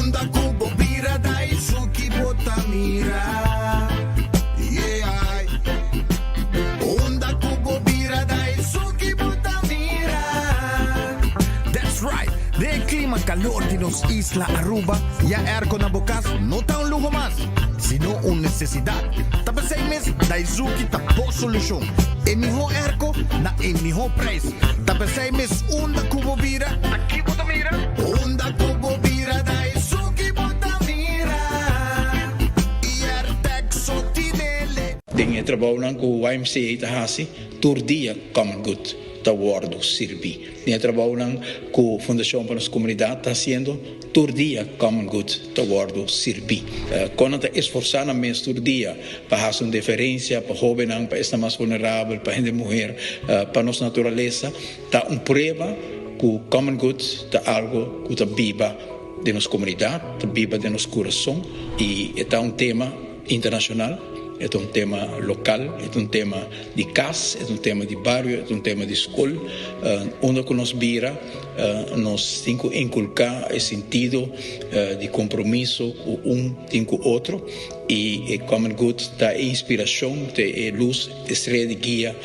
Onda kubo bira dai suki botamira. Yeah. Onda kubo bira dai suki botamira. That's right. De clima calor de nos Isla Aruba. Ya erko na bukas, no tan lujo más, sino una necesidad. Tapos 6 meses, dai suki tapo solusyon. Emiho erko na emiho price. Tapos 6 meses, onda kubo bira. Aquí botamira. Onda kubo bira dai suki botamira. Iertek sotinele. Tem trabalho com o YMCA Tahasi, todo dia Common Good, tá wordo Sirbi. Tem trabalho com a Fundação para as Comunidades, está sendo todo dia Common Good, tá wordo Sirbi. Quando está esforçando mesmo todo dia para fazer uma diferença para jovens, para estar mais vulnerável, para a mulher, para a nossa natureza, está uma prova que o Common Good está algo que está viva de nossa comunidade, está viva de nosso coração e é um tema internacional. É um tema local, é um tema de casa, é um tema de bairro, é um tema de escola. Onde que nós vira, nós temos que inculcar esse sentido de compromisso com o outro. E Common Good dá inspiração, dá luz, estrela de guia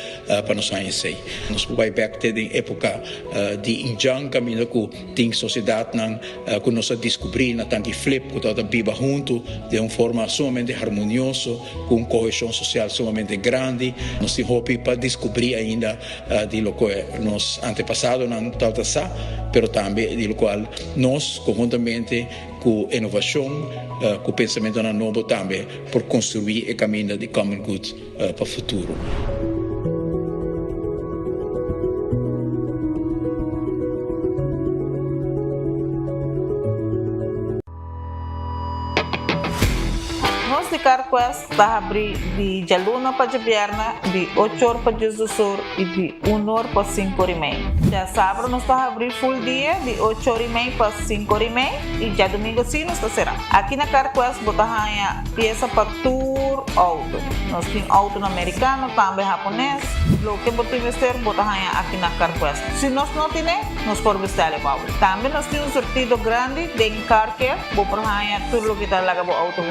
para nós conhecer. Nós vamos back até a época de Injang, caminho que tem sociedade que nós descobrimos, que flip, que está viva junto, de uma forma sumamente harmoniosa, com coesão social sumamente grande. Nós temos hope para descobrir ainda de lo que nos antepassados não estão passando, mas também de lo qual nós, conjuntamente com inovação, com pensamento novo também, por construir o caminho de Common Good para o futuro. Nós de Carquest está abrir de Jaluna para Jabierna, de 8 horas para Jesus e de 1 hora para 5 horas e meia. Já sábado nós está abrir full dia, de 8 horas e meia para 5 horas e meia, e já domingo sim nós está será. Aqui na Carquest botar a peça para tour auto. Nós temos auto americano, também japonês. O que botar investir botar aqui na Carquest. Se nós não temos, nós podemos vestir o auto. Também nós temos um sortido grande de car care, botar tudo o que está lá com o auto.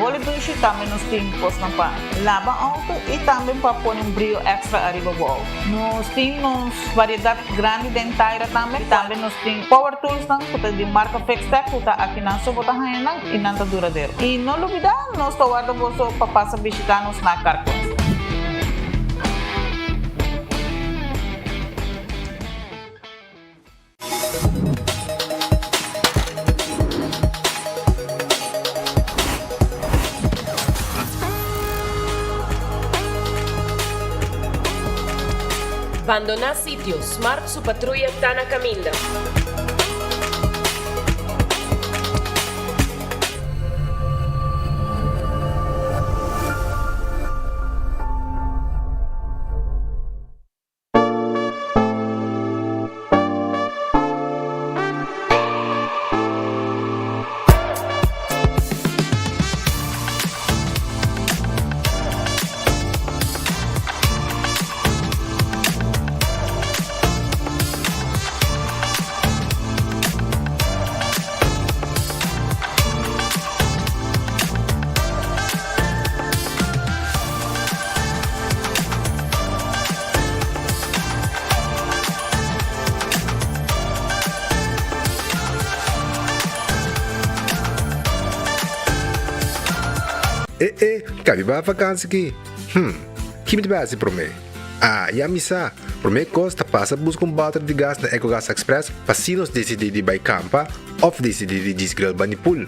Também nós temos para lavar auto e também para pôr brilho extra arriba do auto. Nós temos variedade grande de inteira também. Também nós temos power tools que de marca Fextech, que está aqui na sua botar e não está duradouro. E não olvidar, nós estamos guardando para passar visitar-nos na Carquest. Abandonar sitios, Smart su patrulla está na caminda. Cabe ba vakansie aqui? Que me base para mim? Ya misa, para mim costa passa buscar balde de gás na EcoGas Express para se nós decidir de ir campa ou decidir de desgrill banipul.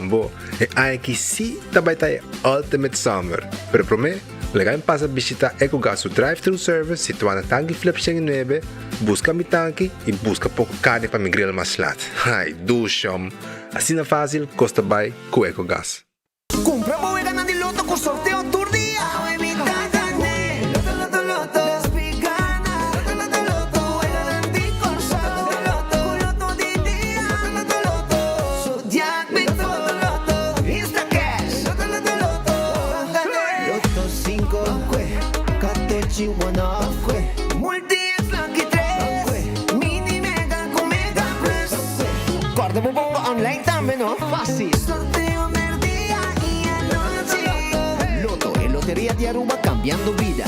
Bo, é que sim também tá Ultimate Summer. Pero para mim, legal passa visitar EcoGas o drive-thru service situado na tanque Flip 9, busca mi tanque e busca pouco carne para me grill mais lat. Ai, dusham. Assim na fácil, costa bem com EcoGas. Compra boa ganando de loto com sorteio todo dia. Guarda mo online também, não? Fácil. fácil. Sorteo del día y anoche. Loto, en Lotería de Aruba, cambiando vida.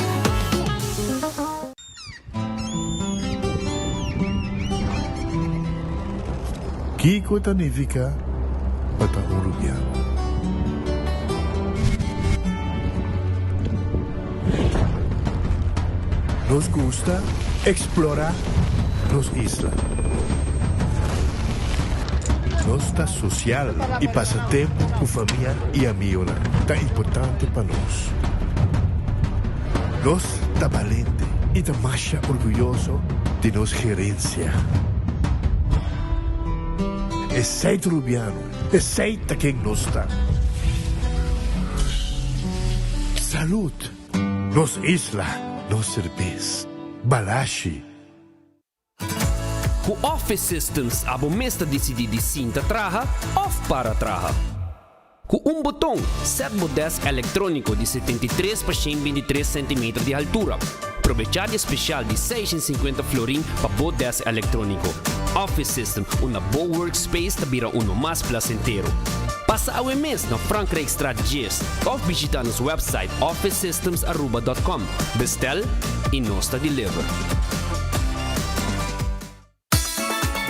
Kiko Tanifica Patamurubiano. Nos gusta explorar nos islas. Nossa social e passatempo com família e amigos tá importante para nós. Nós tá valente e tá mais orgulhoso de nossa gerência. Aceita Rubiano, aceita quem nós está. Salud, nos isla, nos cerveza, balashi. Ku Office Systems abo mesta decidi de cinta traha off para traha. Ku botão, set mo desk eletrônico de 73 por 123 cm de altura. Aprovechar especial de 650 florin para bo desk eletrônico. Office System, uma boa workspace tabira uno mais placentero. Passa ao mês na Frankrijk Straat Gis ou visita nosso website officesystems.aruba.com. Bestel e nós deliver.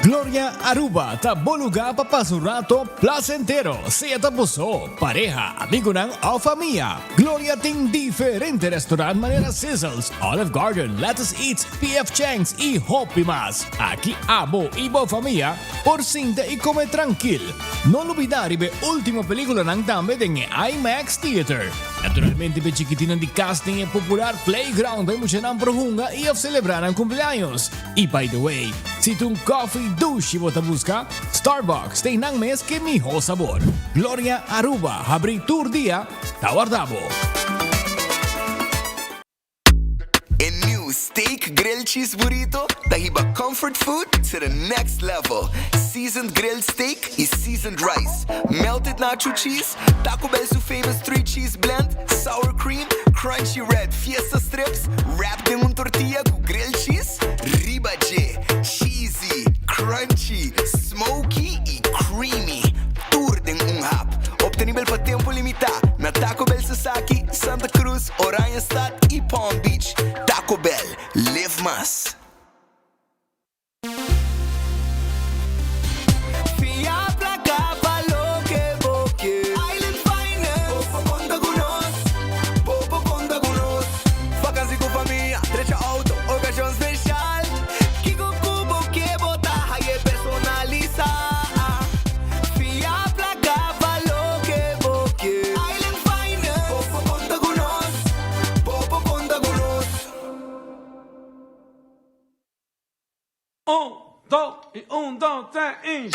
Gloria Aruba, taboluga papasurato placentero. Sea tapuso, pareja, amigo ng o familia. Gloria ting diferente restaurant manera Sizzles, Olive Garden, Lettuce Eats, PF Chang's y Hopi Mas. Aquí abo ibo familia, por cinta y come tranquil. No olvidar ibe última película ng dame ng IMAX Theater. Naturalmente be chiquitinan di casting e popular playground ay mo siya ng prohunga y of celebrar ang cumpleaños. Y by the way, si tung coffee douche mo busca, Starbucks tem nang mes que miho sabor. Gloria Aruba, habri tour dia, tawardabo. A new steak grilled cheese burrito dahiba comfort food to the next level. Seasoned grilled steak is seasoned rice, melted nacho cheese, Taco Bell's famous 3-cheese blend, sour cream, crunchy red fiesta strips, wrapped in un tortilla con grilled cheese, ribache, cheesy, crunchy, smoky y creamy. Tour din un hap, obtenible pa tempo limitado na Taco Bell Sasaki, Santa Cruz, Oranjestad y Palm Beach. Taco Bell, live más. Un, dos, tres, y...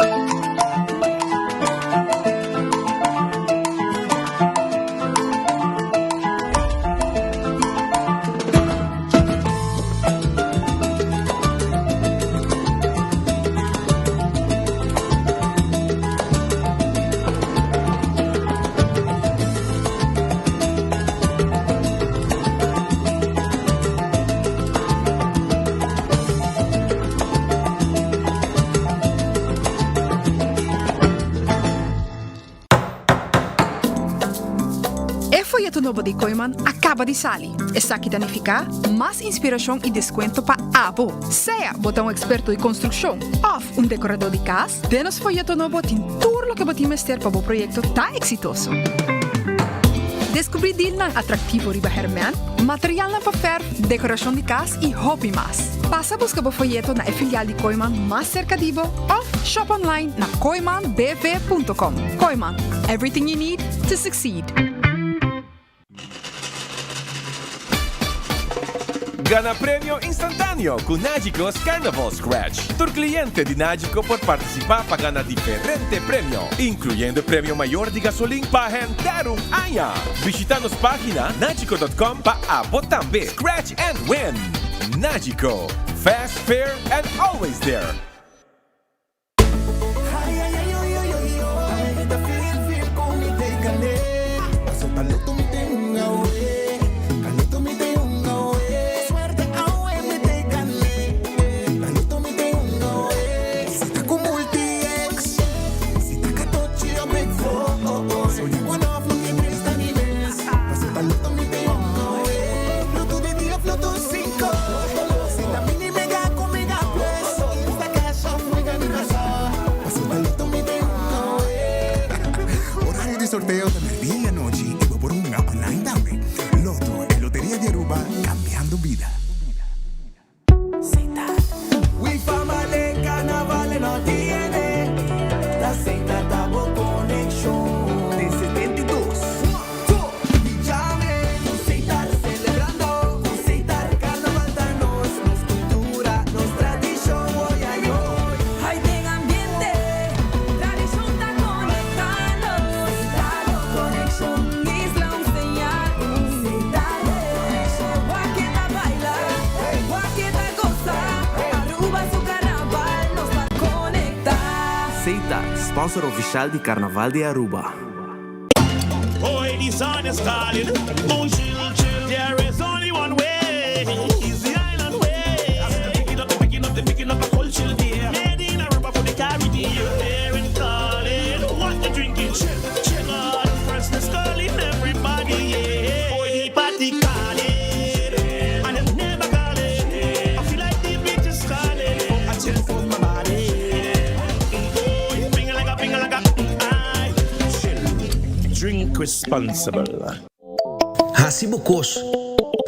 folheto novo de Koiman acaba de sair. Está aqui danificar mais inspiração e desconto para abo. Seja botão experto de construção ou decorador de casa, denos folheto novo tem tudo o que podemos ter para o projeto tá exitoso. Descobrir deal na atrativo riba Herman, material na papel, decoração de casa e hobby mais. Passa a buscar o folheto na filial de Koiman mais cerca de você ou shop online na koimanbv.com. Koiman, everything you need to succeed. Gana premio instantáneo con Nágicos Carnival Scratch. Tu cliente de Nágico por participar para ganar diferente premio, incluyendo premio mayor de gasolina para rentar un año. Visita nuestra página nagico.com para votar Scratch and win. Nágico, fast, fair, and always there. sorteo de día y la noche y por un online dame. Loto, en Lotería de Aruba, cambiando vida. We family carnaval no tiene la Zeta Tabo Connection de 72. Llame, Zeta celebrando, Zeta carnaval danos, nos cultura, nos tradición, hoy ay hoy. Hay de ambiente, tradición está conectando. Zeta Connection, Isla un señal, Zeta Connection, Guaqueta baila, Guaqueta goza, Aruba su carnaval nos va a conectar. Zeta, sponsor oficial de Carnaval de Aruba. Boy, the sun is calling. Oh, chill, chill. There is only one way. It's the island way. They're picking up a cold chill beer. Made in Aruba for the Caribbean. They're in calling. What they drinking? Chill, chill. On freshness calling everybody. Yeah. Boy, the party calling. And them never calling. I feel like the beach is calling. I chill for my body. Oh, finger like a. Aye. Chill. Drink responsible. Hasibukos,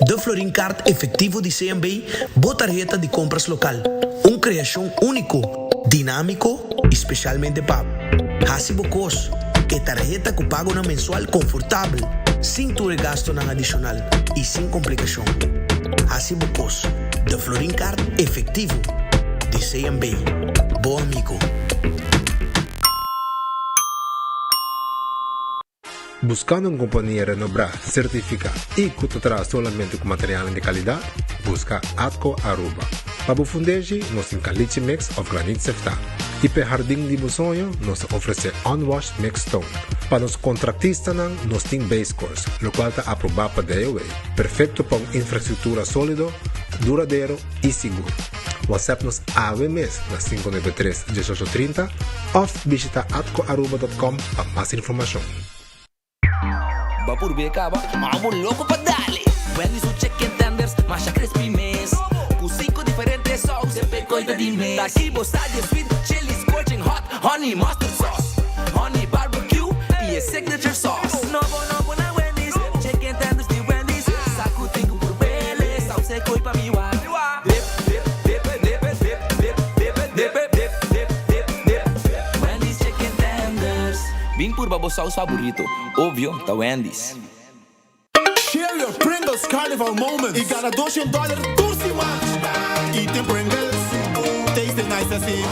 de Florincard efectivo de CMB, botarjeta de compras local. Una creación único, dinámico y especialmente para Hasibukos, que tarjeta que paga una mensual confortable, sin tu gasto nada adicional y sin complicación. Hasibukos, de Florincard efectivo de CMB. Bom amigo. Buscando una compañía renombrada, certificada y que te trae solamente con materiales de calidad, busca Atco Aruba. Para fundeji, nos encaliche mix of granite sefta. Y para jardín de sonho, nos ofrece unwashed mixed stone. Para los contratistas, nos tiene base course, lo cual está aprobado para DOA. Perfecto para una infraestructura sólido, duradero y seguro. WhatsApp nos AVMS na 593-1830 o visita atcoaruba.com para más información. Va por becaba, vamos loco pa' darle. Wendy's su chicken tenders, masha crispy mess. Con 5 diferentes sauces, pecoita de mes. Taquibo, side sweet, chili, scorching hot, honey mustard sauce, honey barbecue y el signature sauce. No na Wendy's, chicken tenders de Wendy's. Saco 5 por bele, sauce coi pa' mi wa. Wendy's chicken tenders. Vim por babo sauce favorito, obvio, da Wendy's. Share your Pringles Carnival moments y gana $200 Tursi Munch. Eating Pringles, tasting nice así.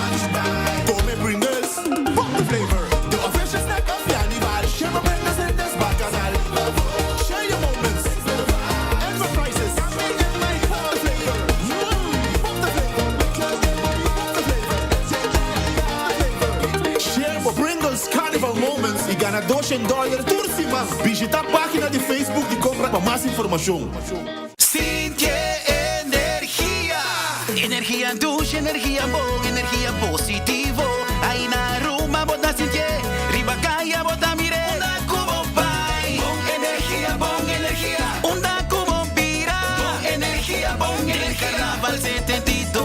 Come Pringles, fuck the flavor. The official snack of Carnival. Share my Pringles in this bacanal. Share your moments and for prices. Fuck the flavor. Fuck the flavor. Share my Pringles Carnival moments y gana $200 Tursi Munch. Visita a página de Facebook de compra para más información. Sintie energía. Energía douche, energía bon, energía positivo. Ahí na Roma bota sintie. Ribacaya bota mire. Onda cubo pai. Bon energía, bon energía. Onda cubo pira. Bon energía, bon energía. Carnaval 72.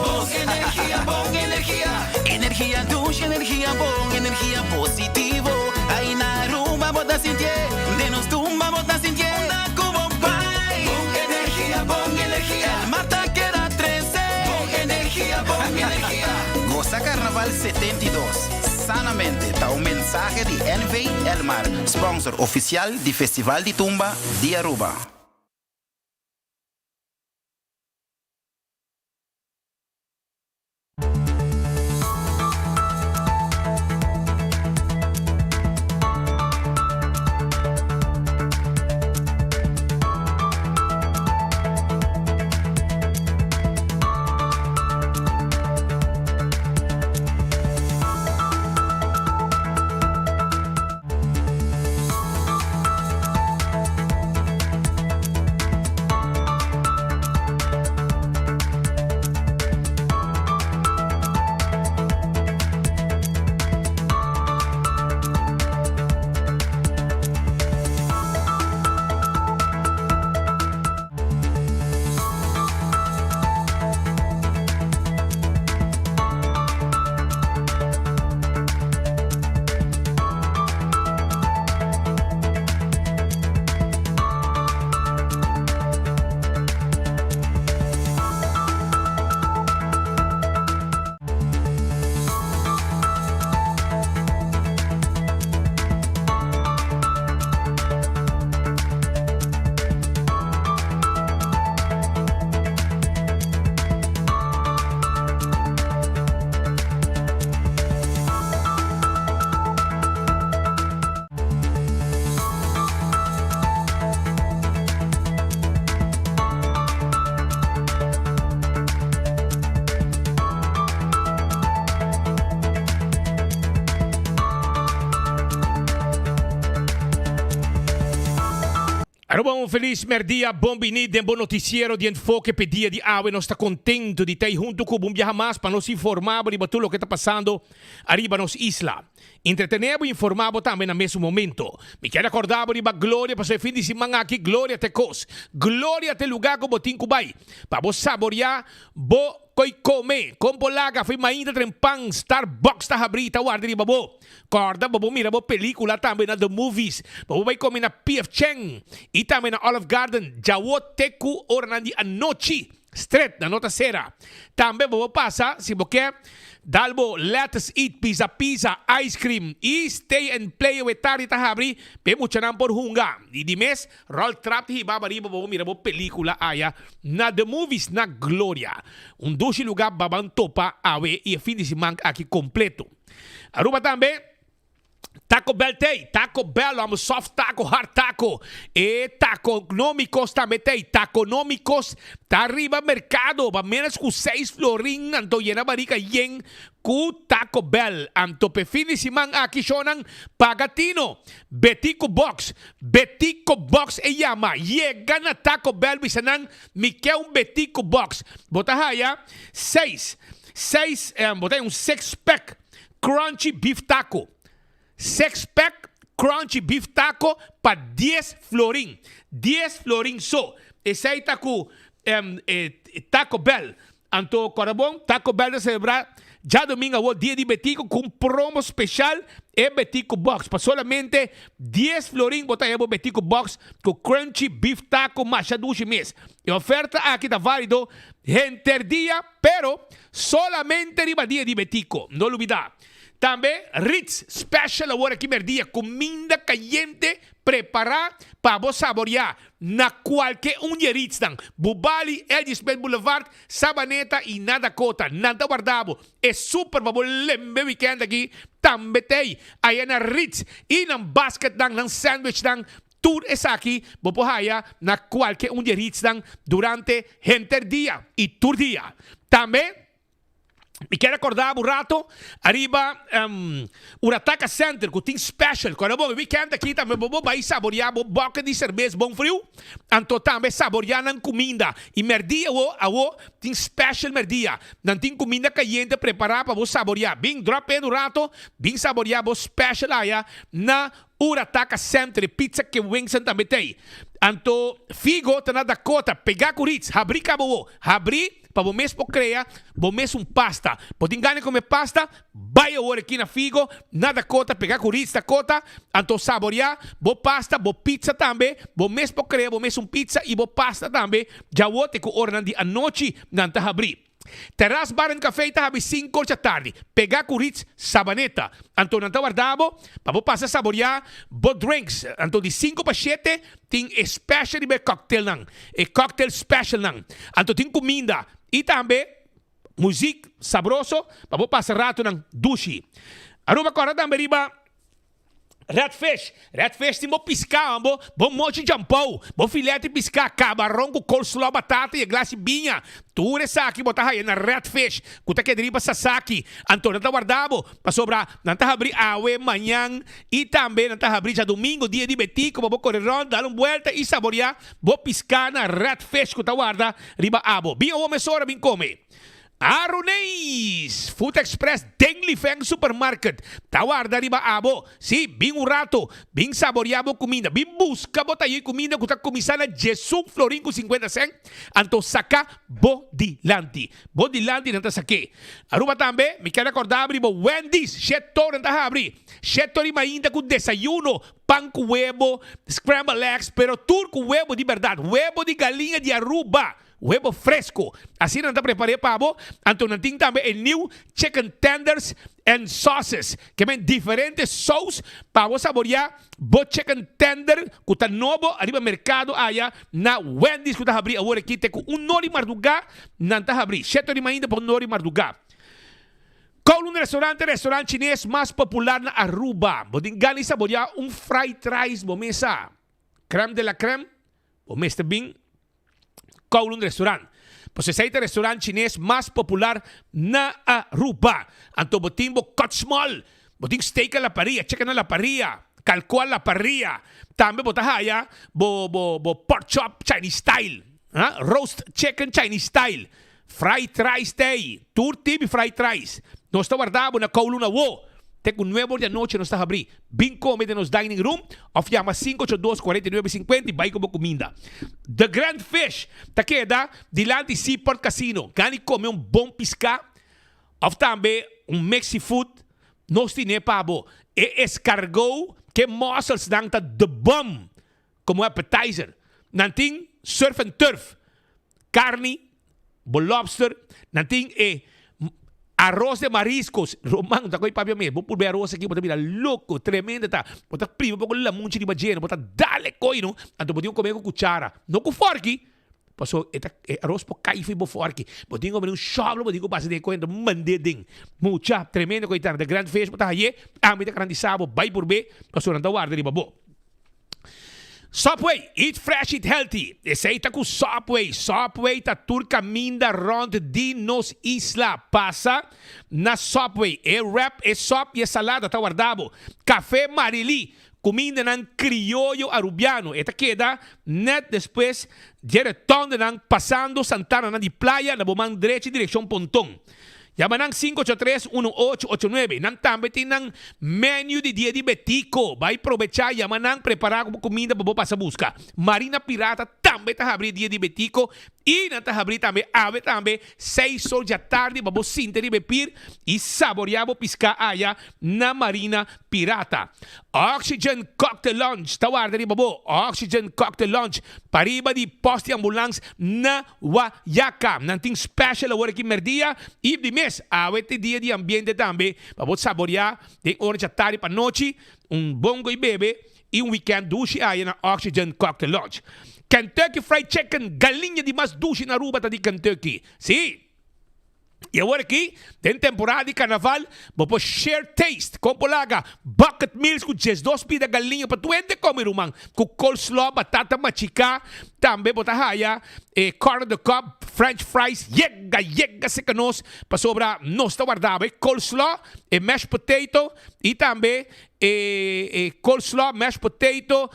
Bon energía, bon energía. Energía douche, energía bon, energía positivo. Ahí na Roma bota sintie. De nos tumba bota sintie. Onda cubo pai. Bon energía, bon energía. Marta que era 13. Bon energía, bon energía. Goza Carnaval 72. Sanamente, está un mensaje de NV Elmar, sponsor oficial del Festival de Tumba de Aruba. Aruba um feliz merdia, bom vinida, bom noticiero de enfoque pedia de awe. Nós está contento de ter junto com o Bumbia Hamas para nos informar sobre tudo o que está passando arriba nos isla. Entretenemos e informamos também no mesmo momento. Me quero acordar de glória para ser fim de semana aqui, glória te cos, glória te lugar como botim cubai, para você saborear, bo koi come, kompo laga, foi mainda trempang, Starbucks ta habrita, guarda riba bo. Corda, bo mira bo pelikula também na The Movies. Bo vai comer na P.F. Cheng. E também na Olive Garden, Jawo Teku Orna di Anochi. Street na Nota Sera. Também bo passa, se bo quer, dalbo let's eat pizza, ice cream, e stay and play with tari tahabri, pe muchanan por hunga. E di mes, roll trap hi babariba bo mira bo pelikula aya na The Movies na Gloria. Dushi lugar babang topa awe e fim de semana aqui completo. Aruba também Taco Bell tem, Taco Bell, vamos soft taco, hard taco, e taconômicos também tem, taconômicos, tá arriba mercado, va menos com 6 florin, anto llena barica yen, ku Taco Bell, anto pe fin de semana aqui shonan pagatino, Betico Box e llama, llega na Taco Bell, bisanan, mi que un Betico Box, botahaya, 6, botay un 6-pack, crunchy beef taco, 6-pack crunchy beef taco para 10 florin. 10 florin so. Esse aí tá com Taco Bell. Anto Corabon, Taco Bell de celebrar já domingo o dia de Betico com promo especial e Betico Box. Para solamente 10 florin botar aí o Betico Box com crunchy beef taco machadushi mês. E oferta aqui tá válido entre dia, pero solamente riba dia de Betico. Não olvidar. Também Ritz Special agora aqui merdia, comida caliente preparada para você saborear na qualquer de Ritz dan. Bubali, Elgisbeth Boulevard, Sabaneta e nada cota, nada guardado. É super para você lembre weekend aqui. Também tem aí na Ritz e na basket dan, na sandwich dan. Tour es aqui, bopohaya na qualquer de Ritz dan durante gente dia e tour dia. Também me quero acordar um rato, arriba Urataca Center, que tem special. Quando eu weekend aqui também, vou saborear boca de cerveja bom frio. Então também saborear na comida. E merdia, tem special merdia. Não tem comida caliente preparada para você saborear. Bem, drop in um rato, bem saborear, special aí na Urataca Center, pizza que Wingson também tem. Então, figo, tá na Dakota, pegar curitz, abrir cabo, abrir, para o mesmo creia, o mesmo pasta. Pode ganhar comer pasta, vai agora aqui na figo, na Dakota, pegar curitz, Dakota, então saborear, bo pasta, bo pizza também, bo mesmo creia, bo mesmo pizza e bo pasta também, já o te com ornan de anoche, não tá abrir. Terras Bar and Café está às 5 da tarde. Pegar curitz, Sabaneta. Então, não está guardado. Para passar a saborear, bo drinks. Então, de 5 para 7, tem special de cocktail não. E cocktail special não. Então, tem comida. E também, música sabroso. Para passar rato não. Dushi. Aruba agora também riba. Redfish tem bo piscar, bo mochi jampau, bo filete piscar, camarão com coleslaw, batata e glace binha. Tudo isso aqui botar aí na Redfish, kuta que driba sasaki. Antônio tá guardado para sobrar, não tá abrir awe manhã e também não tá abrir já domingo, dia de Betico, bo correr ronda, dar uma volta e saborear, bo piscar na Redfish, kuta guarda, riba abo. Binha o mesora bin come. Aruneis Food Express Dengli Feng Supermarket Tawarda riba abo. Si, bing un rato, bing saboreabo comida, bing busca botayi comida kuta komisana Jesus florin ku 50 cent. Anto saka Bodilanti nanta sake. Aruba tambe, mi quero acordar abrir bo Wendy's, Shetor nanta abrir. Shetor rima ainda com desayuno, pan com huevo, scrambled eggs, pero turco huevo de verdade, huevo de galinha de Aruba. Huevo fresco. Assim não está preparado para abo. Então não tem também o new chicken tenders and sauces. Que vem diferentes sauces para você saborear. Bo chicken tender que está novo arriba mercado allá na Wendy's que está abrir agora aqui tem com nori marduga não está abrir. Cheto de ainda por nori marduga. Kowloon restaurante chinês mais popular na Aruba. Podem ganhar saborear fried rice bo mesa. Crème de la crème. Bo mesa bing. Kowloon Restaurant. Pues ese es el restaurante chinés más popular na Aruba. Anto botín bo cut small. Botín steak a la parrilla. Chequen a la parrilla. calcual la parrilla. También botahaya, bo pork chop Chinese style. Roast chicken Chinese style. Fried rice tay. Turti fried rice. Nós está guardado na coluna wo. Tek 9 da noite nós está abrir. Bem come de nos dining room. Of chama 582-4950 e vai como comida. The Grand Fish. Tá queda dilante Seaport Casino. Gani come bom pisca. Of também Mexi food. Nós tine pabo. E escargot que mussels dan ta the bomb. Como appetizer. Nanting surf and turf. Carne. Lobster. Nanting arroz de mariscos. Romang, takoy papi me. Vou pôr arroz aqui, bota mira louco, tremenda tá. Bota prima, bota lamunchi de bageno, bota dale coi, no. Anto botinho comer com cuchara, não com fork. Passou arroz por caife bo fork. Botinho comer choblo, botinho passa de coisa, mandeding. Mucha tremenda coitado, the Grand Fish, bota aí, amita grande sabo, vai por B, passou na guarda de babo. Subway, eat fresh, eat healthy. Esse aí tá com Subway. Subway tá tur caminda rond de nos isla. Passa na Subway. É wrap, é sop e é salada, tá guardado. Café Marili, comida ng criollo arubiano. Esta queda net después de retorno ng pasando Santana na di playa na bumang diretso direksyon Pontong. Yaman ng 583-1889. Nang tambeti ng menu di dia di Betico. Vai aprovechar yaman ng preparar comida babo sa busca. Marina Pirata também tá abrir dia di Betico. E não tá abrir também ave também 6 horas da tarde babo sinte di bepir e saboreabo pisca aya na Marina Pirata. Oxygen Cocktail Lounge. Tawar di babo. Oxygen Cocktail Lounge. Pariba di poste ambulance na Wayaka. Nanting special award aqui merdia. E di mes awete dia di ambiente também. Babo saborear de hora da tarde para noite. Bongo e bebe. E weekend douche aya na Oxygen Cocktail Lounge. Kentucky Fried Chicken, galinha de mas duche na Aruba tá de Kentucky. Sim. E agora aqui, tem temporada de carnaval, vou share taste, com polaga, bucket meals com 12 pida galinha para tu ente comer umang, com coleslaw, batata machica, também botar raia, corn on the cob, french fries, yega se canos, para sobra, não está guardado, coleslaw, mashed potato, e também coleslaw, mashed potato,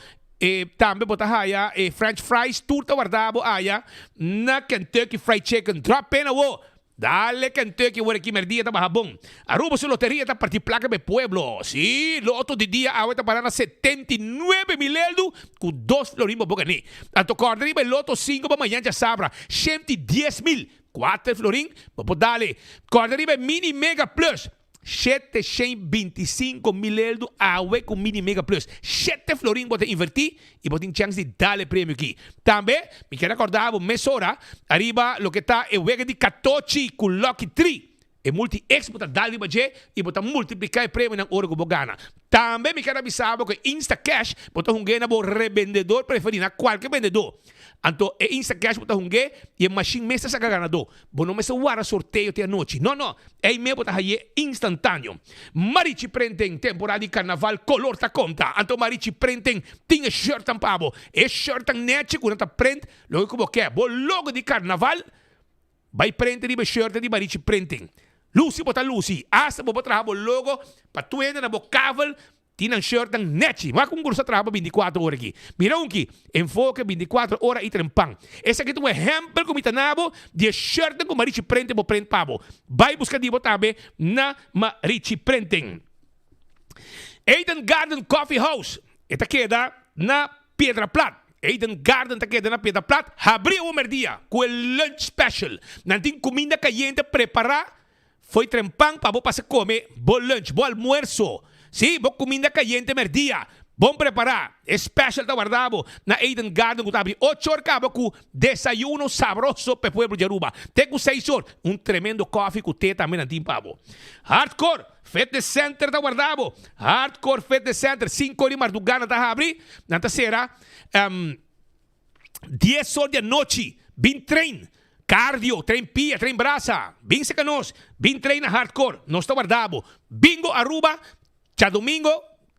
também botar raia, french fries, tudo guardado aya, na Kentucky Fried Chicken, drop pena wo. Dale Kentucky, wala kimerdia ta mahabong. Aruba sa loteria ta partiplaca me pueblo. Sí, loto de dia awet para na 79 mil euros com 2 florimbo bogani. Anto corda riba loto 5 pa manhã já sabra. 110 mil. 4 florim, papo dale. Corda riba mini mega plus. 725 mil euros awe com mini mega plus. 7 florim bota invertir e bota chance de dale prêmio aqui. Também, me quero acordar, mesora, arriba lo que está é o wega de 14 com Lucky 3. E multi-ex bota dali baje e bota multiplicar o prêmio ng ouro que gana. Também me quero avisar que Insta Cash bota hungena bo revendedor preferido na qualquer vendedor. Anto e Insta Cash bota hunge e machine mesa sa ganador. Bo não mesa wara sorteio te a noite. Não. É me bota haye instantâneo. Marichi prenten temporada de carnaval color ta conta. Anto marichi prenten tinha shirt ang pabo. E shirt ang neche kuna ta print logo como que bo logo de carnaval vai prente di shirt di marichi printing. Lucy bota Lucy. Asa bo trabalho logo para tu na bo cavel tinang shirt ng nechi. Mas kung gusto trabalho 24 horas aqui. Mira aqui, enfoque 24 horas e trempang. Esse aqui é um exemplo como itanabo de shirt ng marichi prente bo print pabo. Vai buscar di bo tabe na marichi printing. Eden Garden Coffee House. Ita queda na Piedra Plata. Eden Garden ta queda na Piedra Plata. Abriu o merdia com o lunch special. Nanting comida caliente preparar. Foi trempang para vos para comer bom lunch, bom almuerzo. Sí, bom comida caliente merdia. Bom preparar. Special ta guardado na Eden Garden que abre 8 horas cabo com desayuno sabroso para pueblo de Aruba. Tengo 6 horas, tremendo coffee com te também na pavo. Hardcore Fitness Center ta guardado. Hardcore Fitness Center 5 horas madrugada ta abre. Nanta será 10 horas da noite. Bem trein. Cardio, trem pia, trem braça. Bem secanos, bem treina hardcore. Não está guardado. Bingo Aruba, já domingo,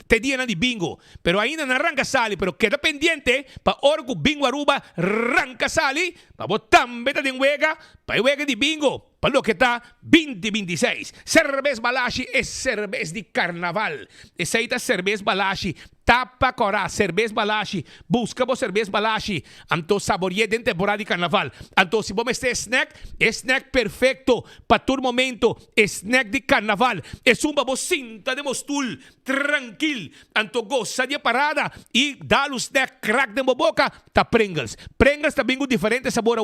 te dia na de bingo. Pero ainda não arranca sali, pero queda pendiente para orgo bingo Aruba, arranca sali, para botar beta de huega, para huega de bingo, para lo que está 2026. Cerveza Balashi é cerveza de carnaval. Essa aí tá cerveza Balashi, Tapa Cora, cerveja balashi, busca bo cerveja balashi, anto saborear dentro temporada de carnaval. Anto se bom este snack perfeito para todo momento, snack de carnaval. Es um babo cinta de mostul, tranquil, anto goza de parada e dá o snack crack de boca, tá Pringles. Pringles também com diferente sabor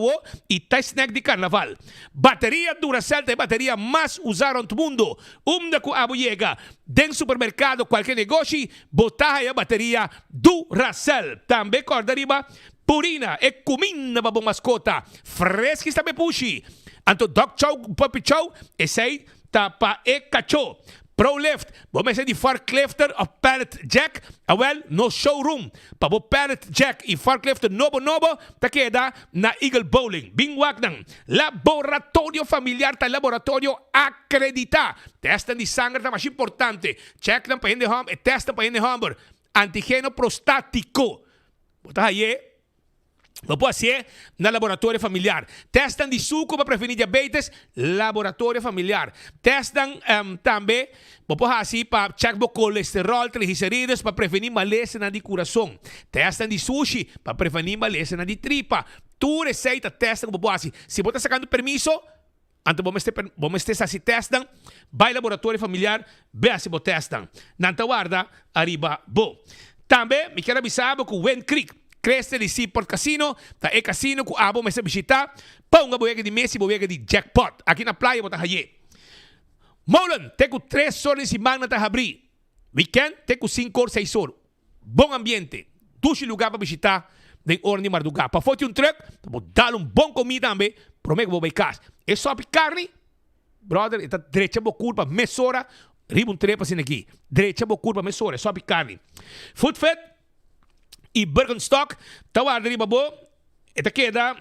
e tá snack de carnaval. Bateria Duracell, é a bateria mais usada no mundo. Da que abo chega dentro do supermercado, qualquer negócio, botar a bateria Duracell. Também corda riba, purina e comida para mascota. Fresca está bem puxi. Anto dog chow, puppy chow, esse aí tá para e cachorro. ProLift, vamos dizer de forklifter of pallet jack, no showroom. Para o pallet jack e forklifter novo, tá queda na Eagle Bowling. Bingwak ng laboratório familiar, tá laboratório acredita. Testa de sangue tá mais importante. Check ng pahin de home, testa pahin de home. Antígeno prostático. Bota aí. Vamos fazer na laboratório familiar. Testam de suco para prevenir diabetes, laboratório familiar. Testam também, vamos fazer para checar o colesterol, triglicerídeos para prevenir maleza na de coração. Testam de sushi para prevenir maleza na de tripa. Tu receita testam, vamos fazer. Se você está sacando permiso, então vamos ter se testam, vai laboratório familiar, vê se você testam. Nanta guarda, arriba, bo. Também, me quero avisar que o Wen Creek Creste de Seaport Casino, tá é casino que abo me se visitar, pa uma boega de Messi, boega de jackpot. Aqui na praia, bota haye. Molan, tem com 3 horas e magna tá abrir. Weekend, tem com 5 ou 6 horas. Bom ambiente. Duas lugar para visitar, nem hora de madrugada. Para foto truck, vou dar bom comida também, prometo que vou vai casa. É só carne, brother, está direita boa curva, mesora, riba trepa assim aqui. Direita boa curva, mesora, é só carne. Food Fed, e Bergenstock, tawar riba bo, eta queda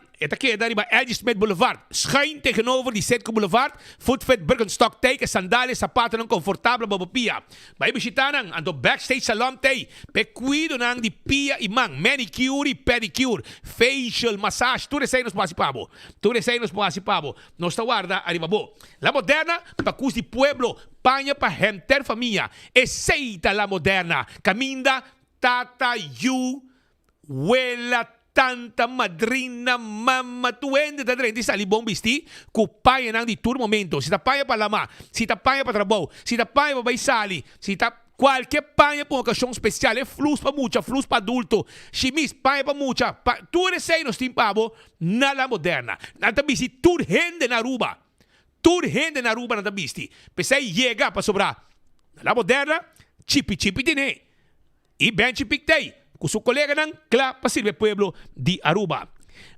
riba Edge Smith Boulevard. Schijn tegenover die Setco Boulevard, Footfit Bergenstock teken, sandalias, sapatos ng comfortable babapia. May bisita nang ando backstage salon tay, pecuido nang di pia imang, manicure, pedicure, facial, massage, tudo isso aí nos pasipabo. Tudo isso aí nos pasipabo. Nos tawarda arriba bo. La Moderna, pacus di pueblo, panha pa henter família. Aceita La Moderna. Caminda, tata, you, wela, tanta, madrina, mama, tuende, tadrente, sa libong bisti, kupaya nang di tur momento. Si tapaya pa lama, si tapaya pa trabaho, si tapaya pa baisali, si qualquer panha por ocasião especial, é flus pa mucha, flus pa adulto, chimis, panha pa mucha, tudo isso aí nos timpabo na La Moderna. Nanta bisti, tur hende na Aruba. Tur hende na Aruba nanta bisti. Pesai chega pa sobrar. Na La Moderna, chipi dine. E ben chipictei, com seu colega nang cla para servir pueblo de Aruba.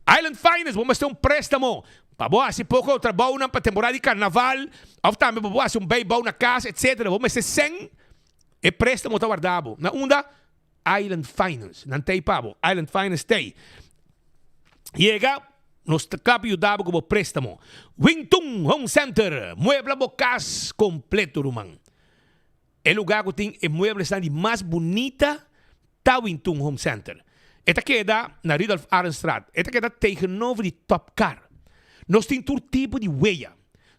Island Finance, vamos ter préstamo. Para boa, se pouco trabalho na temporada de carnaval, ou também para boa, se bem na casa, etc. Vamos ter 100 e préstamo tá guardado. Na onda, Island Finance. Não tem pabo, Island Finance tem. Chega, nos capi ajudava com o préstamo. Wingtung Home Center, mueble bocas completo, rumang. É lugar que tem muebles de mais bonita da Wingtung Home Center. Esta queda na Rudolf Arenstraat. Esta queda tegenover de Top Car. Nós temos todo tipo de huella,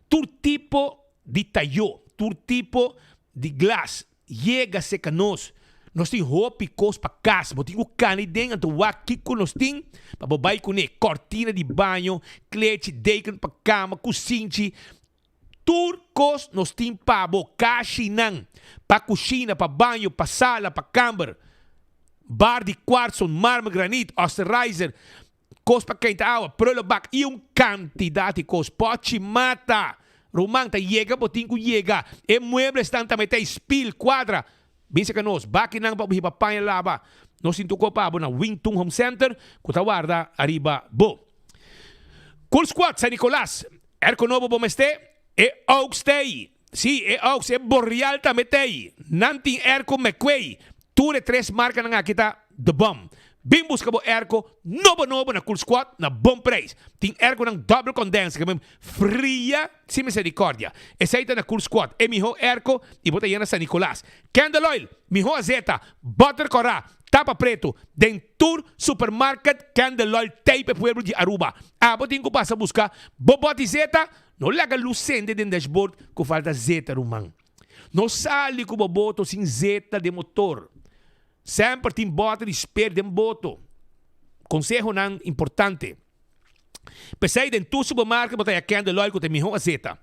todo tipo de tallo, todo tipo de glass. Chega seca nós. Nós temos roupa e coisas para casa. Nós temos cana dentro do aqui que nós temos para bobai com cortina de banho, clete, deican para cama, cozinha. Turcos nos tem para caixinang, para cozinha, para banho, para sala, para câmara, bar de quartzo, mármore, granito, osterizer, cos para quente água, prolobak e quantidade de cos. Pode mata, romanta, chega, botinho chega, e muebles estão também, tem spil, quadra, bem que nós, bakinang para o panha lava, nós sintuko pa na Wingtung Home Center, kutawarda, arriba, bo. Cool Squad, San Nicolás, erko novo bomeste, e Oaks tei. Si, e Oaks, e Boreal também tei. Nanting erko mekwei. Ture 3 marca na kita The Bomb. Bim busca bo erko novo na Cool Squad na bom preço. Ting erko ng double condense kami fria si misericórdia. Esaita na Cool Squad. E miho erko e bota yan na San Nicolás. Candle oil, miho azeta, butter cora, tapa preto, dentur supermarket Candle oil tape pueblo de Aruba. Botin ko pa sa busca, boboti zeta, no laga lucente den dashboard ko falta zeta rumang. No sali ko boboto sin zeta de motor. Sempre tem bota de espera de boto. Consejo nan importante. Pensei em tu supermercado, botar a candle logo que tem minha azeta.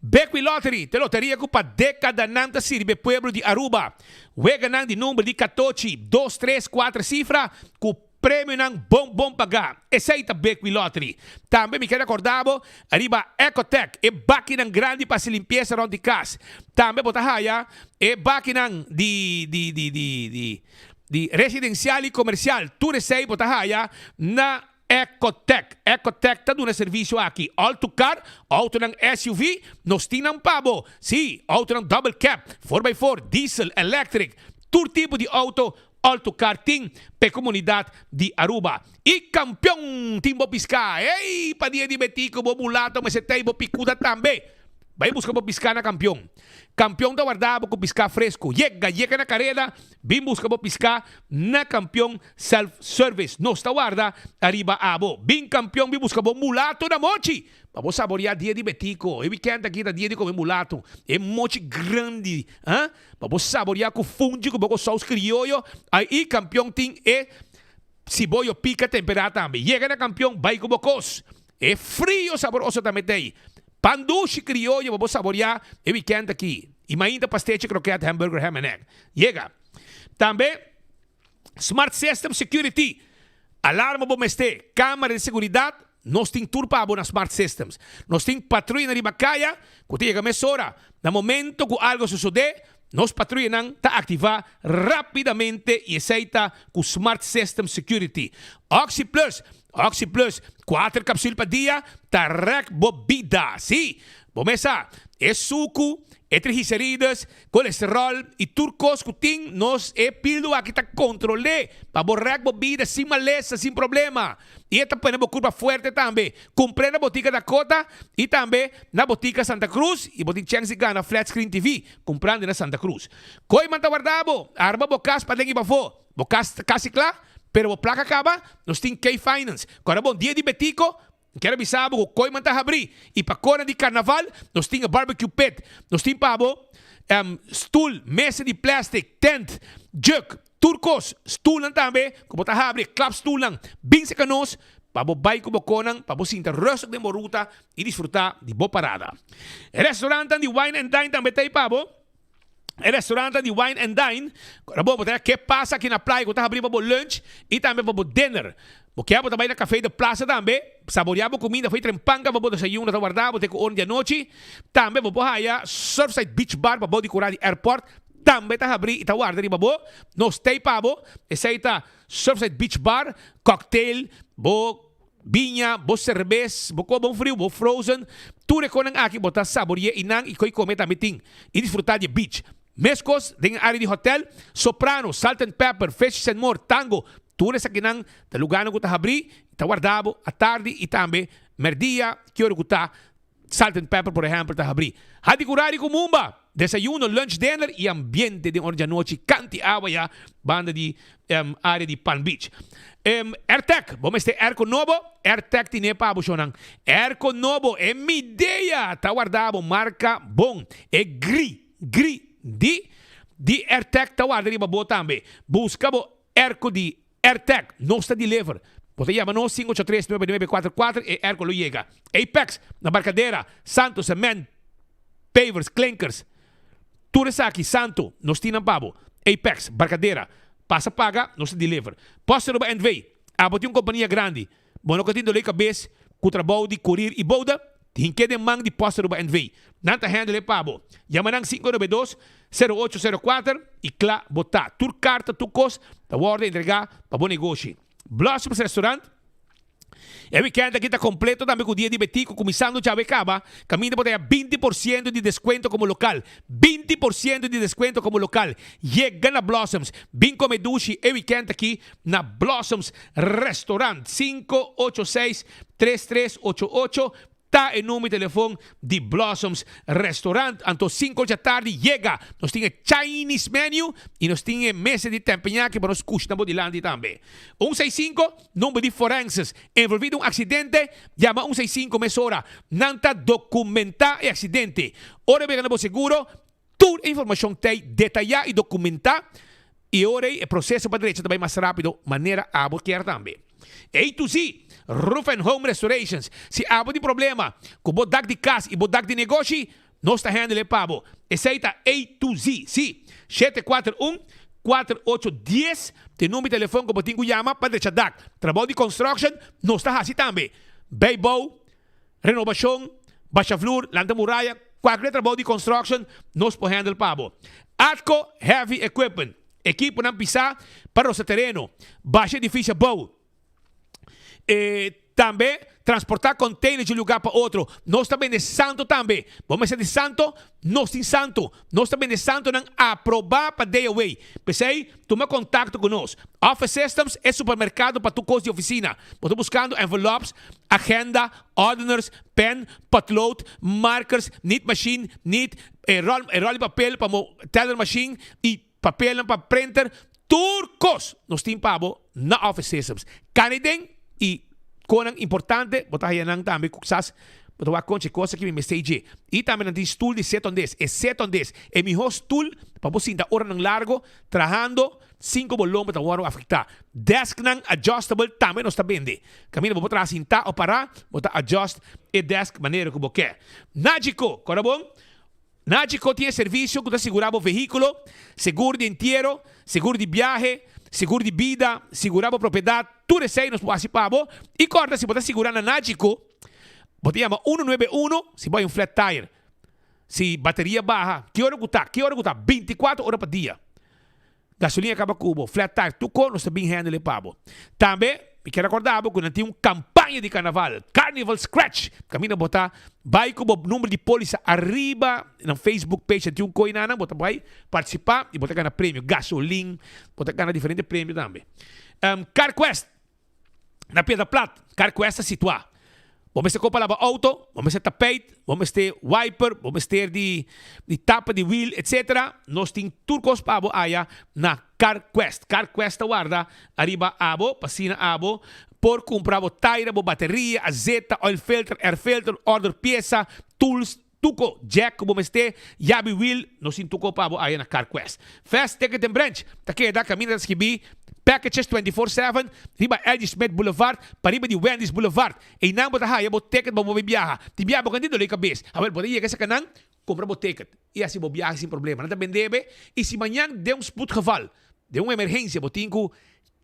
Beckwith Lottery, te loteria que para década nanta sirve pueblo de Aruba. Wega nang de número de 14, 2, 3, 4 cifra, com prêmio nang bom pagar. Essa Beckwith Lottery. Também me quero acordar, arriba Ecotech, e máquina grande para se limpeza around the casa. Também botar haya, e máquina de residencial e comercial. Tudo isso aí botar haya na Ecotech. Ecotech está dando serviço aqui. Auto car, auto ng SUV, nós temos pabo. Sim, auto ng double cab, 4x4, diesel, electric, todo tipo de auto car tem para a comunidade de Aruba. E campeão Timbo Pisca. Ei, padia de Betico, bo mulato, mas tem bo picuda também. Vai buscar bo pisca na campeão. Campeão da guardava com pisca fresco. Llega na carreira, bem busca bo pisca na campeão self-service. Nos ta guarda, arriba abo. Bem campeão, bem busca bo mulato na mochi. Vamos saborear dia de Betico. E weekend aqui da dia de comer mulato. É mochi grande. Hein? Vamos saborear com fungo, com boco sauce criollo. Aí campeão tem e cibollo pica temperada também. Llega na campeão, vai com bocos. É frio, saboroso também tem. Pandushi criollo, vamos saborear e weekend aqui. E ainda pasteche, croquete, hamburger, ham and egg. Llega. Também, Smart System Security. Alarma bom este. Câmara de seguridade. Nós temos turpa na Smart Systems. Nós temos patrulha na Ribacaya. Quando chega a mesora, no momento que algo sucede, nós patrulha não está ativar rapidamente e aceita com Smart System Security. Oxy Plus, 4 cápsulas por dia, tarek bobida. Sim, bomesa, é suco, é triglicéridos, colesterol e turcos que tem, nós é pílula que está controlando para borrar bebida sem maleza, sem problema. E esta põe uma curva forte também. Comprei na botica da Cota e também na botica Santa Cruz e botica Chance na Flat Screen TV, comprando na Santa Cruz. Coi manta guardabo, arma bocas para dengue bafo, bocas casicla. Pero a placa acaba, nós temos K-Finance. Agora, bom dia de Betico, quero avisar que o coi manta abrir. E para cora de carnaval, nós temos barbecue pit. Nós temos stool, mesa de plástico, tent, jug, turcos, stool também, como está abrir, clap stool lang. Bem se canos, para o bairro como conan, para o sentir rosto de moruta e desfrutar de boa parada. Restaurante de Wine and Dine também tem pabo. É restaurante de Wine and Dine. Agora, bom, que passa aqui na praia, que está abrindo para o lunch e também para o dinner. Porque eu também na café da praça também, saborear a comida, foi trempanga, para o desayuno, para guardar, para ter com de noite. Também para o Surfside Beach Bar, para o decorar de airport. Também está abrindo e está guardando para o nós tem para o esse aí está Surfside Beach Bar, cocktail, vinha, cerveja, bom frio, frozen. Tudo que nang aqui botar saborear e nang e comer também tem e desfrutar de beach. Mescos, dentro da área de hotel, soprano, salt and pepper, fish and more, tango, tudo isso aqui nang, da lugar que está abrir, está guardado, à tarde e também, merdia, que hora que está, salt and pepper, por exemplo, está abrir. Hadi curari com mumba, desayuno, lunch, dinner e ambiente de hora de noite, canti água já, banda de área de Palm Beach. AirTech, vamos ter Airco Novo, AirTech tem para abusionang. Airco Novo, é minha ideia, está guardado, marca bom, é gri de AirTech está guardado para boa também. Busca o Airco de AirTech, não está deliver. Você chama no 583-9944 e Airco lo chega. Apex, na Barcadeira, Santo, Cement, Pavers, Clinkers, tudo isso aqui, Santo, nós temos pabo. Apex, Barcadeira, passa paga, não se deliver. Póstero ba NV, abote companhia grande. Bono que tem dole cabeça, com trabalho de courier e boda, tem que de mang de póstero ba NV. Nanta handle pabo. Yamanang 592-0804 e clá botar. Tur carta, tu cos, ta ordem entregar para bom negócio. Blossoms Restaurant. E weekend aqui está completo também com o dia de Betico, começando já a acaba. Caminho para 20% de desconto como local. 20% de desconto como local. Chega na Blossoms. Bem come dushi e weekend aqui na Blossoms Restaurant. 586-3388. Está em nome de telefone de Blossoms Restaurant. Anto 5 da tarde chega. Nós temos Chinese menu e nós temos mesa de tempenhaque para nós custar de landi também. 165, número de forenses. Envolvido acidente, llama 165 mesora. Nanta documentar o acidente. Ora, vegano seguro, toda a informação tem detalhada e documentada. E ora o processo para direita também mais rápido, maneira abo quer também. A to Z, Roof and Home Restorations. Se abo de problema, com bodak de casa e bodak de negócio, nós está handle pabo. Aceita A to Z, sim. 741-4810, tem número de telefone que você tem que chamar para deixar DAC. Trabalho de construction, nós está assim também. Beibo, renovação, baixa flor, lanta muralha, qualquer trabalho de construction, nós podemos handle pabo. Atco Heavy Equipment, equipo não pisar para o seu terreno, baixa edifício bom. Também transportar containers de um lugar para outro. Nós também de santo também. Vamos ser de santo, nós tem santo. Nós também de santo não aprovar para day away. Pensei, toma contato conosco. Office Systems é supermercado para tu coisa de oficina. Estou buscando envelopes, agenda, ordiners, pen, potlood, markers, knit machine, knit, rol de papel para teller machine e papel para printer. Turcos. Nós temos pabo na Office Systems. Canadien e konang importante, botar aí nang também kuksas, botar conche coisa que me message. E também tem stool de 7 on 10, é 7 on 10. É melhor stool para você ainda hora nang largo, trabajando 5 volumes para o afetar. Desk nang adjustable também nós está vende. Caminho vou botar assim tá ou parar, botar adjust e desk maneira que você quer. Nagico, corre bom? Nagico tem serviço que assegurava o veículo, seguro de inteiro, seguro de viagem, seguro de vida, segurava a propriedade, tudo isso aí nós participamos. E corta, se você segurar na Nagico, você chama 191, se vai um flat tire. Se bateria barra, que hora que está? 24 horas por dia. Gasolina acaba cubo, flat tire, tudo nós também handle pabo. Também, me quero acordar que nós temos uma campanha de carnaval, Carnival Scratch. Caminho botar, vai com o número de polícia arriba no Facebook page, tem coisa na botar vai participar e botar ganhar prêmio, gasolina, botar ganhar diferentes prêmios também. CarQuest, na Pedra Plata, CarQuest é situado. Vamos ter compra lá auto, vamos ter tapete, vamos ter wiper, vamos ter de tapa de wheel, etc. Nós temos turcos para aí na CarQuest. CarQuest guarda, arriba abo, passina abo, por comprar tire, bateria, azeta, oil filter, air filter, order peça, tools, tuco, jack, vamos ter, yabi wheel, nós temos tuco para aí na CarQuest. Fast Ticket and Branch, tá aqui da caminho das Kibi, packages 24/7, riba Eddie Smith Boulevard, pariba de Wendy's Boulevard. E nang bota haya, bot ticket ba mo biyaha. Ti biyaha ba kandido lay kabis. Awel, bota iya sa kanang, compra bot ticket. Iya si mo biyaha sin problema. Nanta bendebe, e si manhang de spoedgeval, de emergência, botinko,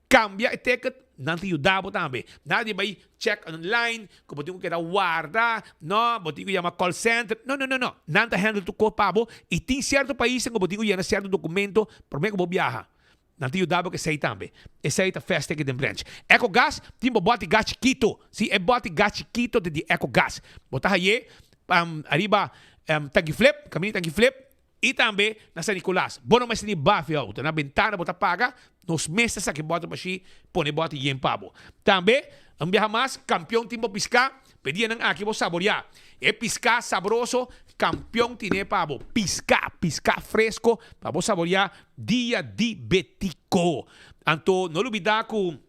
cambia o ticket, nanti yudabo tambe. Nadi ba check online, kung botinko kita guarda, no, botinko yama call center. No. Nanta handle to ko pabo, e tin certo país kung botinko yana certo documento, por meio ko biyaha. Nanti o dabo que sei também. Esse aí tá festa aqui dentro. EcoGás, tem bote gás Chiquito. Se é bote gás Chiquito de EcoGás. Botar aí, arriba, tanque flip, caminho tanque flip. E também na San Nicolás. Bono mais de bafio, na ventana, botar paga. Nos meses que bota para si, põe bote e empabo. Também, viaja mais, campeão timbo piscar. Pedia nang aqui vou saborear. É piscar sabroso, campeão tine pabo. Piscar fresco, para vos saborear dia diabético. Anto, não olvidar que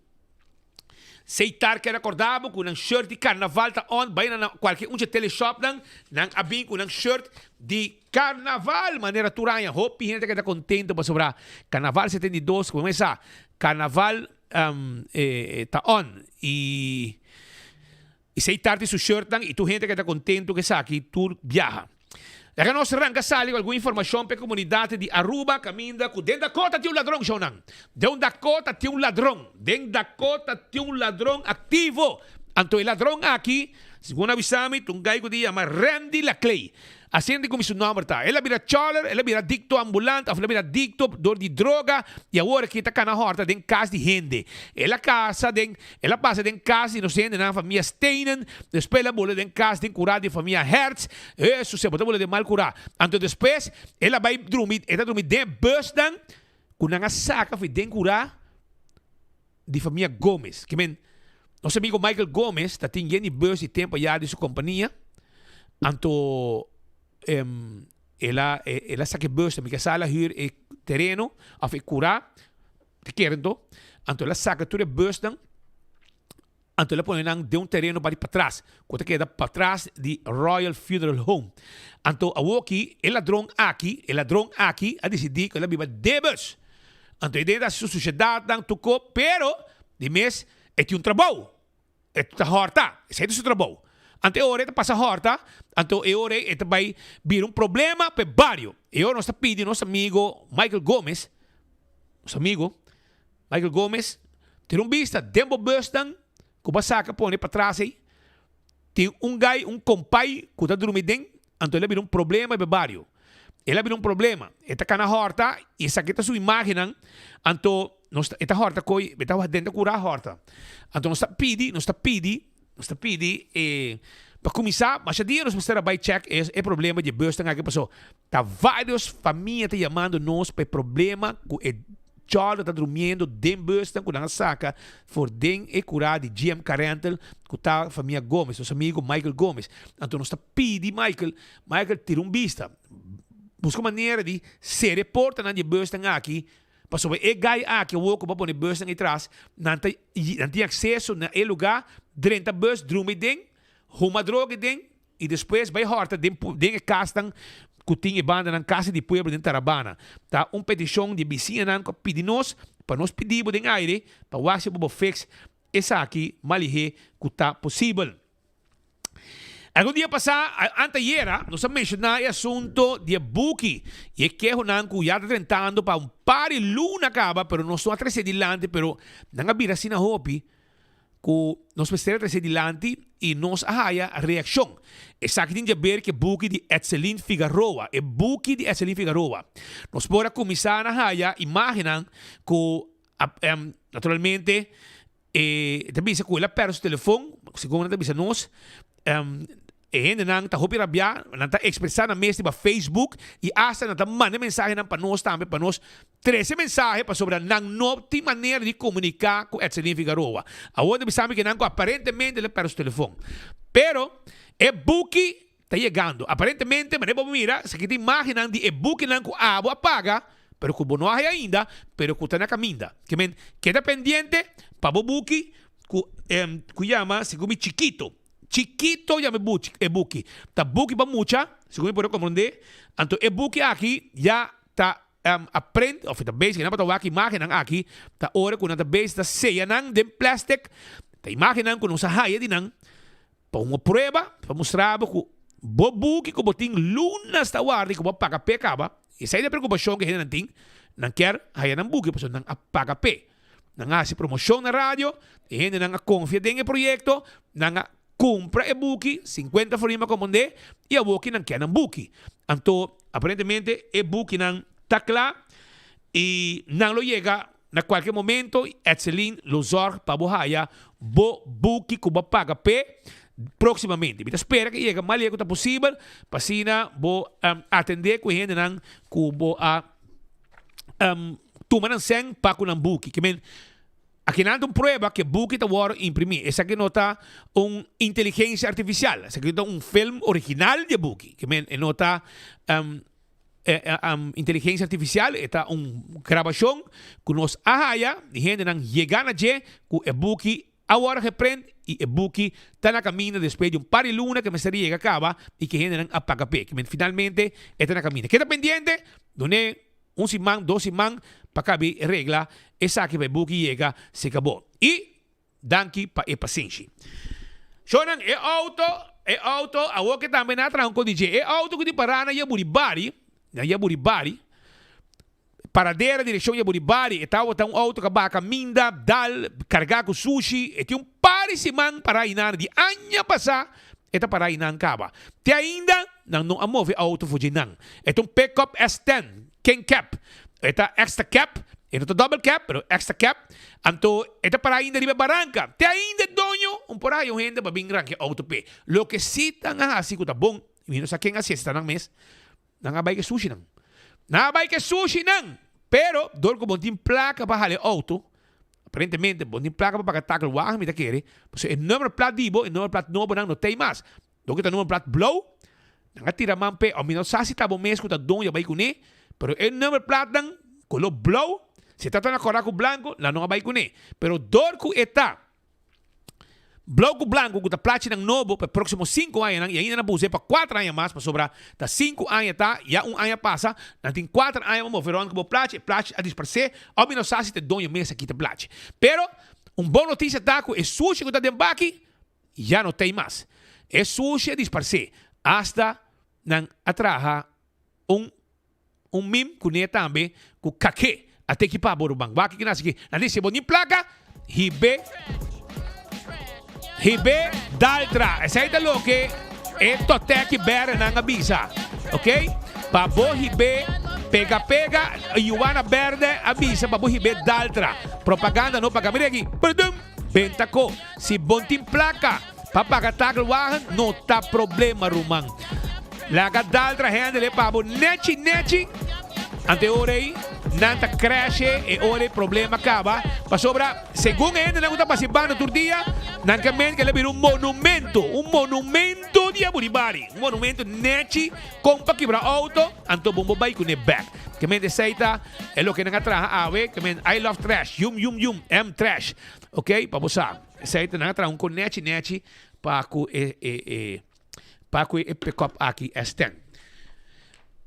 seitar que acordado com um shirt de carnaval tá on, vai na qualquer teleshop nang abing com um shirt de carnaval, maneira turanha. Hope gente que tá contento para sobrar. Carnaval 72, começa. Carnaval tá on e sei tarde su shirt lang, e tu gente que está contento que aqui tu viaja. Agora nós arranca sali alguma informação para a comunidade de Aruba, caminda que dentro da cota tem ladrão, Jonan. Dentro da cota tem ladrão. Dentro da cota tem ladrão ativo. Anto o ladrão aqui, segundo avisame, tu gay que dia mas Randy Laclay. Assim como seu nome está. Ela vira choler, ela vira dicto ambulante, ela vira dicto dor de droga, e agora que está na horta den casa de gente. Ela passa den casa inocente na família Steinen, depois ela bola den casa den curada de família Hertz, isso se botou bola de mal curar. Então depois ela vai dormir, den bus dan, com uma saca foi den curar de família Gomes. Que men, nosso amigo Michael Gomes está tendo bus de tempo já de sua companhia. Então ela saque bus também que sala huur e terreno of ik cura te querendo anto ela saca tudo bus dan anto ela põe nang de terreno para trás quando queda para trás de Royal Funeral Home anto a woki el ladrão aqui a decidir que ela viva de bus Anto ideia da sociedade dan tuko, pero de mes é trabalho. É tá horta, esse é o seu trabalho. Ante ora te passa horta, anto ora te vai vir problema pe barrio. Eu nós pedi nosso amigo Michael Gomes, ter vista dembo bustan, que saca pone para trás aí. Tem guy, compai, que tá dormindo, anto ele vir problema pe barrio. Ele abriu problema. Esta cana horta, e essa aqui tá sua imagem, anto esta horta coi, beta dentro curar horta. Anto nós pedi, para começar, mas a dia nós precisamos by check é problema de bustan aqui passou. Tá várias famílias te chamando nós para problema com o jovem tá dormindo dentro bustan com a saca, for den e curar de GM Carental, com a família Gomes, nosso amigo Michael Gomes. Anto nós pedi Michael tira vista. Busca maneira de se reporta na de bustan aqui, passou e gai aqui o que para bustan atrás, não tem acesso na lugar, drenta bus, drumidem, uma droga den, e depois vai horta den castan, que tinha banda na casa de pueblo de Tarabana. Tá petição de vizinha que pedi nós, para nós pedir den aire, para o que para fix, essa aqui, malhe, que tá possível. Algum dia passado, anteayer, nós mencionamos o assunto de Buki. E é que é que já está tentando para par de luna acaba, pero nós estamos atrás adelante, pero não habira assim na hopi, que nós precisamos atrás adelante e nós ahaya a reação. Exacto tem que ver que Buki de Etzelin Figueroa, é Buki de Etzelin Figueroa. Nós podemos começar a ahaya, imaginam que, naturalmente, também se cuida perto do telefone, segundo também se nós, ainda não está hopi rabia, não está expressando na mesa para Facebook e hasta não está mandando mensagem para nós também, para nós 13 mensagens para sobre não tem maneira de comunicar com Etzelin Figueroa. Agora nós sabemos que não aparentemente ele perde o telefone. Pero é Buki está chegando. Aparentemente, mas vamos mirar, se que tem imagem de Buki não que a água apaga, pero que não há ainda, pero que está na caminha. Que men queda pendiente para o Buki que chama se como Chiquito llama Buki. Ta Buki pa mucha, según me puedo comprender. Anto Buki aqui já tá aprende, of ta base, que não para aqui imagem aqui, ta ora quando ta base ta ceia nang de plastic, ta imagem nang quando sa haya di nang, pa uma prova, para mostrar que bo Buki que botin lunas ta guardi que bo paga pe acaba. E sai da preocupação que não tem, não quer haya nang Buki, porque não paga pe. Não há se promoção na rádio, e ainda não confia em projeto, não compra e Buki, 50 forima como de, e a Buki não quer não Buki. Então, aparentemente, e Buki não está claro, e não lo chega, na qualquer momento, Etzelin lo zorg para bohaya, bo Buki que vai pagar pé, proximamente. Então, espera que chegue mais que possível, para assim, bo atender com a gente não, que bo a tomar sem para com Buki, que men aqui não tem prova que Buki está agora imprimir. Essa aqui não está uma inteligência artificial. Essa aqui está filme original de Buki. Que não está inteligência artificial. Está gravação que nós ahaya e gente não chega na que o Buki agora reprende e o Buki está na caminho depois de par de luna que me seria acaba e que gente não apaga pé. Que finalmente está na caminho. Queda pendiente, donde simão, 2 simão, para caber regla, essa que vai Buki chega, se acabou. E, danke para a paciência. Shonan, auto, a que também na tranco DJ, auto que de parar na Yaburibari, paradeira, direção Yaburibari, estava auto que vai caminha, dal, carregar com sushi, e tinha pari simão para inar de ano passado, eta para inar caba. Te ainda, não amove auto fuginan. É pick-up S10, King Cap. Eta extra cap, ito double cap, pero extra cap. Anto, ito para ainda riba barranca. Te ainda doño, por ahí, gente va bien gran que auto pe. Lo que sí tan así que bon, y no sa quien así está nang mes, nang abay que sushi nang. Nang abay que sushi nang. Pero, dor ko bontin placa para hale auto, aparentemente, bontin placa para tackle wagen mi ta kere, pues el número plat dibo, el número plat nobo nang no tay mas. Do kita número plat blow, nang atira man pe, o mino sa si tabo mes ko ta doña bay kune, pero el number platan color blow, se trata de coraco blanco, la no va a ir. Pero dorku está Bloco Blanco, que está plache ng novo para próximo 5 anos, e ainda na puse para 4 anos mais, para sobrar, tá 5 anos, tá, e ano passa, natin 4 anos, mo verão que bo plache a disperser, ou não sabe se te donha mesa aqui te plache. Pero, boa notícia tá, que é sushi que está dentro aqui, já não tem mais. É sushi a disperser, hasta nang atraha mim, que também, que kake, até que pa borubang, baki que nasce aqui, natin se bonin placa, hibe Daltra. Essa aí é lo que é totek ber na avisa. Ok? Pabo hibe pega Iuana Verde avisa pabo hibe Daltra. Propaganda no pagamento aqui. Perdão. Bentaco. Se bontim placa. Papagatakal wahan no tá problema rumang. Laga Daltra handle pabo nechi. Ante orei nanta crash e ore problema acaba. Pa sobra, según ele na uta pasibano turdia, nanka men que le bir un monumento di Aburibari. Un monumento nechi compa quebra auto, anto bombo bay kune back. Que men de seita é lo que nanga traha ave, que men I love trash, yum trash. Ok? Pa bosa. Seita nanga traha un con nechi pa ku pa ku pick up aqui esten.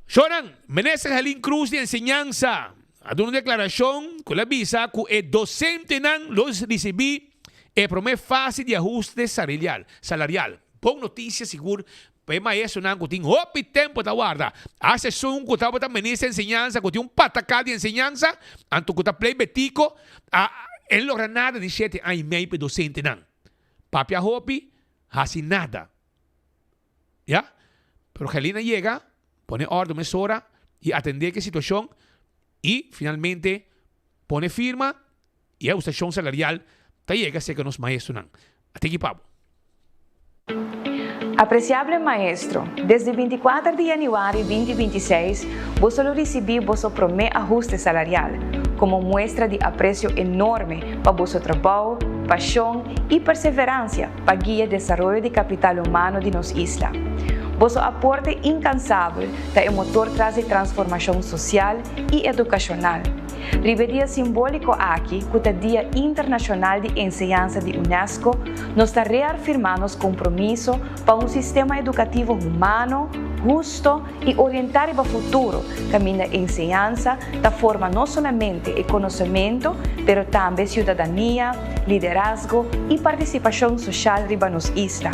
Shonan, Menezes Halin Cruz de enseñanza. A una declaración con la visa que el docente nan los recibí el primer fase de ajuste salarial. Bom notícia, seguro. Pues maestro nan que tiene hopi tempo da guarda. Hace son que estaba también de enseñanza, que tiene un patacá de enseñanza, anto que está play betico, él logra nada de 7 años y medio para docente nan. Papia hopi, hace nada. ¿Ya? Pero Helena llega, pone orden, mesura y atender qué situación y finalmente pone firma y ajustación salarial te llega a ser que nos maestros nan. Hasta aquí, Pablo. Apreciable maestro, desde 24 de januário 2026, você recebeu vosso primeiro ajuste salarial, como muestra de apreço enorme para vosso trabalho, paixão e perseverança para guiar o desenvolvimento de capital humano de nossa isla. Vosso aporte incansável é o motor traz transformação social e educacional. Riberia simbólico aqui, que é o Dia Internacional de Enseñanza de Unesco, nos está reafirmando nosso compromisso para um sistema educativo humano, justo e orientado para o futuro, caminho da enseñanza da forma não somente o conhecimento, mas também cidadania, liderazgo e participação social riba nos isla.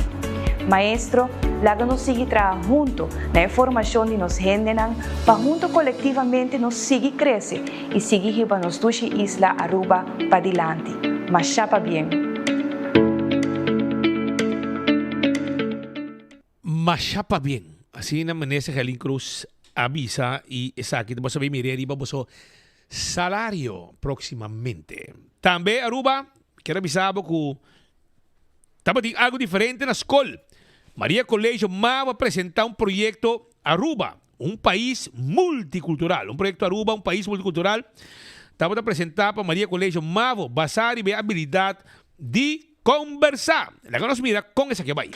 Maestro, laga nos seguir trabalhando junto na formação de nos gente para junto coletivamente nos seguir crescer e seguir riba nos duas isla Aruba para adiante. Mas chapa bem. Mas chapa bem. Assim na Menezes Halin Cruz avisa e essa aqui vamos saber mirar riba vosso salário proximamente. Também Aruba, quero avisar que estava algo diferente na escola. Maria Colégio va a presentar un proyecto Aruba, un país multicultural. Un proyecto Aruba, un país multicultural. Estamos a presentar para Maria Colégio Mavo, basar y ver habilidad de conversar. La que nos mira con esa que va ahí.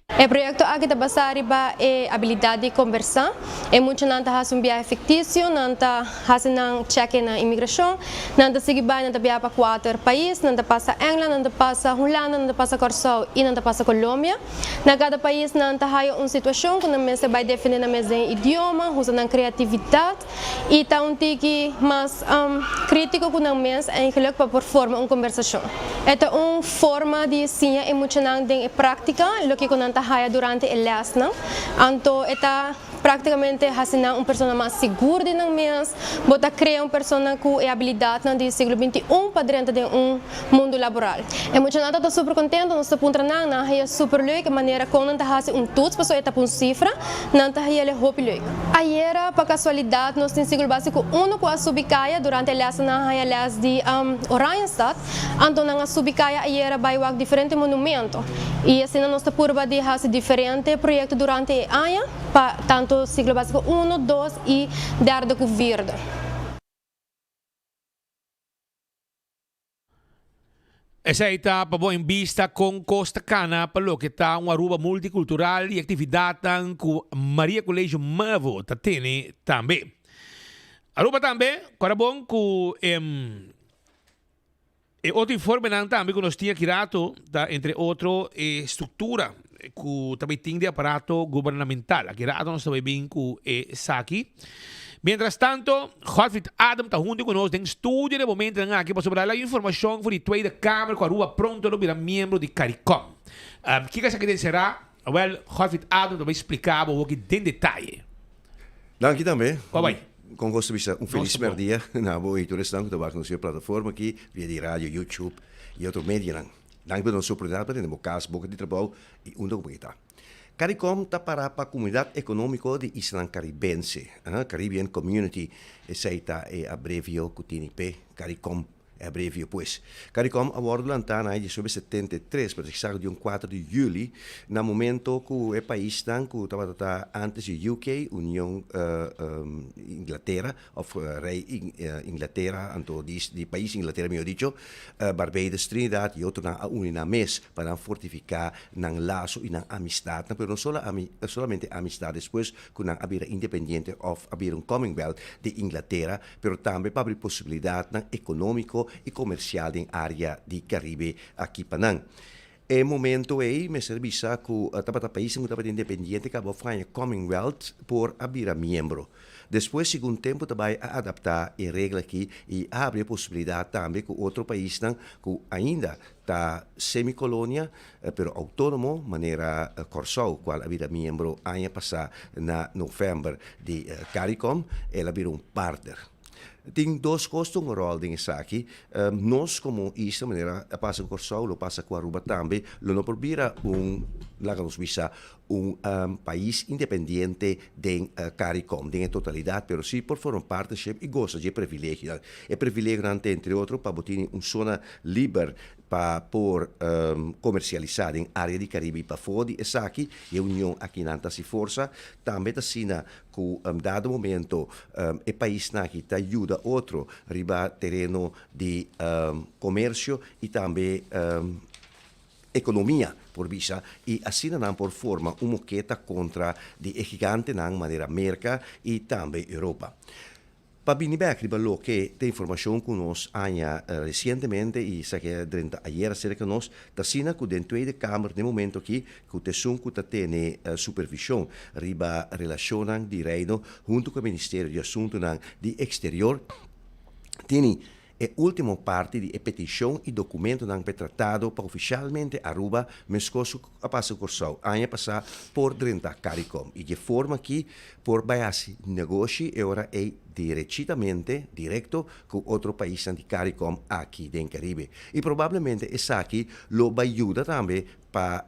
O projeto aqui está basado na habilidade de conversar. É muito nanta faz viagem fictício, nanta faz check na imigração, nanta seguir bem, nanta viajar para 4 países, nanta passa England, nanta passa Holanda, nanta passa Corsol e nanta passa Colômbia. Na cada país nanta há uma situação que na mesa vai definir na mesa idioma, usando criatividade e tá tique mais crítico que na mesa é eigenlijk para por forma uma conversação. É uma forma de ensino emocional de prática, o que nanta haya durante el les, não? Então, está praticamente fazendo uma pessoa mais segura de não mês, bota criar uma pessoa com habilidade no século XXI para dentro de mundo laboral. É muito nada, estou super contente, nós estamos treinando, é super leuk, a maneira como nós fazemos tudo, pessoa está com cifra, nós é muito leuk. Ayer, para casualidade, nós temos século básico 1 com a Subicaia, durante el les, na é les de Oranjestad, então na Subicaia ayer vai work diferente monumento. E assim nós estamos por de fazer diferentes projetos durante o ano, tanto ciclo básico 1, 2 e 3 com verde. Essa etapa em vista com Costa Cana, para o que está uma Aruba multicultural e atividade com Maria Colégio Mavo, tem também. Aruba também, agora bom com Outro informe também que nós tínhamos aqui, entre outro, estrutura que também tem de aparato governamental. Aqui nós também bem com SACI. Mientras tanto, Godfried Adam está junto conosco em estúdio de momento aqui para sobre a informação sobre a Tweede Kamer que Aruba pronto não virá membro de CARICOM. O que você será? Well, Godfried Adam vai explicar o que tem detalhe. Dank je também. Bye. Com gosto de feliz dia na boa leitores dank de nossa plataforma aqui via de rádio, YouTube e outros médias. Dank de nossa oportunidade para ter caso boca de trabalho e onde como está. CARICOM está para a comunidade econômica de Isla Caribense, Caribbean Community, essa é a abrevio CUTINIP, CARICOM. É abrevio, pois. CARICOM aborda lantana de sobre 73, para ser de 4 de julho, no momento que o país que estava antes de UK, União Inglaterra, ou Rei Inglaterra, então de país Inglaterra, melhor dito, Barbados, Trinidad e outro na unir mês para fortificar ng laço e na amistade, mas não solamente amistade, depois que não haver independente ou haver Commonwealth de Inglaterra, mas também para abrir possibilidade econômico e comercial em área de Caribe aqui para é momento aí me serviça que o país que estava independente acabou fazendo Commonwealth por abrir a membro. Depois, segundo tempo, também a adaptar a regra aqui e abre a possibilidade também que outro país que ainda está semicolônia, pero autônomo, maneira Corsou, qual abrir membro ano passado na novembro de CARICOM, ela abrir partner. Tem dois costos um rol nisso aqui. Nós, como isso, maneira, passa com Corsou, passa com Aruba também, não probira país independente de CARICOM, de totalidade, pero sim por formar partnership e gosta de privilégio. É privilégio, entre outros, para botar uma zona livre para por comercializar em área de Caribe para fora de aqui e a União aqui não se força também está sina que dado momento o país aqui está ajuda outro riba terreno de comércio e também economia por visa e assim não por forma uma moqueta contra de gigante na maneira América e também Europa. Para Binibek, ribalo que tem informação que nós anha recentemente e sa que ayer cerca nós da sina que dentro da Câmara de momento aqui que o tessun que tem supervisão riba relacionam de reino junto com o Ministério de Assuntos de Exterior tem a última parte de petição e documento não foi tratado para oficialmente Aruba, mescoso a passo Corsou, ano passado por 30 CARICOM. E de forma que, por base negócio, agora é direto com outro país de CARICOM aqui em Caribe. E provavelmente essa aqui lo vai ajudar também para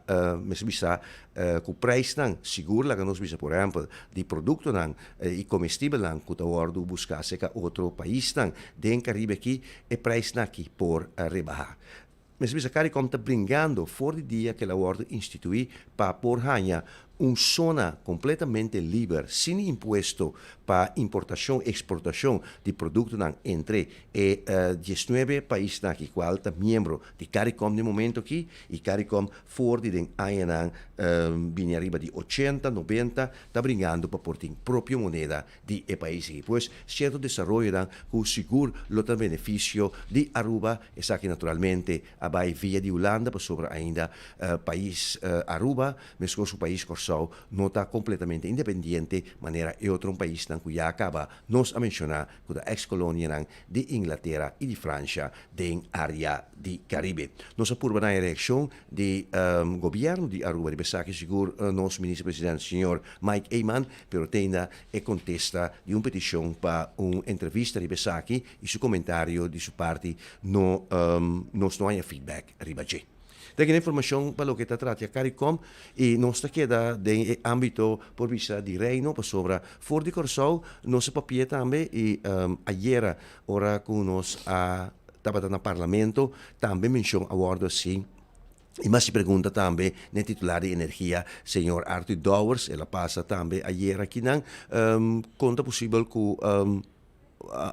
que o preço não seguro que nós por exemplo de produto não e comestível não que o buscar se que outro país não em Caribe aqui e preço aqui por rebaixar. Mas bisa CARICOM está brincando fora de dia que ela ordem instituir para por ganhar zona completamente livre, sem imposto para importação e exportação de produtos entre 19 países que qual está membro de CARICOM no momento aqui e CARICOM fora de ano vinha arriba de 80, 90, está brincando para por ter própria moneda de país aqui. Pois certo desenvolvimento com seguro lo tem benefício de Aruba, essa que naturalmente vai via de Holanda para sobre ainda país Aruba, mesmo o país Corsou não está completamente independente, maneira é outro país que já acaba nós a mencionar que a ex-colônia de Inglaterra e de França em área de Caribe. Nós apurba na eleição de governo de Aruba, de Besaque seguro nosso ministro-presidente, senhor Mike Eyman, pero tenda e contesta de uma petição para uma entrevista de Besaque e seu comentário de sua parte nós não há feedback arriba de. Tem informação para o que está tratando a CARICOM e nós queda em âmbito por vista de reino para sobre fora de Corsou, nós papia também e ayer ora que nós estava no parlamento também mencionou a word assim. E mas se pergunta também no titular de energia, senhor Arthur Dowers, ela passa também ayer aqui não conta possível que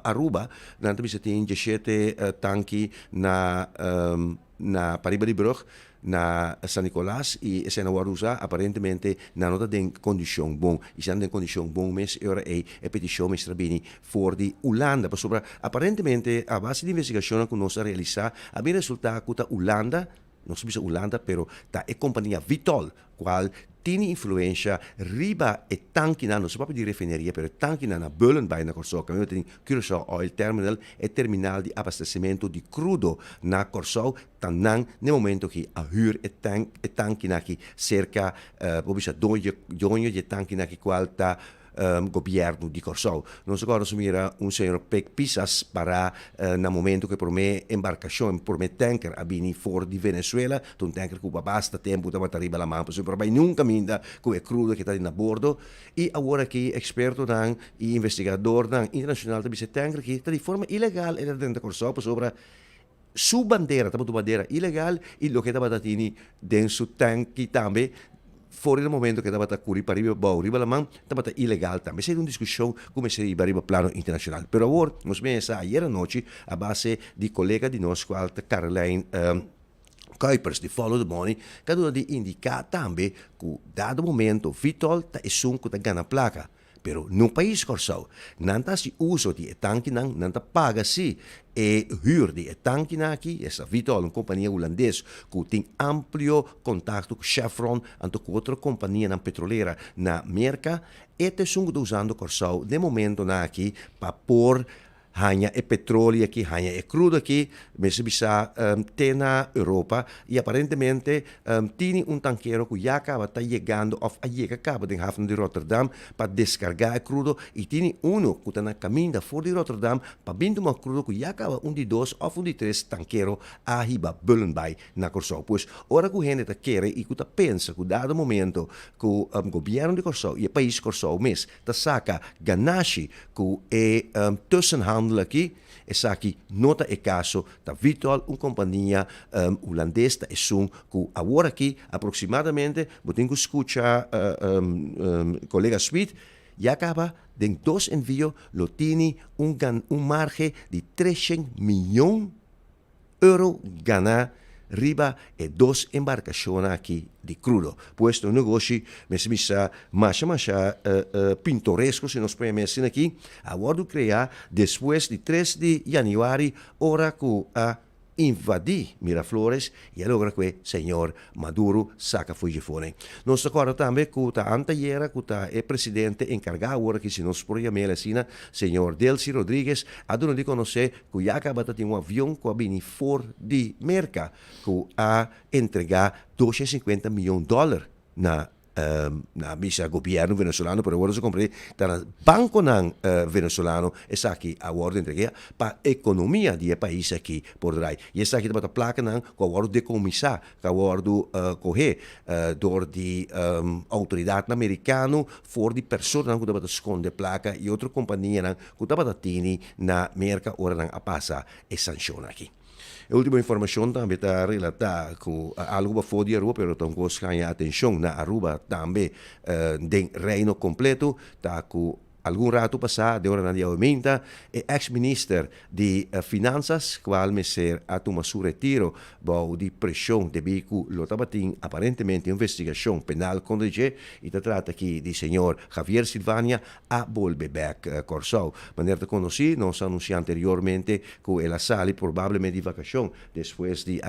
Aruba, nanti bisa tem 17 tanki na Pariba de Brug, na San Nicolás e Sena Warusa aparentemente na nota den condition bom e se den condition bom mes ora e petition mes trabini for di Holanda per sopra aparentemente a base di investigazione che noi realizza abbiamo risultato che Holanda non so se Holanda però ta è compagnia Vitol qual tiene influenza riba e tanki na non so proprio di refineria per tanki na Bullen bij na Corso che abbiamo Curaçao Oil Terminal e terminal di abastecimento di crudo na Corso tanang nel momento che a huur e tanki na che cerca probabile doño di tanki na che qualta governo di Corsou. Non so cosa mira un signor Pec Pisas para na momento che per me imbarcazione, per me tanker abini fuori di Venezuela, un tanker che basta tempo da arriva la mappa, so per me nunca minda che è crudo che sta in a bordo e ora che esperto dan e investigador dan internazionale da bise tanker che sta di forma illegale e dentro Corsou sopra su bandera, tapo bandera illegale e lo che da batatini den su tanki tambe fuori dal momento che davate a curi per arrivare la man, davate illegale também. Sei una discussione come se arriva a plano internazionale. Per ora, noi abbiamo ieri notte a base di collega di nostro Caroline Kuipers di Follow the Money, che ha di indicare também che dato momento Vitol è sunco da gana placa. Pero no país Corsou, nanta si uso di tanki nanta paga si e huur di tanki naki, essa Vitol, una compagnia holandesa che tem ampio contatto con Chevron, anto con altre compagnie petrolera na America, e te sungo usando Corsou nel momento naki pa por hanya e petróleo aqui, hanya e crudo aqui, mas bisa tena Europa e aparentemente tiene un tanquero que ya acaba está llegando of acaba de haven de Rotterdam para descargar el crudo y tiene uno que está na caminda for de Rotterdam para bindo más crudo que ya acaba un de dos of un de tres tanquero a hiba bullen bij na Corsou. Pues ora que gente está quiere y que está pensa que dado momento que gobierno de Corsou e el país Corsou mes está saca ganache que é tussenhandel aqui, essa aqui nota é caso da Vitol, uma companhia holandesa, é que agora aqui aproximadamente, vou ter que escutar colega Smith, e acaba de dois envios, lo tiene margem de 300 milhões de euros ganar riba e dos embarcações aqui de crudo. Pues um negócio, me misa mais pintoresco, se nós podemos aqui, agora criar, depois de 3 de janeiro, ora que a invadir Miraflores e agora que o senhor Maduro saca fugi fora. Nós agora também que a anteira que é presidente encarregado agora que se nós por chamar assim, senhor Delcy Rodrigues, a dona de conhecer que já acaba de ter um avião que vem fora de Merca que a entregar $250 milhões na misa governo venezuelano, per ora si compra dal banco venezuelano e sa che a guardo entrega pa economia di paese aqui por drai e sa che da placa nan co guardo de comissa ca guardo cohe dor di autoridade americano for di persone nan da sconde placa e outra companhia nan co da tini na America ora nan a passa e sanziona aqui. A última informação também está relatada com algo fora de Aruba, mas estamos ganhando atenção na Aruba também, do reino completo, está com algum rato passado, de hora na dia aumenta, e ex-ministro de Finanças, qual me ser a tomar seu retiro, de pressão de bico, lo estava aparentemente investigação penal contra ele, e se trata aqui de senhor Javier Silvania a volver back Corsou. Maneira de conhecer, nós anunciamos anteriormente que ele sale provavelmente de vacação, depois de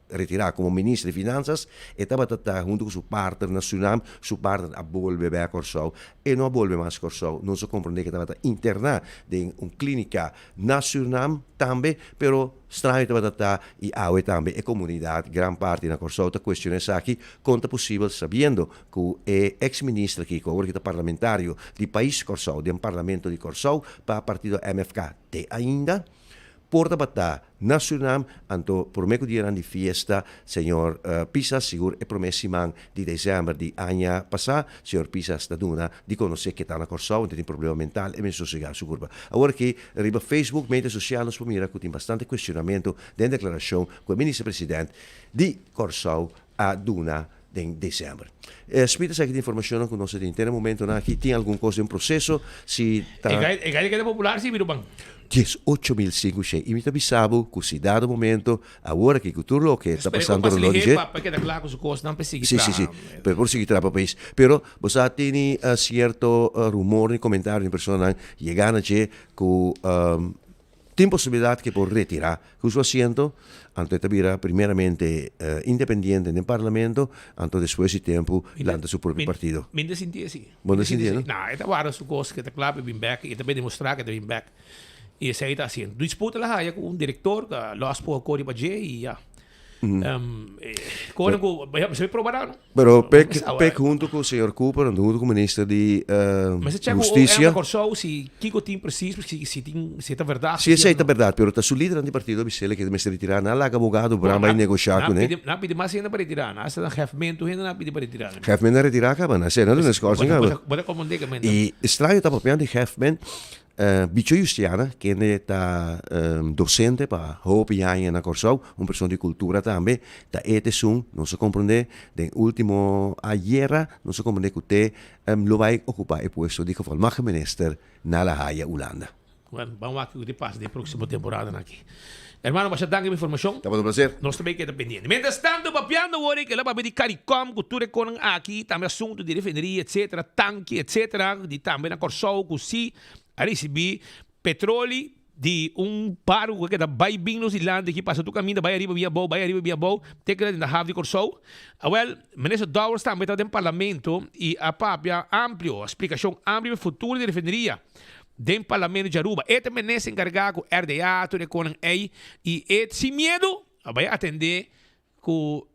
retirar como ministro de Finanças e estava junto com seu partner nacional, seu partner a volver a Corsou e não volve mais Corsou. Não se compreende que estava internado em uma clínica nacional também, pero estranho estava e a também a comunidade, grande parte na Corsou, a questão é aqui, quanto possível, sabendo que o ex-ministro aqui, que agora é parlamentário do país Corsou, do parlamento de Corsou, para o partido MFK, tem ainda porta batá nacional, anto prometo dia de fiesta, senhor Pisas, seguro é promessimang de dezembro de ano passado, senhor Pisas da duna, de conhecer que está na Corsou, tem problema mental e me sossegar sua curva. Agora que riba Facebook, mídias sociais, nos mira que tem bastante questionamento da declaração que o ministro-presidente de Corsou a duna em dezembro. Spita sabe de informação que nós temos no momento aqui, tem alguma coisa em processo, se tá E gaida popular sim, viu bang? 18.500 e me bisabo que se dado momento agora que tudo o que está passando no dia porque da claro que coisa não perseguir. sim por seguir para país pero você tem certo rumor e comentário de pessoas chegando a que tem possibilidade que por retirar que o assento antes de vir primeiramente independente no parlamento antes depois de tempo lança seu próprio partido. Minha sentia assim. Bom sentia, não? Não, é agora su coisa que da claro bem back e também demonstrar que bem back. E esse aí está assim. Disputa lá com um diretor que lost por Cori Badje e já. Quando você provar não? Pero pek junto com o senhor Cooper, junto com o ministro de Justiça. Mas você se Kiko tem preciso se é verdade. Se é verdade, pero tá su líder do partido bisele que me retirar, não lá advogado para vai negociar com ele. Não pede mais ainda para retirar, não está refmento ainda não pede para retirar. Refmento retirar acaba, não sei, não é coisa acaba. Pode comandar que E estranho tá papel de Refment Bicho Justiana, que está docente para Hope e na Corsau, uma pessoa de cultura também, da ETSUM, não se compreende, de último ayer, não se compreende que você lo vai ocupar o posto de gevolmachtig minister na La Haia, Holanda. Bueno, vamos aqui o que passa da próxima temporada aqui. Hermano, mas dá uma informação. Tá bom, prazer. Nós também queda pendente. Mientras tanto, papiando hoje que lá para ver CARICOM, cultura com aqui, também assunto de refineria, etc., tanque, etc., de também na Corsau, que sim, a receber petróleo de paro que da vai bem nos Irlanda que passa do caminho vai arriba via bom tem que na have de Corsau. Well, ministro Dowers também está no parlamento e a papia amplo, explicação ampla do futuro de refineria dentro do parlamento de Aruba. Este ministro encarregado com RDA, tudo com aí e sem medo vai atender com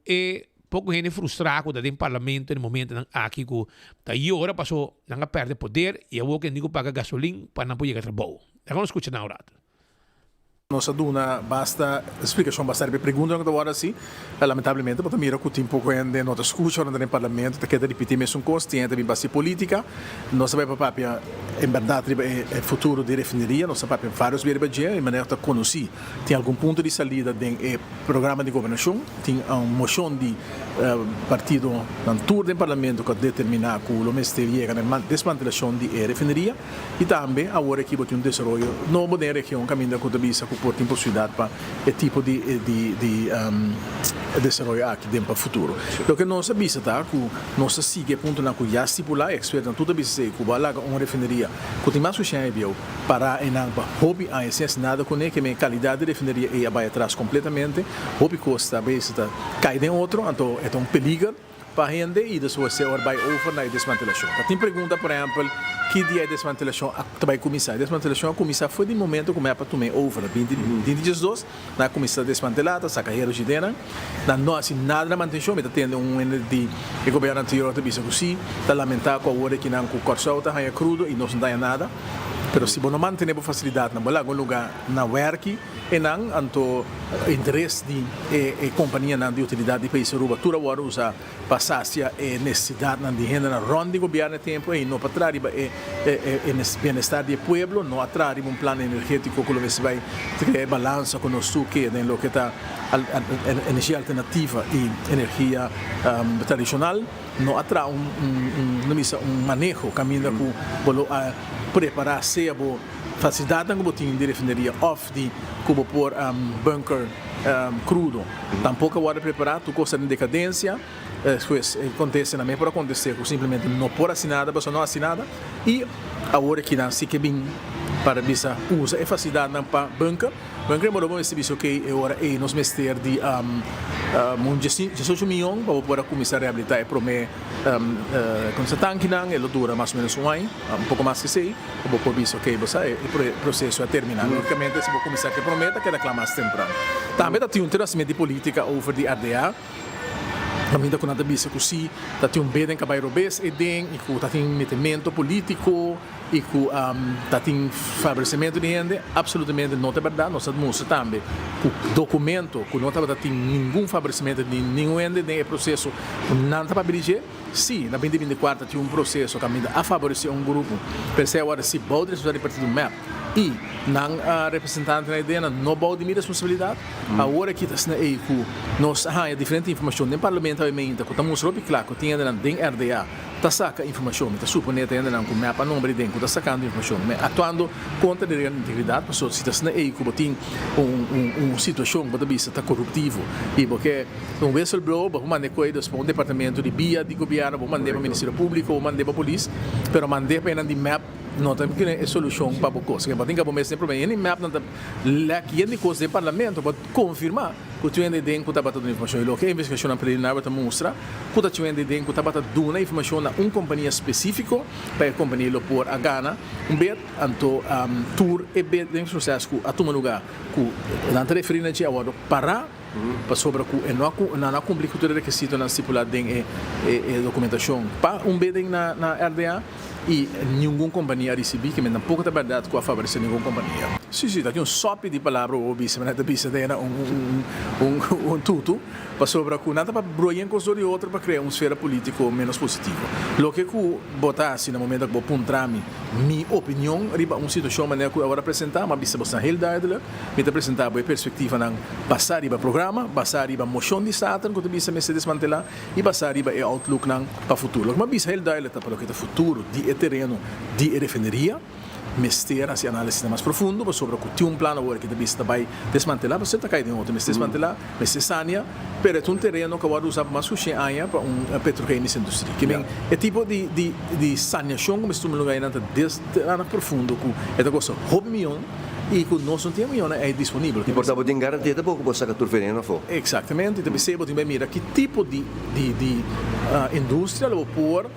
pouco gente frustrado dentro do parlamento no momento aqui que daí hora passou não perde poder e eu que digo paga gasolina para não poder trabalhar. Agora escuta na hora. Nossa duna basta explicação bastante pergunta que agora sim lamentavelmente porque mira que o tempo quando nós escutamos no parlamento que repetir mesmo coisa tem também bastante política nós sabemos papia em verdade é futuro de refineria nós sabemos vários verbejes e maneira de conhecer tem algum ponto de saída do programa de governação tem uma moção de partido na tour do parlamento que determina que o ministério chega na desmantelação de refineria e também agora que tem um desenvolvimento novo na região caminho com a por possibilidade para esse tipo de desenvolvimento aqui dentro para o futuro. O que nós sabemos é que nós seguimos ponto na que já estipular experto na tudo isso que vai lá uma refineria que tem mais suficiente para em hobby a essência nada com que a qualidade de refineria é vai atrás completamente hobby custa base cai em outro então é um perigo para gente e depois se vai over na desmantelação. Tem pergunta por exemplo que dia de desmantelação vai começar? A desmantelação começar foi de momento como é para tomar over 20 dias dos na começar desmantelada, sacarreiro de dentro, na não assim nada na manutenção, mas tendo de governo anterior de bisa assim, tá lamentar com a hora que não com Corsau tá aí crudo e não dá nada. Pero se não manter a facilidade na bola, algum lugar na work e não anto interesse de companhia de utilidade de país Aruba, toda hora usa passasia e necessidade de renda na ronda de governo tempo e não para trás bem-estar do povo, não atrás um plano energético que você vai criar balança com o que tem lo que está energia alternativa e energia tradicional, não atrás manejo caminho que preparar-se a facilidade que botinho de refineria off de como por bunker crudo. Tampouco agora preparar, tu costa de decadência, acontece na mesma por acontecer, simplesmente não por assinada, pessoa não assinada e a hora que não se que bem para bisa usa a facilidade para bunker morou bom esse bicho que agora é nos mestre de 18 milhões para poder começar a reabilitar e prometer com esse tanque não ele dura mais ou menos ano pouco mais que sei para poder bicho que você o processo a terminar logicamente se você começar a prometer que reclamar mais temprano também tem um tratamento de política over de RDA também da conta bisa que sim tem bem que vai robes e tem metimento político e que tem favorecimento de renda absolutamente não é verdade nós sabemos também o documento que não tem nenhum favorecimento de nenhum renda nem processo não está para dirigir sim, na 2024 tinha processo que a favorecer grupo, pensei agora se pode responsabilidade partido MEP e não representante na ideia não pode ter responsabilidade. Agora que está na EICU, nós há diferente informação no parlamento obviamente, que estamos muito claro que tinha na RDA, está saca informação, está supondo que ainda não com MEP a nome de está sacando informação, mas atuando contra a integridade, porque se está na EICU tem uma situação que está corruptivo e porque um whistleblower, vamos mandar coisas para um departamento de BIA de governo, vamos mandar para o Ministério Público, vamos mandar para a polícia, mas mandar para de MEP não tem que é solução para a coisa. Porque tem que haver problema. E MEP não tem aqui de coisa do parlamento para confirmar que o tinha de que está batendo informação. E o que a investigação preliminar vai mostrar que o tinha de que está batendo informação na uma companhia específica para a companhia por a Ghana, bet anto tour e bet dentro do processo que a toma lugar que não está referindo a agora para para sobre que não cumprir o requisito na estipulado em documentação para bet na RDA e nenhuma companhia recebeu que não pouco da verdade com a favorecer nenhuma companhia. Sim, aqui sop de palavra ou bisa, mas bisa tem tudo para sobre que nada para broir com os outros para criar uma esfera política menos positiva. Lo que eu botar assim no momento que vou pontar minha opinião riba uma situação maneira que eu agora apresentar, mas bisa bastante realidade, me apresentar a perspectiva não passar riba programa, passar riba moção de Satan que bisa me se desmantelar e passar riba e outlook não para futuro. Mas bisa realidade para o que é futuro de terreno de refineria, mester assim análise mais profundo sobre o que tem plano agora que está vai desmantelar, você está caindo em outro, mas desmantelar, mas sania, pero é terreno que agora usa mais sushi aia para petroquímica indústria, que é tipo de saneação como estou no lugar ainda desde profundo que é da coisa milhão e que nós não temos é disponível. E portanto, tem garantia de pouco você que turfereno for. Exatamente, então você pode mirar que tipo de indústria ou por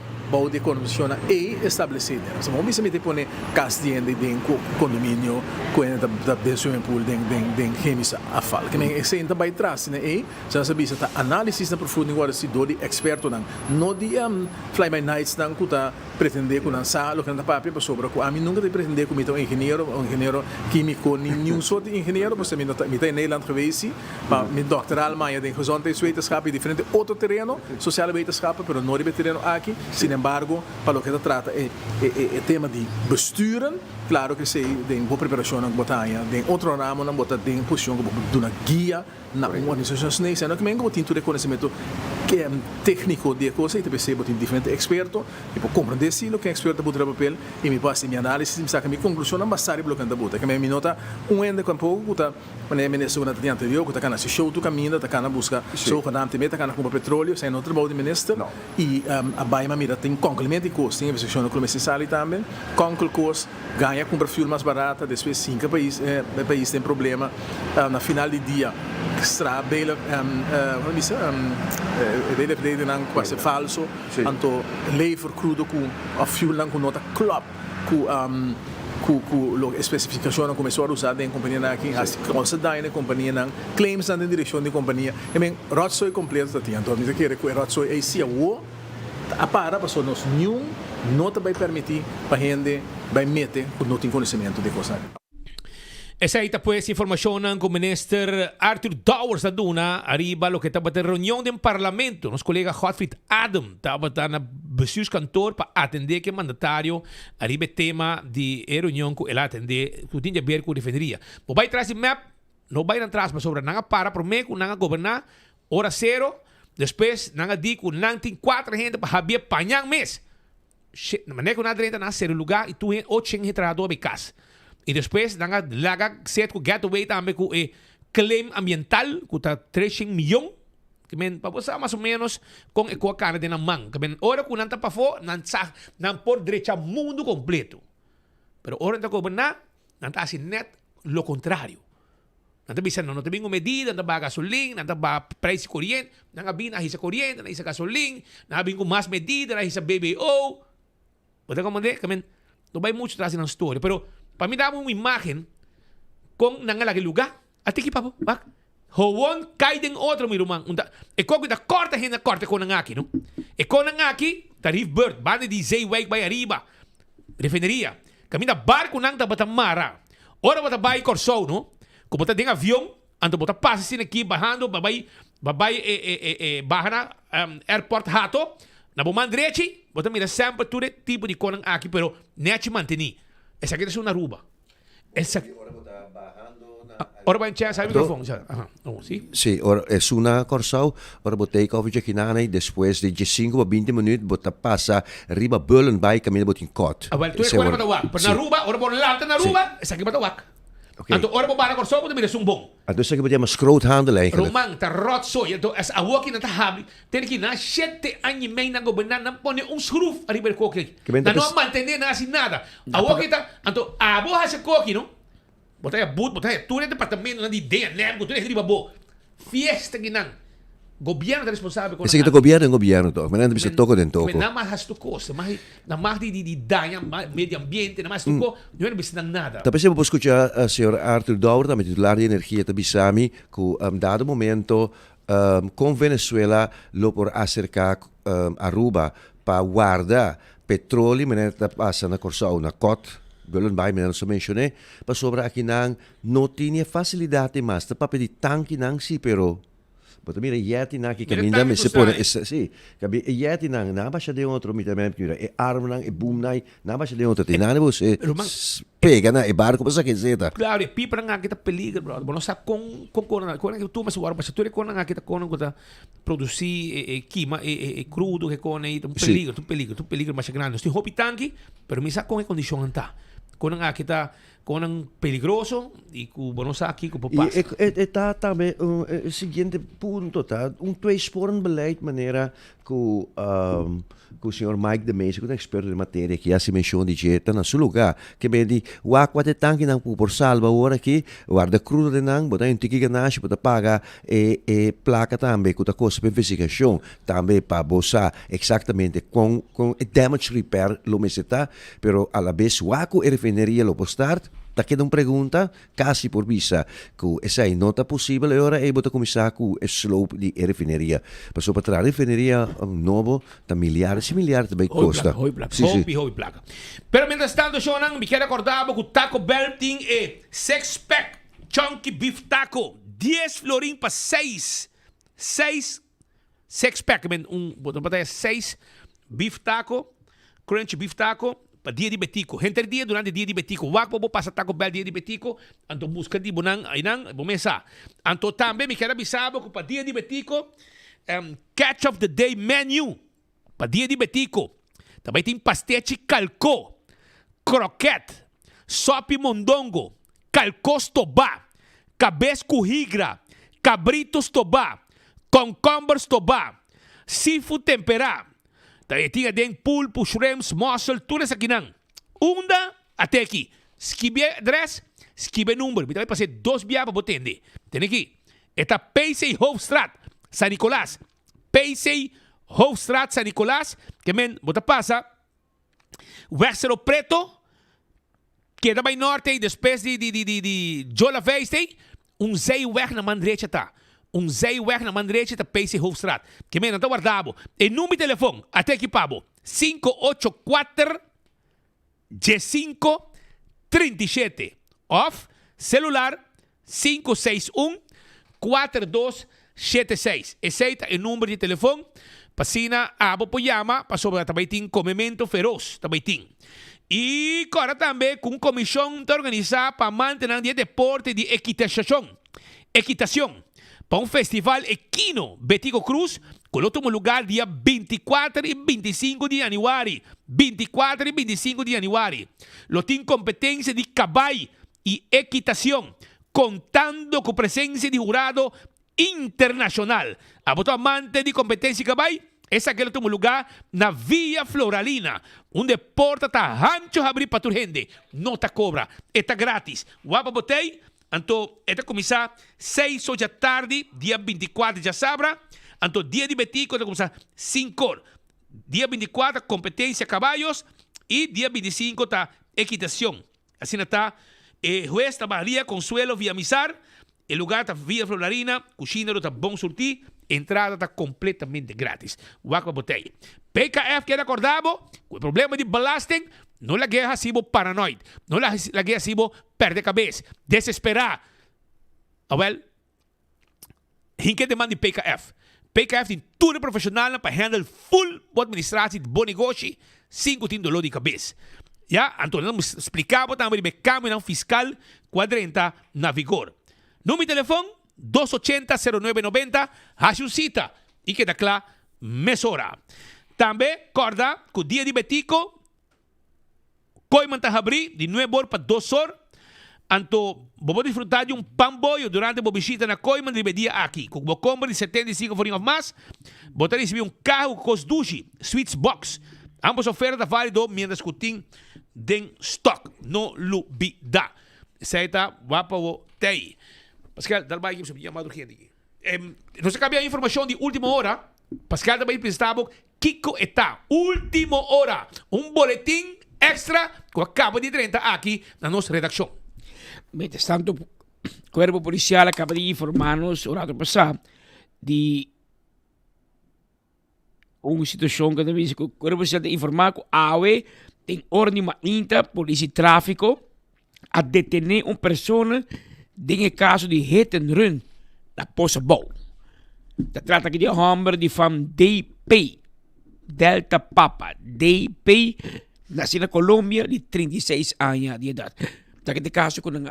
de economia e estabelecida. Se vamos me pôr casa de condomínio, com a pensão pool, de química a fala. Que nem esse ainda vai trás, né? E já sabia se análise na profundo agora se do experto não de fly by nights não que tá pretender com lançar o que não papel para sobre a mim nunca de pretender com um engenheiro químico nenhum sort de engenheiro, você me tá em Nederland geweest, mas me doctoral mas de gezondheidswetenschap diferente outro terreno, sociale wetenschap, pero não de terreno aqui, sin embargo, para o que se trata é tema de besturen, claro que sei de boa preparação na botanha, de outro ramo na botar de posição de uma guia na organização chinesa, não que me engano tem todo conhecimento que é técnico de coisa e também tem diferentes expertos e para compreender se o que é experto botar papel e me passa minha análise, me saca minha conclusão na base bloqueando botar, que me nota ende com pouco que tá quando é ministro na dia anterior que tá kana se show tu caminho, tá kana busca show que não tem meta kana com petróleo, sem outro bode ministro e a baima mira tem complemento de custo, tem investigação no comércio sali também, conclui custo, ganha compra fuel mais barata, depois 5 países tem problema, na final de dia extra bela bela não quase falso, anto lever crudo com a fuel não com nota club com especificação começou a usar em companhia aqui as coisas da companhia não claims na direção de companhia e bem rotsoi completo tá então me quer que rotsoi é se a para para nós nenhum não vai permitir para gente vai meter que não tem conhecimento de coisa. Esa aí pues información con el ministro Arthur Dowers da Duna arriba lo que estaba de reunión del parlamento. Nos colega Godfried Adam estaba na bestuurskantoor para atender que mandatario arriba tema de reunión que él atender que tinha ver com refineria. Mas vai trazer map, não vai atrás mas sobre nanga para prometer que nanga governar hora zero, depois nanga di que nang tem 4 gente para habia panhang mes. Mané que nada na zero lugar e tu 8 entrado a casa. E depois, laga set com gateway também com claim ambiental, que está 3 milhões, que men para você mais ou menos com a cara de na mão, que men ora que não está para fora, não por direita mundo completo. Pero ora está governar, não está assim net lo contrário. Não está pensando, não está bem medida, não está gasolina, não está preço corrente, não está bem na hisa corrente, na hisa gasolina, não está bem com mais medida, na hisa BBO. Você compreende? Que men não vai muito atrás na história, pero para mim dá uma imagem com naquele lugar. Até que papo, bak. Howon cai den outro mirumang. E como da corta gente corta com nangaki, no? E com nangaki, tarif bird, bande de zeewijk by arriba. Refineria. Camina barco nang da batamara. Ora bata bay corso, no? Como tá den avião, ando bota passa sin aqui bahando, babay bahana airport hato. Na bom mandrechi, bota mira sempre tudo tipo de conang aqui, pero nechi manteni. Essa aqui é uma Aruba. Essa Ora vai encher essa microfone, já. Sim. Sí, ora es una Corsau, ora botei ka ovje kinanai, después de 5 a 20 minutos bota passa riba bullen by camino botin kot. Well, tu é quando bota wak. Per na Aruba, ora bota lanta na Aruba, essa aqui bota wak. Anto ora bota Corsau, bota mira sumbong. Dus zeg je maar schroothandel eigenlijk. Romang ta rotzooi, então as awaki na ta habli, tem que na 7 anos e meio na governar não põe schroef arriba el coque. Na não manter na assim nada. Awaki ta, então a boa esse coque, não? Botai boot, botai tudo departamento na de ideia, né? Tudo é riba bo. Fiesta que não. Governo é responsável com. Esse que o governo toch, mas não precisa toco dentro. Mas não mais tu costa, mas na mais de danha meio ambiente, não mais tu co, não é precisa nada. Tapi saya mau escuchar a senhor Arthur Daur, também titular de energia da Bisami, que dado momento com Venezuela lo por acercar Aruba para guardar petróleo, mas não passa na Corsau, na cota. Bulan bay men so mencioné, pa sobra aqui nang no tinha facilidade mas ta papel de tanque nang si pero But mira, yeti na ki kaminda me se pone sì, cabi yeti na ba siya de outro mi também mira e arm nang e boom nai na ba siya de outro tinane você pega na e barco passa que zeta. Claro, e pipa nga kita peligro, bro. Bono sa com tu mas war basta tu con nga kita con kita produzir quima e crudo que con aí tu peligro mais grande. Sti hopi tanki, pero mi sa con condição anta. Con nga kita con peligroso e com bono sa aqui com papas. E tá também o seguinte ponto, tá? Tweesporen beleid maneira com o senhor Mike de Mesa, que é experto em matéria, que já se mencionou de jeito na seu lugar, que me diz, o aqua de tanque não por salva agora aqui, guarda crudo de não, botar um ticket ganashe para pagar e placa também, com a coisa de investigação, também para bolsar exatamente com damage repair lo meseta, pero a la vez o aqua e refineria lo postar. Da queda pergunta, quase por visa, que essa não está possível, e agora é botar começar com o slope de refineria. Passou para trás, refineria novo, está milhares e milhares também custa. Hoi placa. Pero mientras tanto, Shonan, me quero acordar que o Taco Bell tem 6-pack chunky beef taco, 10 florin para 6 pack, botar 6 beef taco, crunchy beef taco, para dia de betico. Gente dia durante dia de betico. Wak po passa Taco Bell dia de betico. Anto busca di bonang ainang bomesa. Anto tambe me quero avisar que para dia de betico catch of the day menu. Para dia de betico. Também tem pastete calco, croquete, sope mondongo, calcos tobá, cabeça corrigra, cabritos tobá, concumbers tobá, seafood temperado. Tinha den pulpo, shrimps, mussel, tudo isso aqui não. Unda até aqui. Esquibe address, esquibe número. Me vai passar 2 bias para botende. Tem aqui. Eta P6 Hoofdstraat, San Nicolás. P6 Hoofdstraat, San Nicolás. Que men, bota passa. Weg Cerro Preto. Que é bem norte, depois de Jola Veiste. Zeeweg na Mandrecha tá. Zeeweg na Mandrecha tá P6 Hoofdstraat. Que men, não tá guardado. E número de telefone, até aqui, Pabo. 584 G5 37. Of celular 561 4276. Esse é o número de telefone. Passina, abo po llama, passou para também tem comimento feroz, também tem. E agora também com comissão de organizar para manter o deporte de equitação. Para festival equino Betico Cruz, com outro lugar dia 24 e 25 de januário. 24 e 25 de januário. Lo tem competência de caballo e equitação, contando com presença de jurado internacional. A voto amante de competência caballo, esse é aquele lugar na Via Floralina, onde porta está rancho abrir para tu gente. Não está cobra, está grátis. Guapa botei. Então, esta começar 6 horas da tarde, dia 24 de sabra. Então, dia de betico, esta começar 5 horas. Dia 24, competência caballos. E dia 25, tá equitação. Assim está, juez da Maria Consuelo Villamizar. O lugar está Via Floralina, cozinheiro está bom surtir. Entrada está completamente grátis. Guaca botei. PKF quer acordar, o problema de belasting. Não la guerra sibo paranoid. Não la guerra sibo perde cabeça. Desesperar. Well, hinke demanda de PKF. PKF tem tudo profissional para handle full administratie de bom negócio, sem ter dolor de cabeça. Ja, então vamos explicar também o câmbio fiscal quadrenta na vigor. Número de telefone 280-0990, haja cita e queda claro, mesora. Também, corda, que o dia de betico, coi manta abrir de 9 horas para 2 horas. Então, vou desfrutar de pamboio durante a visita na Coiman de dia aqui. Com o compra de 75 forinhos mais, vou receber carro com os dushi, Sweets Box. Ambas ofertas válidas mientras que tem den stock. Não lubida. Seita, wapa o tei. Pascal, dá para aqui, chamado urgente aqui. Nós acabamos a informação de última hora. Pascal também apresentava Kiko está. Última hora. Boletim extra que acaba de 30 aqui na nossa redação. Mientras tanto, o Cuerpo Policial acaba de informar-nos, o rato passado, de uma situação que também o Cuerpo Policial tem informado que a AUE tem ordem ainda, polícia e tráfico, a detener uma pessoa em caso de hit and run na Poça Bow. Se trata aqui de um homem de fama DP, Delta Papa, DP, nascido na Colômbia, de 36 anos de idade. Naquele caso, quando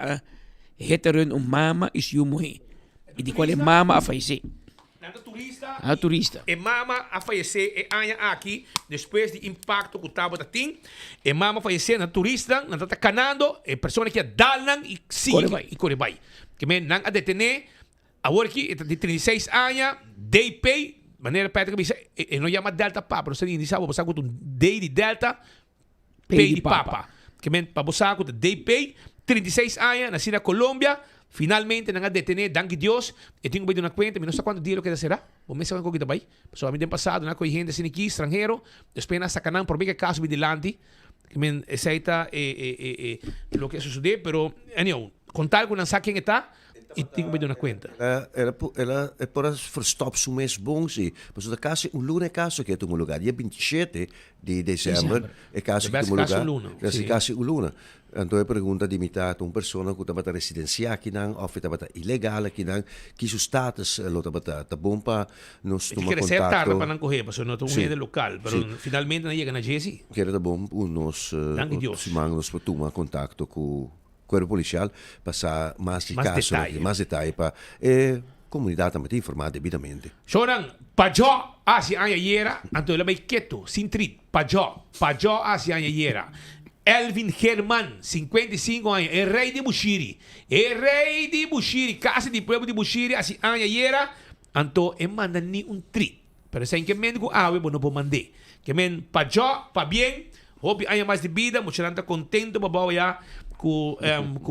hetaron mama e sua mulher. E de qual é mama a falecer. A turista. E mama a falecer e anya aqui, depois de impacto que estava da tim. E mama a falecer na turista, na tata canando, e pessoa que dalan e sigue e corre vai. Que men nang a detener, a worki de 36 anos, DP, maneira para que e não chama Delta Papa, não sei nem sabe, você sabe que D de Delta, P de Papa. Que men pabosaco de DP, 36 anos, nascido na Colômbia, finalmente nang detener, danke Dios, e tenho que dar uma conta, não sei quanto dia que será, o mês que kita bay, pessoalmente no passado, na coi gente siniki estrangeiro, depois na sacanang por que caso vidilante, que men aceita lo que sucede, pero anyway, contar com nang saking está, e tenho que dar uma conta. Ela é para stop o mês bom, sim. Mas o caso, lunes caso que é um lugar, dia 27 de dezembro, é caso que é um lugar. É caso o lunes. Então é pergunta de imitar uma pessoa que está residenciar aqui não, ou está ilegal aqui não, que seu status lo está bom para nos tomar contato. Quer ser tarde para não correr, porque não é um local, mas finalmente não chega na Jesse. Quer bom nos tomar contato com Cuerpo Policial, passar mais detalhe para a comunidade também informar devidamente. Choran, Pajó, assim a yera, então ele vai quieto, sem trit, Pajó, assim a yera. Elvin Herman, 55 anos, é rei de Bushiri, casa de pueblo de Bushiri, assim a yera, então ele manda nem trit. Pero sem que médico awe, não pode mandar. Que men Pajó, pa bem, houve anos mais de vida, muito gente contento, babau já, com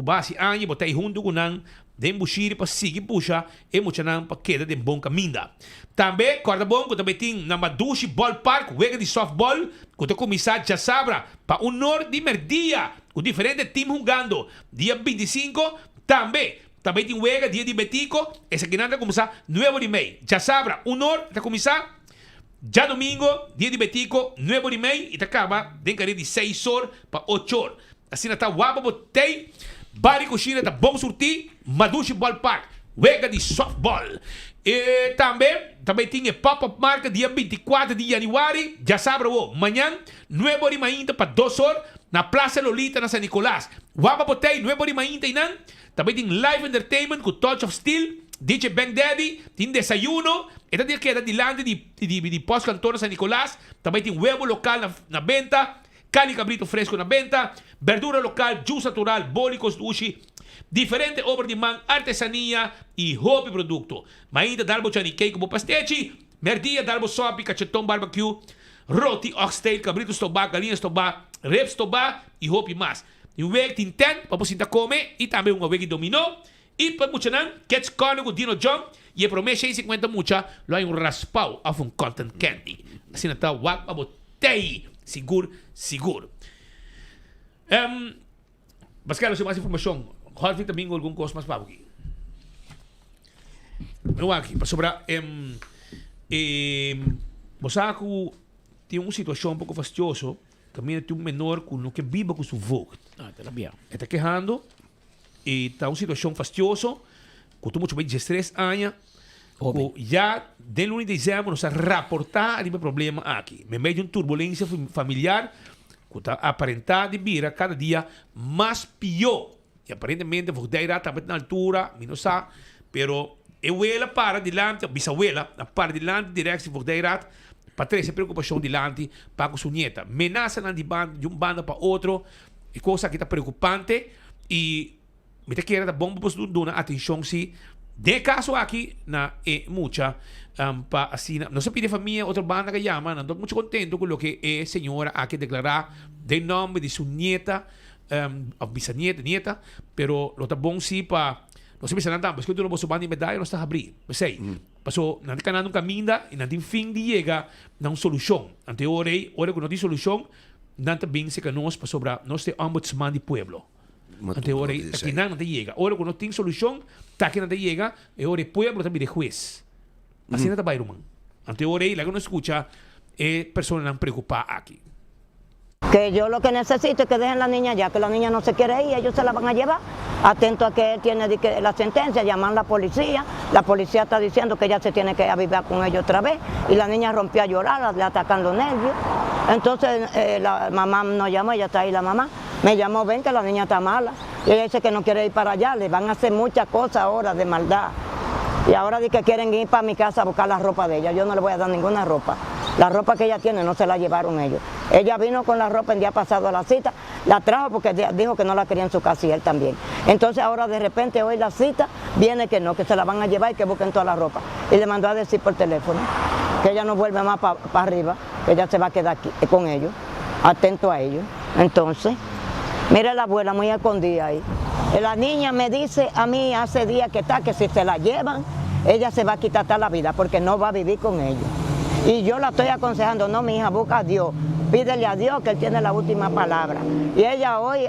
base anjo, botei junto com nan, den bushiri para seguir puxa, e muito nan para queda de bom caminho. Também, corda bom, que também tem na Madushi Ballpark, wega de softball, que tem comissário já sabra, para honor de merdia, com diferentes times jogando, dia 25, também tem wega, dia de betico, esse aqui nada começar 9 de maio, já sabra, honor, está começar, já domingo, dia de betico, 9 de maio, e tá acaba, tem que de 6 horas para 8 horas. Assim está waba botei, bari coxina tá bom surtir, Madushi Ballpark, wega de softball. E também tinha pop-up marca dia 24 de janeiro, já sabe, amanhã, 9 de maio para 2 horas, na Praça Lolita, na San Nicolás. Waba botei, 9 de maio, também tem live entertainment com Touch of Steel, DJ Bang Daddy, tem desayuno, esta dia que é de lande de pós-cantor na San Nicolás, também tem huevo local na venta, carne cabrito fresco na venta, verdura local, juice natural, bólicos, sushi, diferente obra de man, artesanía e hobby produto. Mainda darbo chani cake como pastete, merdia darbo sopi, cachetón barbecue, roti, oxtail, cabrito estobá, galinha estobá, reps estobá e hobby mais. E um week tem ten, para você comer, e também um week dominó, e para mucha nan, catch corno com Dino John, e a promessa 150 mucha, lo hay un raspau of un cotton candy. Assim na tal wak abotei. Seguro. Mas quero mais informação. Jorge também algum coisa mais para aqui. Não aqui, para sobrar. Você tem uma situação um pouco fastidiosa. Também tem um menor que vive com seu avô. Está quejando e está uma situação fastidiosa. Com muito bem 13 anos. Ya del 1 de dezembro nos reportar o problema aqui. Me meio de turbulência familiar, que está aparentado de vir cada dia mais pior. E aparentemente vou dar a na altura, não sei, pero abuela para dilante, bisabuela para dilante direto se vou dar para ter essa preocupação dilante para com sua nieta. Menaça de um bando para outro, é coisa que está preocupante e me te quero dar bom para dar atenção se de caso aqui na mucha pa assim não se pide família outra banda que chama não estou muito contente com o que a senhora aqui declarar de nome de sua nieta bisnieta nieta pero lo tá bom se pa não se pensa nada porque tu não posso banda medalha não está abrir sei passou não tem nada caminho e não tem fim de chegar na solução ante hora que não tem solução não também se que nós para sobrar nós tem ombudsman de pueblo ante hora aqui não te chega hora que não tem solução tá aqui não te chega e hora pueblo também de juez assim não tá vai rumang ante hora lá que não escucha persona não preocupa aqui. Que yo lo que necesito es que dejen la niña ya, que la niña no se quiere ir, ellos se la van a llevar. Atento a que él tiene la sentencia, llaman a la policía está diciendo que ella se tiene que ir a vivir con ellos otra vez, y la niña rompió a llorar, le atacan los nervios. Entonces la mamá nos llamó, ella está ahí la mamá, me llamó, ven que la niña está mala, y ella dice que no quiere ir para allá, le van a hacer muchas cosas ahora de maldad. Y ahora dice que quieren ir para mi casa a buscar la ropa de ella, yo no le voy a dar ninguna ropa. La ropa que ella tiene no se la llevaron ellos. Ella vino con la ropa el día pasado a la cita, la trajo porque dijo que no la quería en su casa y él también. Entonces ahora de repente hoy la cita viene que no, que se la van a llevar y que busquen toda la ropa. Y le mandó a decir por teléfono que ella no vuelve más para arriba, que ella se va a quedar aquí con ellos, atento a ellos. Entonces, mire la abuela muy escondida ahí. La niña me dice a mí hace días que si se la llevan, ella se va a quitar hasta la vida porque no va a vivir con ellos. Y yo la estoy aconsejando, no, mi hija, busca a Dios, pídele a Dios que Él tiene la última palabra. Y ella hoy,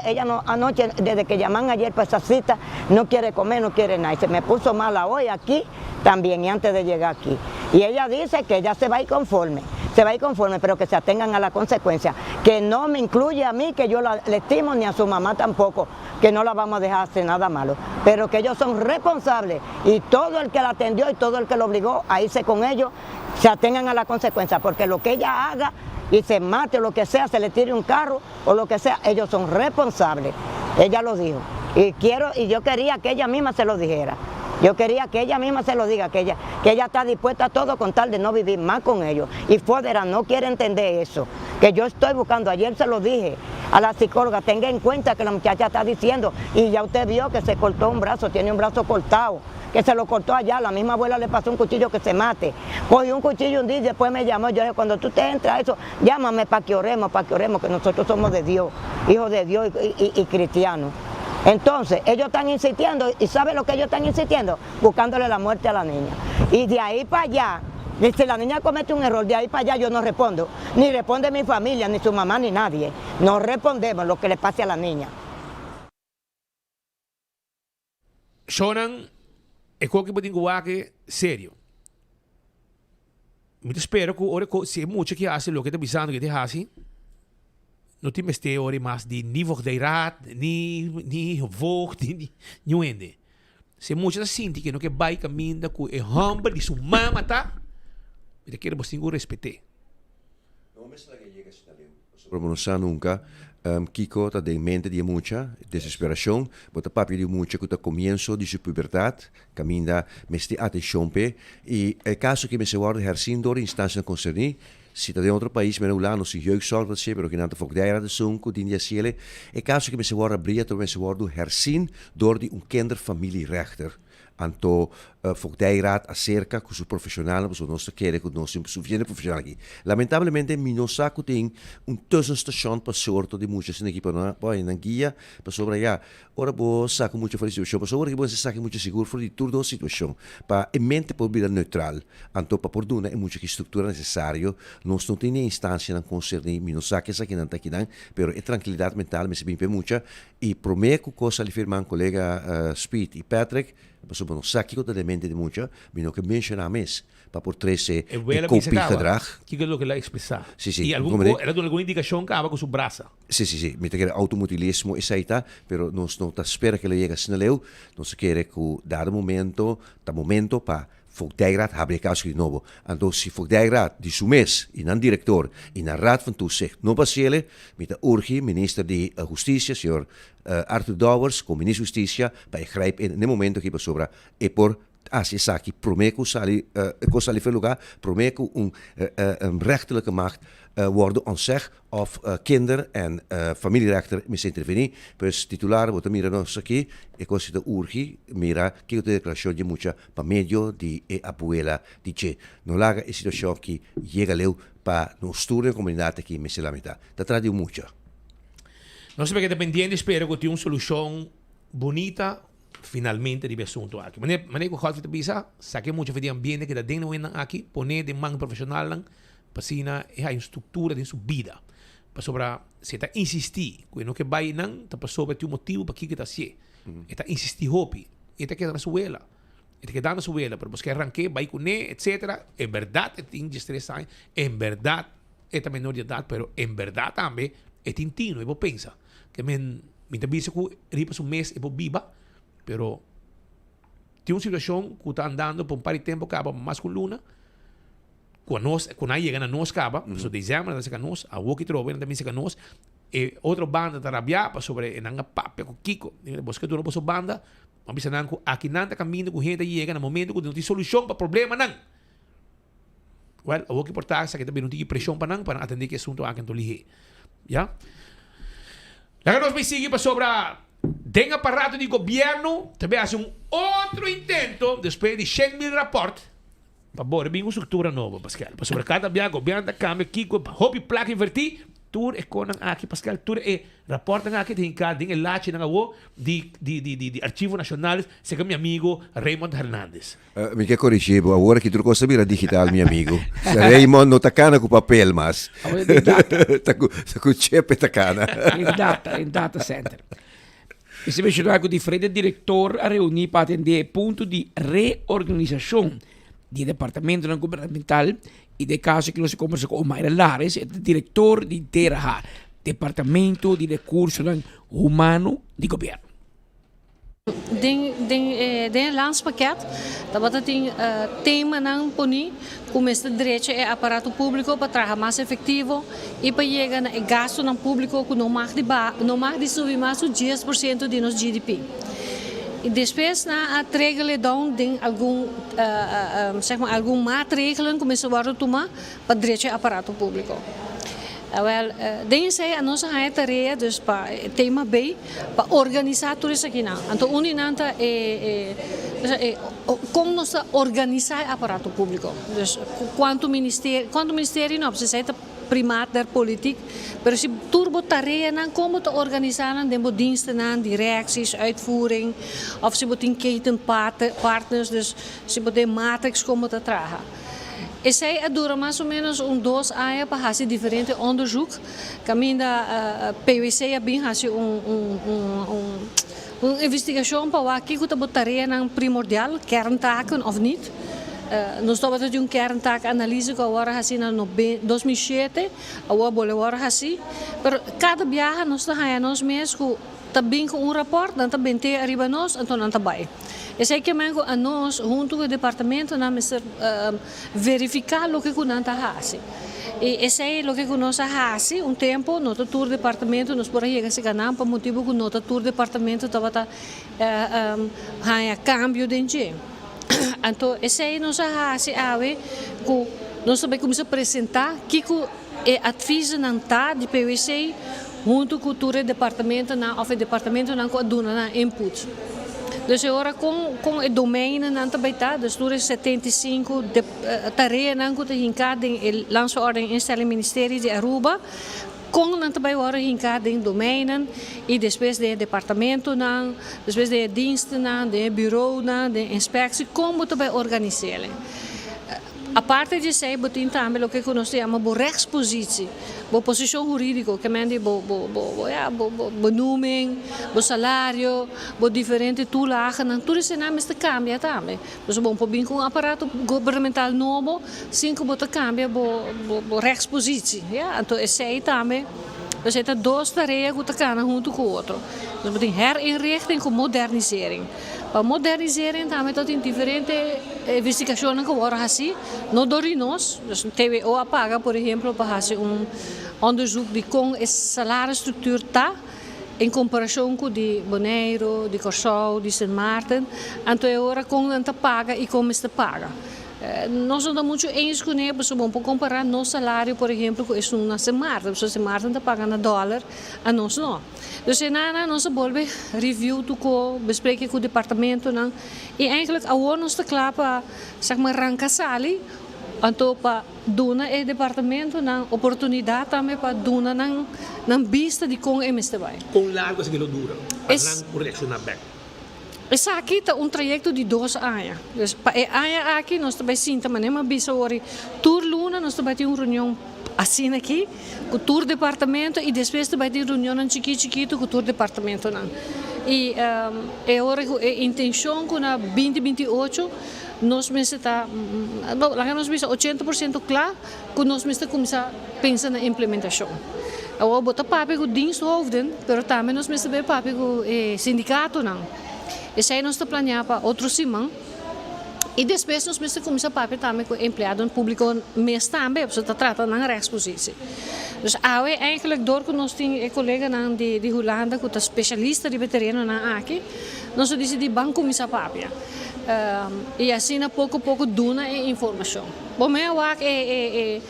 anoche, desde que llaman ayer para esa cita, no quiere comer, no quiere nada. Y se me puso mala hoy aquí también y antes de llegar aquí. Y ella dice que ella se va a ir conforme, pero que se atengan a la consecuencia. Que no me incluye a mí, que yo le estimo, ni a su mamá tampoco, que no la vamos a dejar hacer nada malo. Pero que ellos son responsables y todo el que la atendió y todo el que lo obligó a irse con ellos, se atengan a la consecuencia, porque lo que ella haga y se mate o lo que sea, se le tire un carro o lo que sea, ellos son responsables. Ella lo dijo. Y yo quería que ella misma se lo dijera. Yo quería que ella misma se lo diga, que ella está dispuesta a todo con tal de no vivir más con ellos. Y Fodera no quiere entender eso, que yo estoy buscando, ayer se lo dije a la psicóloga, tenga en cuenta que la muchacha está diciendo, y ya usted vio que se cortó un brazo, tiene un brazo cortado, que se lo cortó allá, la misma abuela le pasó un cuchillo que se mate. Cogió un cuchillo un día y después me llamó, yo dije, cuando tú te entras a eso, llámame para que oremos, que nosotros somos de Dios, hijos de Dios y cristianos. Entonces, ellos están insistiendo, y ¿sabe lo que ellos están insistiendo? Buscándole la muerte a la niña. Y de ahí para allá, si la niña comete un error, de ahí para allá yo no respondo. Ni responde mi familia, ni su mamá, ni nadie. No respondemos lo que le pase a la niña. Shonan, é qualquer que sério. Eu espero que ora se muito que hace lo que está pensando que te hace. Não tem mais teoria mais de nível de raad, ni vocht, ni ende. Se muito assim que não que vai caminho com é humble de sua mama tá. Eu quero você respeitar. Não me será que chega sobre não sa nunca. Kiko está em mente de muita desesperação, bota papi de muita que está comienzo de sua puberdade, caminha mesti atenção pe e é caso que me se guarda herzindo in instância concernir. Cidadão de outro país, mas lá não se jeugdzorg dat ze, maar ook de era de zonko, die ciele. É caso que me se guarda brilha, me se guarda herzien door die kinderfamilierechter. Anto Fogdijraad acerca com os profissionais, mas nós queremos que nós somos suficiente profissional aqui. Lamentavelmente, nós saco tem tussenstation para sorte de muitas aqui para na guia para sobre já. Ora bo saco muito para situação, para sobre que você saque muito seguro para toda a situação, para em mente para vida neutral. Anto para por duna é muita que estrutura necessário. Nós não tem nem instância não concernir, nós saque essa aqui não tá aqui não, pero é tranquilidade mental, me se bem muita e prometo coisa lhe firman colega Speed e Patrick. Mas não sabe que de mente de muita, mas que menciona mais para por três e gedrag. Que é o que ela expressa? Sim. E ela deu alguma indicação que com sua braça? Sim. Me tem automutilismo e saída, pero nós não tá espera que ela chegue sneleu, nós quer que dado momento para Voogdijraad hebben ik als genomen. En dus die Voogdijraad, die sumes, in een directeur, in een raad van toezicht, no basele, met de orgie, minister de Justicia, senhor Arthur Douwers, com ministro de Justicia, bij grijp in het moment dat je sobra, e por als je saki promeco sali lugar, promeco een rechterlijke macht worden ontzegd of kinder- en familierechter mis intervenir, pues titular wordt mira nos aquí, e così da urgi, mira que de declaración de mucha pa medio di abuela dice, no laga e situación que llega leu pa no sture comunidade que mis la mitad. Da tradio mucho. No sé, perché dependiente spero che una soluzione bonita finalmente di assunto aqui. Mas nem com qualquer coisa, saque muito de ambiente que da dentro ainda aqui, poner de mão profissional lang, pasina é a estrutura de sua vida. Para sobra se tá insistir, que não que vai não, tá para sobre o motivo para que tá se. Tá insistir hopi, tá que na suela. Tá que dá na suela, para buscar arranque, vai com etc. É verdade, é estressante, é verdade, é também menor de idade, pero é verdade também é tintino, eu pensa que me tabisa que ripa um mês é viva. Pero tem uma situação que está andando por par de tempo, acaba mais com luna. Quando aí chega a nós, acaba, so dezembro, nós nós, a Woki Trove, também chega nós, e outra banda está rabiando sobre nanga papel com Kiko, busca do novo banda, mas bisa que aqui não está caminhando com gente chega no momento que não tem solução para problema não. Well, a Woki portar que também não tem pressão para atender que assunto aqui então lihe, já? Lá nós vai seguir para sobre den aparato di governo também hace outro intento depois de 100.000 rapporti para bora bem uma estrutura nova, Pascal, para sobre cada governo da câmara aqui com hobby placa invertir tur e conan aqui, Pascal, tur e rapporta aqui tem cá den el lache na o de arquivo nacional se com meu amigo Raymond Hernandez. Mi che corrigevo, ora che tu cosa mira digital, mio amigo. Raymond non taccana con papel, mas. Sta con cepe taccana. In data center. E se invece con differenti direttori a riunire per attendere punto di reorganizzazione di departamento non governamental e dei casi che non si conversa con Omaira Lares, il direttore di DERA, Departamento di Recursos Humano di Governo. Den landspakket, dat wat het tema nang poni, como este derecho é aparato público para trabalhar mais efetivo e para chegar no gasto no público que não mais de subir mais de 10% de nosso GDP. E depois na regelen dan algum maatregelen começam a tomar para o direito aparato público. Denk a nossa tarefa dus para tema B para organizar tudo isso aqui não. Então uninanta como nós organizar aparato público. Dus quanto ministério não precisa primaat der politiek, maar als je turbo tarefa dan como te organiseren, dan moet diensten aan, directies, uitvoering, of ze moet in ketenpartners, dus ze moet in matrix komen te dragen. E sei dura mais ou menos 2 anos para fazer diferente onderzoek. Caminda PwC bem fazer uma investigação para ver o que a tarefa primordial, kerntaken of niet. Nós estamos fazendo kerntaak analise que agora assim no 2007, agora boleh assim. Pero cada viagem nós nós mesmos também com rapport, dan também tem arriba nós, então não vai. E sei que mengo a nós junto com o departamento na verificar o que o nanta faz. E sei o que nós faz tempo no tour departamento nós por aí se ganham para motivo que no tour departamento estava cambio de gente. Então sei nós faz ave que nós também começamos a apresentar que é adviso nanta de PwC junto com o departamento na of departamento na dona input. Dus agora com o domínio não também tá, dus door 75 tarefas não que tem cada em landsverordening instelling ministerie de Aruba, com não também agora em cada em domínio e depois de departamento não, depois de diensten não, de bureau não, de inspectie, como também organizar. A parte de sei, botin também o que nós chamamos de rechtspositie, de posição jurídica, que mende benoeming, de salário, de diferentes toelagen, tudo isso não está cambia também. Dus bom, por bem com um aparato governamental novo, sim que bota cambia de rechtspositie, ja, então sei também. Dus het zijn 2 tarefas que gaan junto com o outro. Dus botin herinrichting com modernisering. Para modernisering também tot in diferente investigação que agora assim, não dori nós, TVO apaga, por exemplo, para fazer onderzoek de como a saláriestructuur está em comparação com de Bonaire, de Corsol, de Sint Maarten. Então agora como não paga e como está paga. Nós não estamos muito eens com isso, vamos comparar nosso salário, por exemplo, com isso na Sint Maarten. Sint Maarten está pagando $, a nós não. Então, nós volvemos review, bespreken com o departamento. E, eigenlijk, agora nós estamos claro para, arrancar sali, então, para dar ao departamento uma oportunidade também para dar na vista de como é que vai. Kung largo sa dura, parang projection na back. Essa aqui está trajeto de 2 anos. Dus, aqui nós também sim, também uma visa hoje, tour luna, nós também temos reunião assim aqui, com o tour departamento e depois também tem reunião chiquito com o tour departamento. E agora a intenção com a 2028 nós está, nós 80% claro que nós começar a pensar na implementação. Agora botar papel com diensthoofden, mas também nós ver papel com sindicato não. E aí nós estamos planeando para outro semana. E depois nós começamos a papel também com empregado público mês também, porque está tratando na rechtspositie. Dus eigenlijk door que nós temos um colega de Holanda que é especialista de veterano aqui, nós decidimos bem começar a papel. E assim, pouco a pouco, duna a informação. Bom, eu acho que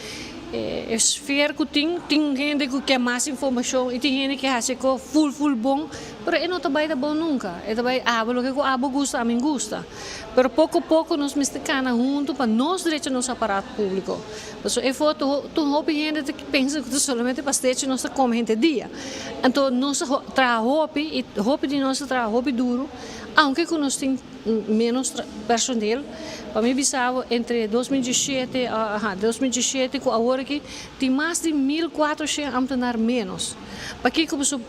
é esfera que tem gente que quer mais informação e tem gente que acha que é full bom, mas não está bem bom nunca. É também lo que o abo gosta, a mim gosta. Mas pouco a pouco nós mesticamos junto para nós direitos nosso aparato público. Mas é foto, tu houve gente que pensa que somente para stage nós como gente dia. Então nós trabalhamos e houve de nós trabalho duro, aunque nós temos menos personal. Para mim, bisava entre 2017 e agora aqui, tem mais de 1.400 ambtenares menos. Para que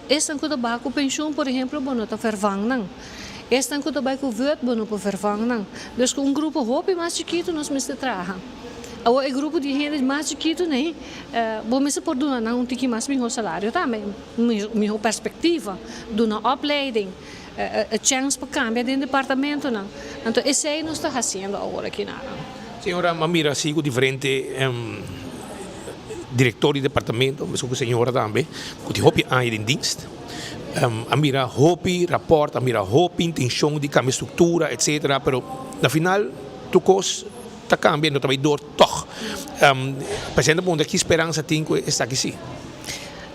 este ano também com pensão, por exemplo, não está vervangen. Este ano também com word, não está vervangen. Dus com grupo roupa mais chiquito, nós mesmo trabalhamos. Agora, o grupo de gente mais chiquito, né? Vamos por doar um tique mais meu salário também, minha perspectiva, de uma opleiding. A chance para cambiar de departamento. Não. Então, esse aí nós estamos fazendo agora aqui. Senhora Mamira, sigo diferente diretor de departamento, mas com a senhora também, que hopi aan in dienst. A mira hopi rapport, a mira hopi intenção de cambiar estrutura, etc. Pero na final, tu cos está cambiando também door toch. Paciente ponto que esperança tem que está aqui sim.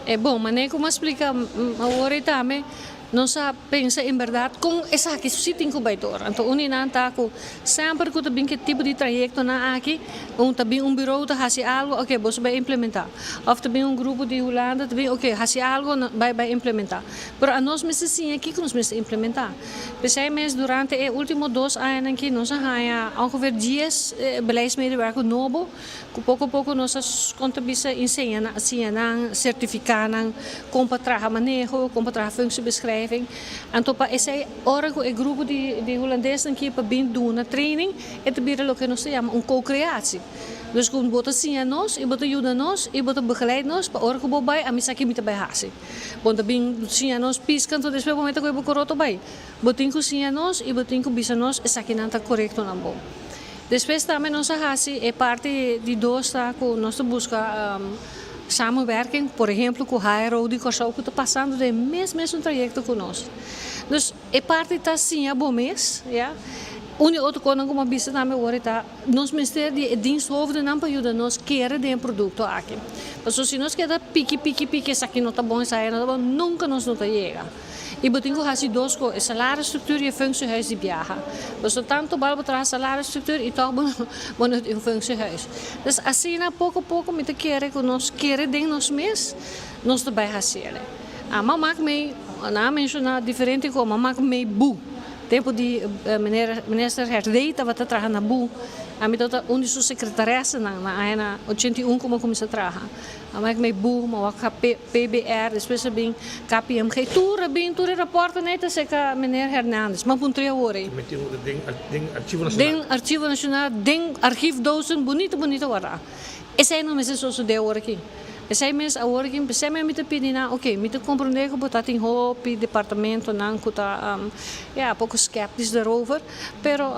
É bom, mas nem como explica agora também. Nós pensamos em verdade com essa aqui sim tem que baitor. Então, uninanta tá com sempre que também que tipo de trajeto na aqui, também bureau de fazer algo, ok, você vai implementar. Ou também grupo de Holanda, também, ok, fazer algo, vai implementar. Mas a nós mesmos sim aqui que nós mesmos implementar. Pensamos durante os últimos 2 anos aqui, nós temos ongeveer 10 beleidsmedewerkers novo, que pouco a pouco nós contribuímos ensinando, certificando, como para trabalhar manejo, como para trabalhar functiebeschrijving. Então, para esse hora que o grupo de holandeses aqui para vir na training, é também o que nós chamamos co-criação. Dus kun bota sim a nós, e bota ajuda nós, e bota begeleid nós, para hora que o bai, a missa aqui muito bem hasi. Bota bem sim a nós piscan, então depois momento que eu coroto bai. Botin ku sim a nós, e botin ku bisa nós, essa aqui não está correto não bom. Depois também nós hasi é parte de dois tá que nós busca samenwerking, por exemplo, com o HRO de Corsol, que está passando de mesmo trajeto conosco. Então, é parte está sim a bom mês, ja. Outra coisa como a bisa também agora está, nós ministério de diensthoofden não para ajudar nós querer de produto aqui. Mas se nós queremos pique, isso aqui não está bom, isso aí não está bom, nunca nós não chega. E botinho hasi duas coisas, saláriestructuur e functiehuis de viaja. Dus tanto bal betra saláriestructuur e toch bono in functiehuis. Dus assim pouco a pouco met keren que nós queremos de nós mesmos, nós também fazemos. A mamak me, na mencionar diferente como mamak me bu. Tempo de minister Herdeita wat trabalha na bu. A mim tota onde sua secretaressa na 81 como começa a trabalhar. A mim me bu, mas a PBR, depois bem KPMG, tudo reporta neta se que meneer Hernandes, mas por 3 horas. Den arquivo nacional, den arquivo docent, bonito agora. Esse aí não me se só de hora aqui. Essa mês a working, essa mês me te pedi na, ok, me te compreender que botar em hopi departamento não que tá, pouco skeptisch daarover, pero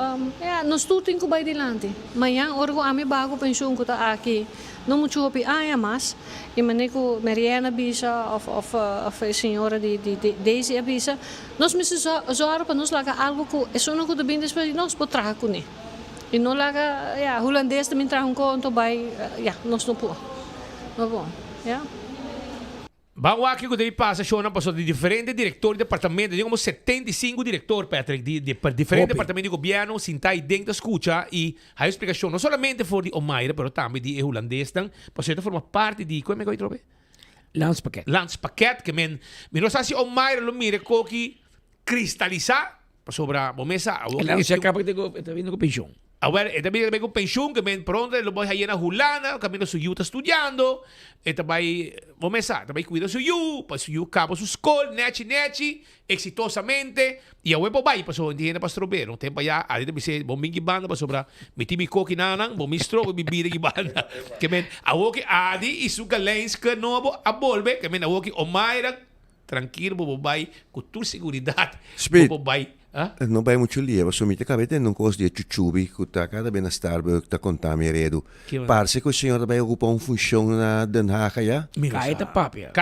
nós tudo tem que vai dilante. Manhã orgo a me bago pensão que tá aqui, não muito hopi mas e maneco Mariana bisa of a senhora de Daisy bisa, nós me zorgen para nós laga algo que é só não que de bem depois nós botar com ele. E não laga, holandês também traz conto by, nós não pô. Bom, Vamos aqui que daí passa, Shona, passou de diferentes diretores de departamento, digamos 75 diretores, Patrick, de diferentes departamentos de governo, sentar dentro da escuta e a explicação, não somente for de Omaira, mas também de holandês, para isso forma parte de, como é que eu trobe? Landspakket, que não sei se Omaira lo mire que cristalizar, sobre a mesa. Claro, se acaba de estar vindo com pensão. Agora, também com pensão, que pronto, lo voy a ir a Hulana, camino su está estudiando, também, vamos a também cuida su para su acaba su escola, neti, exitosamente, e a web vai, passou, entende, pastor Bero, tempo já, ali também se, bom mingi banda, passou para, me time coque nanang, bom mistro, bom bibida que banda, que a woki adi, e su galens que não a bolbe, que a woki Omaira, tranquilo, bom vai, com tua seguridade, bom vai. Non vai muito lievo, somite che avete non costi di ciucciubi, che cada ben a Starbucks ta contami redo. Parse che il signore vai occupa un funzione na Den Haag, ja? Kaita papia.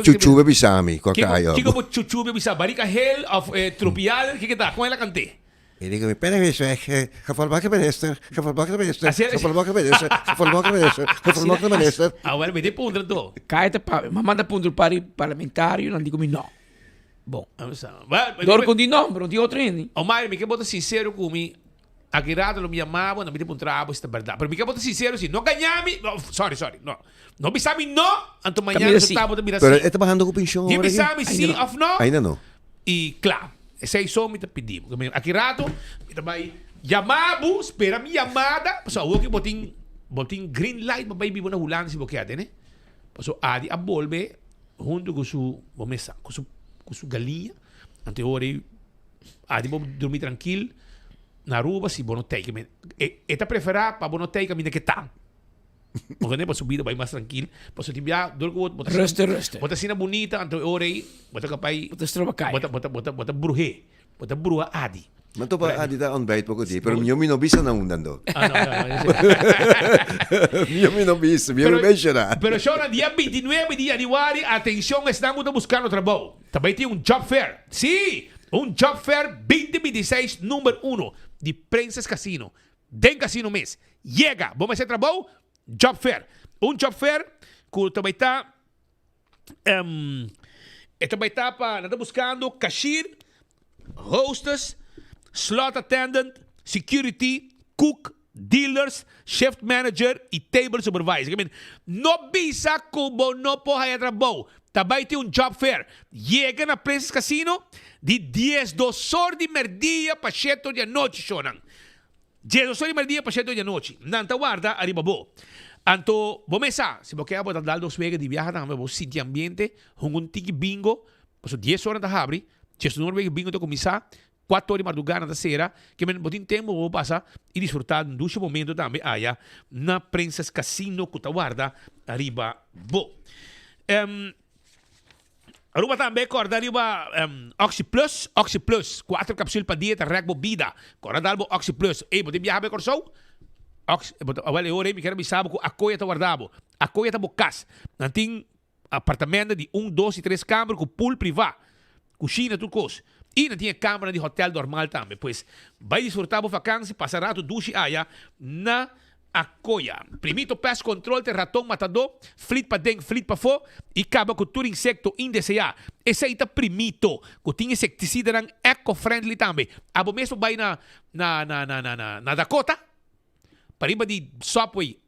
Ciucciubi bisami, cocaio. Chico ciucciubi bisami, barika hell of trupial, che dà, come la cantè? E dico, mi pene che sei, che fa il bacca benester, che fa il bacca benester, che fa il bacca benester, che fa il bacca benester, che fa il bacca benester. Agora vedi punto do. Kaita papia, ma manda punto il pari parlamentario, non dico mi no. Bom, loro con di nome, non di outro. Omar, mi che bota sincero come a che rato lo mi amavo, non mi devo entrare, questa verdad. Però mi che bota sincero, sì, non gagnami, no, sorry, no. Non bisami no, anto mañana resultado de mira. Pero está bajando con pensión. Di bisami sì of no. Ainda no. E claro, sei só me te pedimos. A que rato, mi também chamavo, espera mi chamada, so o que botin green light, mas vai vivo na Hulana se boqueate, né? So adi a volve junto com su bomesa, com su galinha, ante ora adi bo dormir tranquilo na rua se bonotei que eta preferar para bonotei que mina que tá. Porque nem para subir vai mais tranquilo, para so timbia dorgo bota bota sina bonita ante ora bota capai bota bruha adi. Ma tu pa adi da ontbijt poco di, però mio mi non bisa na undando. Mio mi non bisa, mio mi bescerà. Pero Shona, dia 29 de januari, atenção, estamos buscando trabalho. Também tem job fair. Sí, job fair 2026 número 1 de Princess Casino. Den Casino mês. Llega, vamos fazer trabalho? Job fair. Job fair que também está para nada buscando cashier, hostess, slot attendant, security, cook, dealers, shift manager e table supervisor. No bisa como no poha trabalho. Também tem job fair. Chega na Princess Casino de 10 horas de merdia para 7 da noite, Shonan. 10 horas de merdia para 7 da noite. Nanta guarda, arriba bo. Anto, vamos a, se você quer dar 2 vegas de viagem, vamos sentir ambiente, um tiki bingo, passo 10 horas da abre, 10 horas de bingo de começar, 4 horas de madrugada da cera, que men botin tempo vou passar e desfrutar de um momento também aí na Princess Casino Cutaguarda arriba bo. Aruba também corda arriba Oxy Plus, 4 capsules para dieta, regbo vida, corda dalbo Oxy Plus. Ei, botin viajar bem corso? Oxy, awale ore mi quero me sabe que a coia tá guardado, a coia tá bocas, não tem apartamento de 1, 2 e 3 câmaras com pool privado, cozinha tudo coisa. E não tinha câmara de hotel normal também. Pois vai desfrutar a vacância, passará tu duche aí na Acoia. Primito pest control de ratão matador, flit para dentro, flit para fora e acaba com todo insecto indesejado. Esse aí tá primito, que tem inseticida eco-friendly também. Abo mesmo vai na Dakota, para ir de Subway,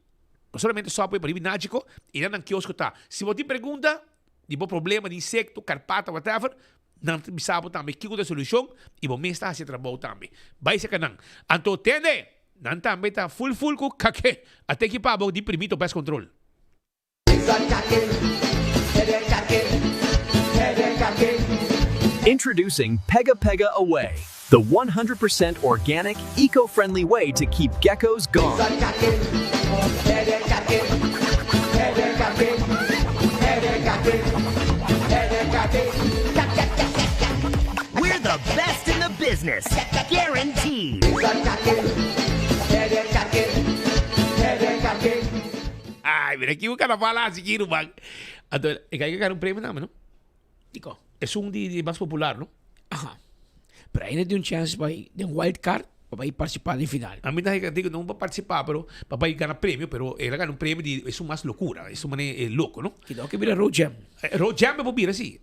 não somente Subway, para ir náutico, e lá no quiosco tá. Se você pergunta, de bom problema de insecto, carpata, whatever, não sabe também que é a solução e vamos estar a trabalho também. Vai ser que não. Então, entende? Não também está full com caque. Até que para de primito pest control. Introducing Pega Pega Away, the 100% organic, eco-friendly way to keep geckos gone. business. Guaranteed. Ay, mira aqui o carnaval lá, seguindo, man. Então, é que ganhar um prêmio, não, não? Dico, É um de mais popular, não? Ajá. Pero ainda tem chance para ir de wild card para ir participar da final. A mim digo, não para participar, pero para ir ganhar prêmio, pero ele ganha um prêmio de isso mais loucura, isso é louco, não? Que dá que vira Road Jam. Road Jam é bobira, sim.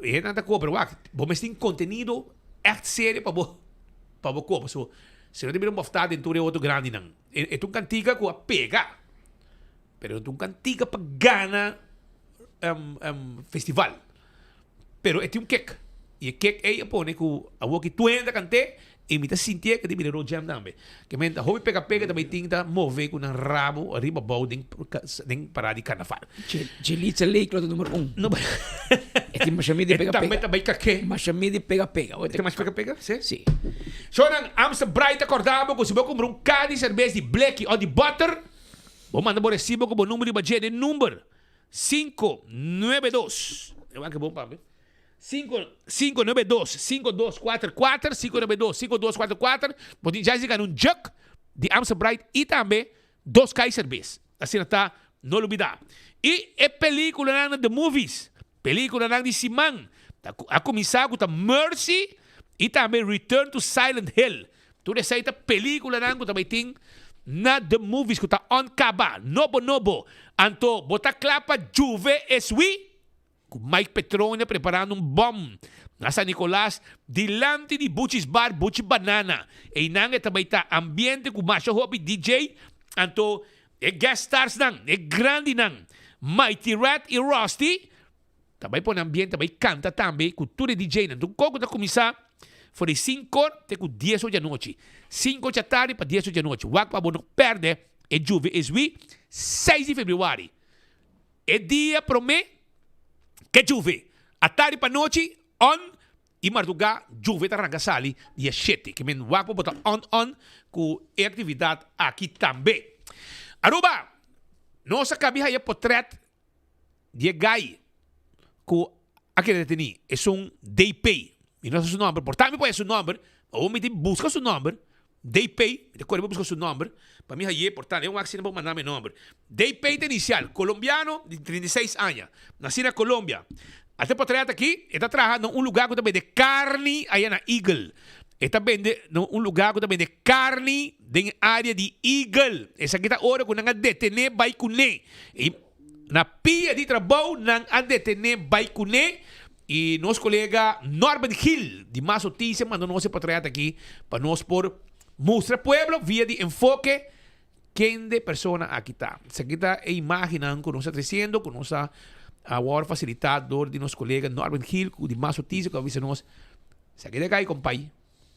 É nada coisa, pero vamos ter conteúdo echt sério para você copa. So, se não tiver uma oferta em tudo é outro grande, não. É um cantiga com a pega, pero é um cantiga para ganhar festival. Pero é um cake. E o cake é põe que a boca tu ainda cante e me tá sentir que tem Road Jam também. Que mente, hobby pega também tem que mover com um rabo arriba bau den para de carnaval. Gelitza Lake, o número 1. Não, é tem mais de pega. Também que mais de pega. Tem mais pega? Sim. Sim. So nang Amsterdam Bright acordamos que se você comprar cada de cerveja de black ou de butter, vou mandar por recibo com o número de budget de número 592. Eu acho que é bom para ver. 592-5244, 592-5244. Pode já chegar um jug de Amsterdam Bright e também 2 cervejas. Assim está, não olvidar. E é película na The Movies. Película na de Simão. A começar com a Mercy e também Return to Silent Hill. Tudo essa película na que também tem na The Movies que está on caba. Nobo. Anto, bota clapa Juve Eswi. Mike Petronia preparando bom na San Nicolás dilante de Butch's Bar, Butch Banana. E nang também está ambiente com macho hobby DJ. Anto, guest stars nang, grande nang. Mighty Rat e Rusty. Também põe ambiente, também canta também. Cultura DJ nang. Então, como está começar? Foi de 5 até 10 da noite. 5 da tarde para 10 da noite. Wak para não perder. É Juve Eswi, 6 de fevereiro. É dia promete que Juve, a tarde para noite, on, e madrugada, Juve está arrancassali, dia 7, que men wak para botar on, com atividade aqui também. Aruba, nossa cabeça é portrait de gai, com aquele deteni, é um DP, e não é seu nome, portanto, me seu nome, ou me busca seu nome, DP, depois eu busco seu nome, para mim é portanto, é um accidente para mandar meu nome. DP inicial, colombiano de 36 anos, nascido na Colômbia. Até por trás aqui, está trabalhando em lugar que também de carne aí na Eagle. Está vende um lugar que também de carne na área de Eagle. Essa aqui está hora que não detener vai cuné. E na pia de trabalho não detener vai cuné. E nosso colega Norbert Hill, de Mais Notícia, mandou nós para trás aqui, para nós por mostrar pueblo via de enfoque quem de persona aqui está. Se aqui está imaginando que nós estamos crescendo, que nós estamos agora facilitador de nosso colega Norbert Hill, de Mais Notícia, que avisa nós. Se aqui está aí, compai,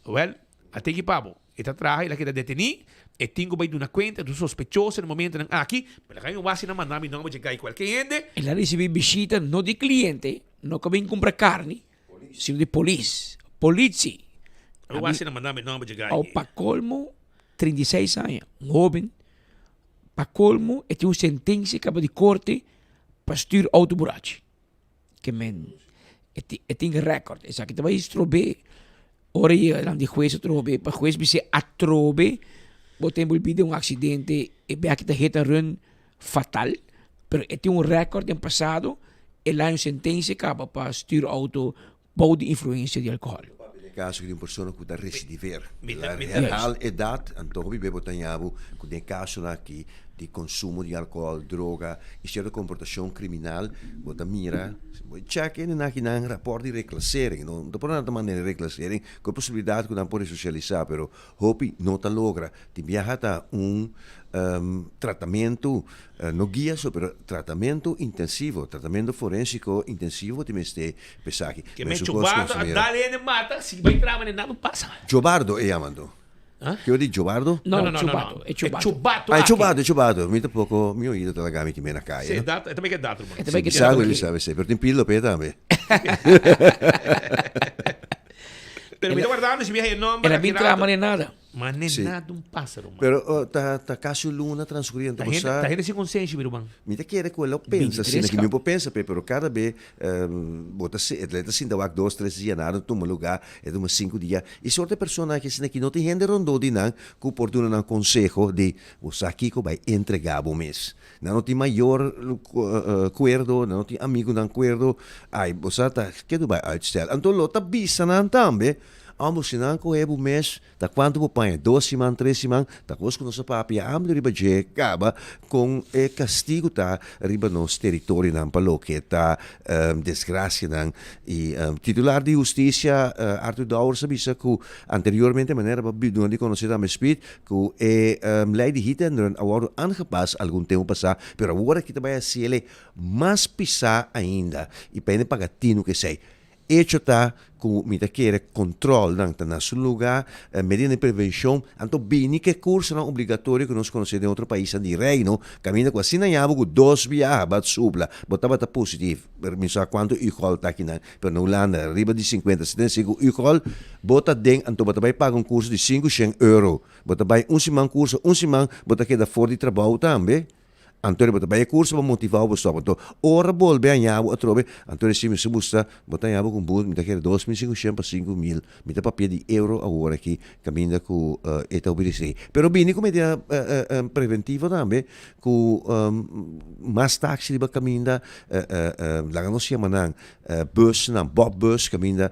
well, até que pabo, está atrás, ele aqui está detenido, e tenho bem de uma conta do sospechoso no momento aqui, mas aqui não vai se mandar meu nome de cair qualquer ende. Ele recebe visita não de cliente, não que vem comprar carne, sino de polícia. Eu acho que mandar meu nome de cair. Ao Pacolmo, 36 anos, um jovem. Pacolmo, tem uma sentença que de corte para estuur autoborrache. Que men, tem recorde. Essa aqui também estrobe. Ora ia de juez trobe, para juez se atrobe, botem bolbide um acidente e bem aqui está run fatal, pero tem um recorde no passado, e lá uma sentença que para estuur auto bouw de influência de álcool. Caso de uma pessoa que está recidiver. A real idade, então we bebo tanhabo, que tem caso aqui de consumo de álcool, droga e certa comportação criminal, bota mira, check in aqui na rapport de reclassering, não por nada maneira reclassering, com a possibilidade que não pode socializar, pero hope não tá logra, te viaja tratamento, no guia sobre tratamento intensivo, tratamento forensico intensivo, te meste pesaki. Que me chubado, dale ne mata, se vai entrar, mas nada passa. Giobardo é amando. Que eu digo Giobardo? Não. É Chubato. É Chubato. Muito pouco, meu ídolo talaga mi time na kaya. Sim, é também que é dato. Sabe, sabe, pero tem pilo pe também. Pero me guardando se me nome. Era bem trama nem nada. Mas nem Sim. nada um pássaro, mano. Pero tá caso luna transcorrendo Tá gente sem consciência, meu irmão. Mita quer que ela pensa, assim, que meu pensa, pero cada vez bota se atleta assim da 2, 3 dias nada, toma lugar, é de 5 dias. E sorte pessoa que assim que não tem gente rondo de não, que oportuno não consejo de você aqui que vai entregar o mês. Não tem maior acordo, não tem amigo não acordo. Ai, você tá que tu vai uitstellen. Então lo tá bisa não também. Ambos sinang ko ebo mes, ta quanto po pa 2 semanas, 3 semanas, ta kos ko sa papi, amdo riba je, kaba, kung castigo ta, riba nos territorio ng paloke, ta desgracia ng titular de justicia, Arthur Dauer sabisa ko, anteriormente manera pa bidungan di conocida me speed, ko lei di hita nron awaro angepast algún tempo pasa, pero agora kita vai siele mas pisa ainda, e pende pagatino que sei. Hecho tá com mita querer controle na nosso lugar, medida de prevenção, então bem que curso não obrigatório que nós conhecemos em outro país de reino, caminha com assim não com 2 viagens, bat supla, botava tá positivo, permisso quanto igual tá aqui na, pero na Holanda, riba de 50, 75 igual, bota den, então bota vai pagar curso de 500 euro, bota vai semana curso, semana, bota que da fora de trabalho também. Antônio bota bem curso para motivar o pessoal. Então, ora volve a nhabo a trobe. Antônio se me subusta, bota nhabo com bus, me tá querendo 2.500 para 5.000. Me tá papel de euro agora aqui, caminha com eta obedecer. Pero bem, como medida preventiva também, com mais táxi de caminha, lá não se chama não, bus, não, bob bus, caminha,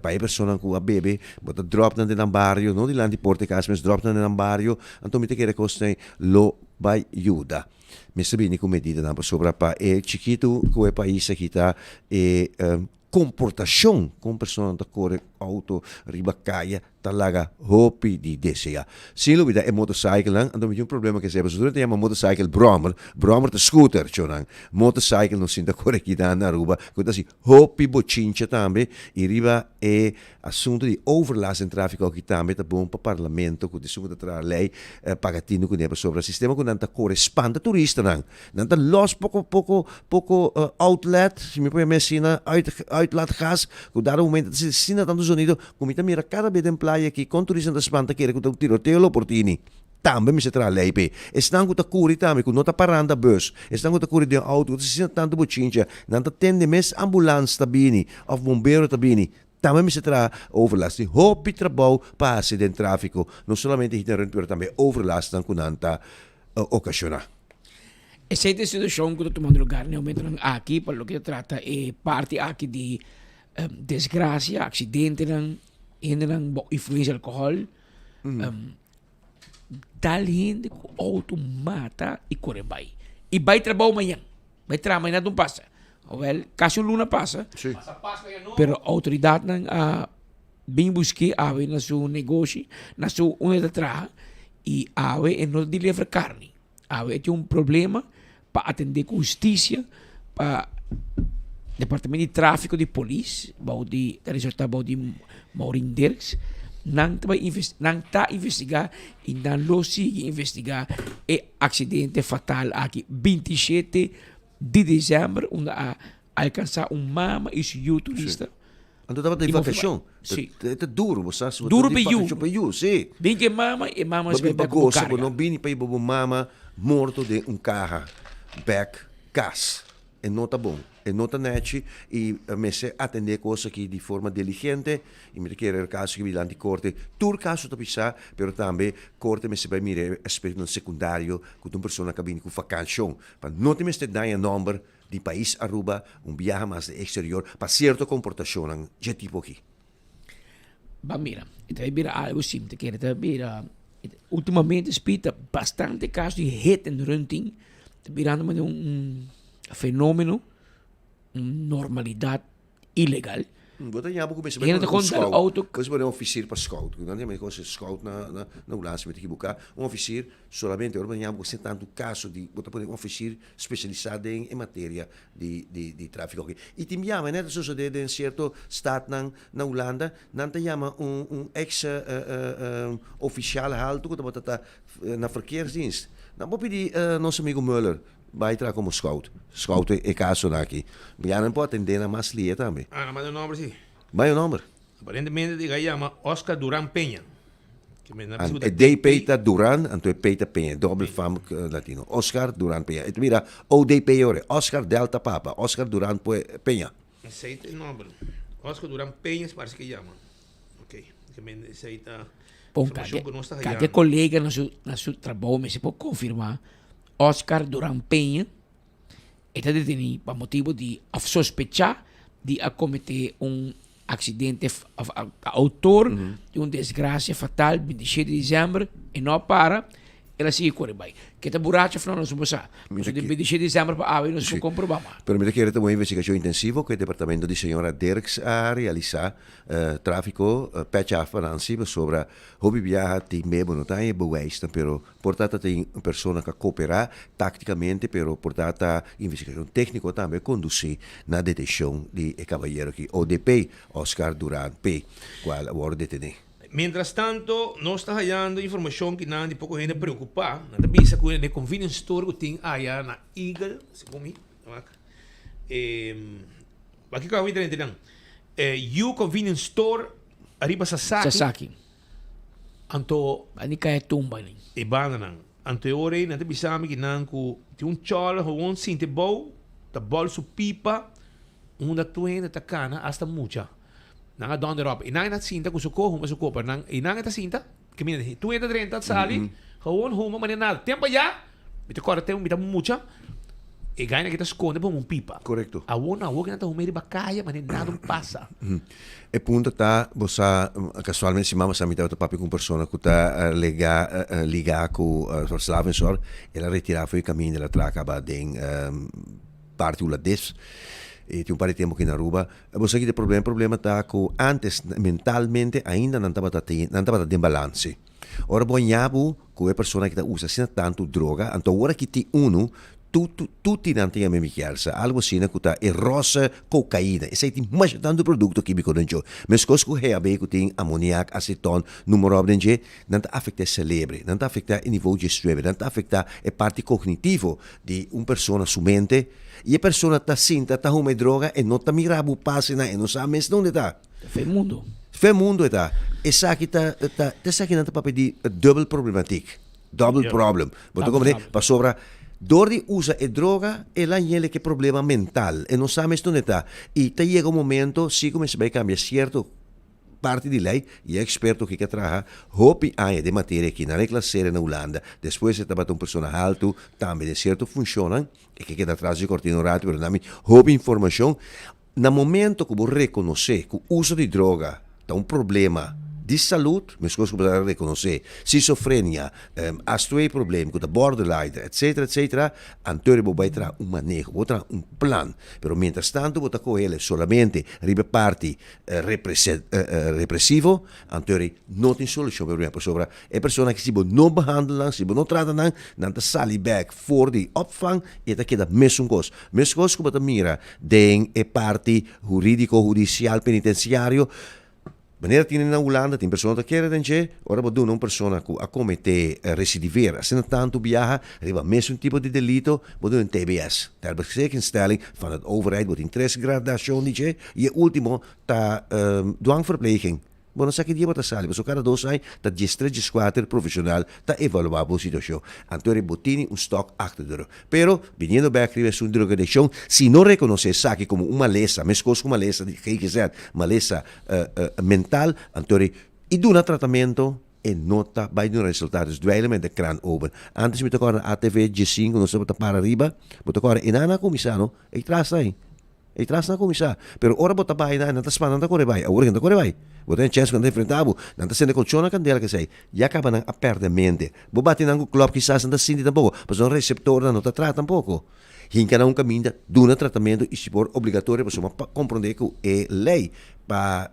para a pessoa com a bebê, bota drop na de barrio, não de lá de porte casa, mas drop na de barrio. Então, me tá querendo costar lo vai ajuda. Me sabe com medida não sobre para chiquito que o país aqui está comportação com pessoas da cor auto ribacaia talaga hopi di deseja. Sin lo vida motorcycle lang, ando may problema kasi sa durante yung motorcycle brommer to scooter chonang. Motorcycle no sinda kore kita na Aruba, kuda si hopi bochincha tambe, i riba assunto di overlast in traffico aqui tambe ta bom pa parlamento ku discuta tra lei pagatino ku neba sobre sistema ku nanta corresponda turista nang. Nanta los poco outlet, si mi puoi messina outlet gas, ku daro momento si sina tanto sonido, kumita mira cada vez playa que com turista da spanta que com tiroteio l'opportuni também me se tra lei pe estão com curi também com nota paranda bus estão com curi de auto se tanto bochincha nanta tende mes ambulância tabini of bombeiro tabini também me se tra overlast hopi trabalho para acidente tráfico não somente itinerante pero também overlast com nanta ocasionar. Essa situação que está tomando lugar no momento aqui, para o que trata, é parte aqui de desgraça, acidente, influência alcohol, tal gente que auto mata e corre vai. E vai trabalhar amanhã. Vai trabalhar amanhã não passa. Well, caso luna passa. Sim. Pero a autoridade não bem busque ave na seu negócio, na sua unidade de trabalho e ave não deliver carne. Ave tem problema para atender com justiça, para Departamento de Tráfico de Polícia, de resultado de Maureen Dirks, não está investigar e não lo sigue investigar o acidente fatal aqui 27 de dezembro, onde alcançar mama e seu turista. Então estava de vacação. Sim. É duro, você sabe? Duro para you, sim. Bem que mama se vai vai com carga. não vim para ir mama morto de carro, back, gas. É nota bom. É nota net e me se atender coisas aqui de forma diligente e me querer caso que vilante corte tur caso to pisa pero também corte me se vai mire aspecto secundário com uma pessoa que vem com vacação para não te me este dar número de país Aruba viaje mais de exterior para certa comportação de tipo aqui. Ba mira, ito ay bira algo simple que ito bira ultimamente spita bastante casos de hit and running, virando fenômeno, normalidade ilegal. Bota já vou começar a contar auto. Coisa para oficier para scout. Não tem mais coisa scout na Holanda, me equivocar. oficier solamente agora já vou ser tanto caso de bota para oficier especializado em matéria de tráfico aqui. E tem já, né, isso sucede em certo estado na Holanda, não tem ex oficial alto que bota na verkeersdienst. Não vou pedir nosso amigo Muller bijdrage como scout. Scout é caso aqui. Já não pode atender na mais lia também. Ah, mas o nome sim. Vai o nome? Aparentemente diga chama Oscar Duran Peña, De Peita Duran, Anto Peita Peña, double fam latino. Oscar Duran Peña. Et mira, ODP ore, Oscar Delta Papa, Oscar Duran Peña. Aceita el nombre. Oscar Durán Peña parece que llama. Ok. Que me aceita. Bom, cada colega no seu trabalho, mas se pode confirmar, Oscar Durán Peña está detenido por motivo de sospechar de cometer acidente autor de uma desgraça fatal 27 de dezembro e não para ela sigue correndo bem que tá buraco não nós vamos passar de 27 de dezembro para a nós vamos comprovar mais Pero mira que era uma investigação intensiva que o departamento de senhora Dirks a realizar tráfico patch-off sobre hobby viaja tem mesmo não tem bewijs pero portanto tem pessoa que coopera tacticamente pero portanto investigação técnica também conduzir na detenção de cavalheiro que ODP Oscar Duran P qual agora detenido. Mientras tanto, nós estamos hallando informação que não de pouco gente preocupar. Nada bisa com o convenience store que tem aí na Eagle, se comi, aqui que eu vou entender. You convenience store arriba Sasaki. Anto ani kaya tumba ni. Ibana nang. Anto ore nada bisa mi kinang ku ti un chola gewoon sinte bow, ta bolso pipa, una tuenda ta cana hasta mucha. Nanga donde roba. Inang na cinta kung suko, huma suko pa nang inang ta cinta. Kami na tu eta 30 sali. Hawon huma manenal. Tempo ya. Bito corte um bita mucha. E ganha kita esconde por um pipa. Correcto. Awon que nata humeri bakaya manenado passa. E punto tá você casualmente se mama samita o papi com persona que tá ligar com Slavensor, ela retirar foi o caminho dela traca ba den parte ula des. E tem par de tempo que na Aruba, você aqui tem problema tá com antes mentalmente ainda não estava de balance. Ora bonhabu com a pessoa que tá usa assim tanto droga, então agora que tem tutti não tem a mesma chiarsa, algo assim que tá é rosa cocaína, e sai tem mais tanto produto químico dentro. Mas coisas que é bem que tem amoníaco, acetona, número dentro, não tá afeta o cérebro, não tá afeta o nível digestivo, não tá afeta a parte cognitiva de uma pessoa sua mente. E a pessoa está sinta, está com droga e não está mirando o passe e não sabe mais onde está. Fé mundo. Fé mundo está. E sabe que está aqui papel de double problemática. Double problem. Porque como para sobra, Dori usa a droga e lá ele que problema mental e não sabe mais onde está. E chega um momento, se como se vai cambiar certo parte de lei e é experto que trabalha hopi área de matéria que na classe na Holanda depois se trabalha pessoa alto também de certo funciona e que queda atrás de cortina rádio pero nami hopi informação no momento que você reconhecer que o uso de droga é um problema de saúde, mas coisas que você reconhecer esquizofrenia, astro problema, com borderline, etc, então você vai ter manejo, vai ter plan, pero mientras tanto você com ele solamente ribe parte repressivo, então não tem solução para o problema. É pessoa que se não behandela, se não trata não te sali back for de opvang, e dat queda mesmo coisa. Mesmo coisa que você mira, den é parte jurídico, judicial, penitenciário. Wanneer het in Holanda tem pessoa que quer denje, ora vou dar uma pessoa que a cometer recidiveira, se não tanto viaja, arriva mesmo tipo de delito, vou dar um TBS, ter beschikking van het overheid, wordt interesse gradatie niet, e último ta dwangverpleging. Bueno, sa que dia bota sali, mas o cara dos aí tá de quatro profissional tá evaluar a situação. Antônio botini um stock achter duro. Pero viniendo back ribe su drogadicción, si no reconoce saque como uma malesa, mescos como malesa, que quiser, malesa mental, Antônio e do tratamento e nota vai dar resultados dweilen de kraan open. Antes met agora ATV G5, não sei para riba, bota agora inana comisano, e traz aí. E traz na comissão. Pero ora bota vai na nanta spana nanta corre vai. Agora nanta corre vai. Bota em chance quando enfrentavo, nanta sendo colchona candela que sei. Já acaba na perde mente. Bo bate na club que sasa nanta sindi tampouco, mas um receptor não tá trata tampouco. Hinca na caminho do na tratamento e se for obrigatório para compreender que é lei para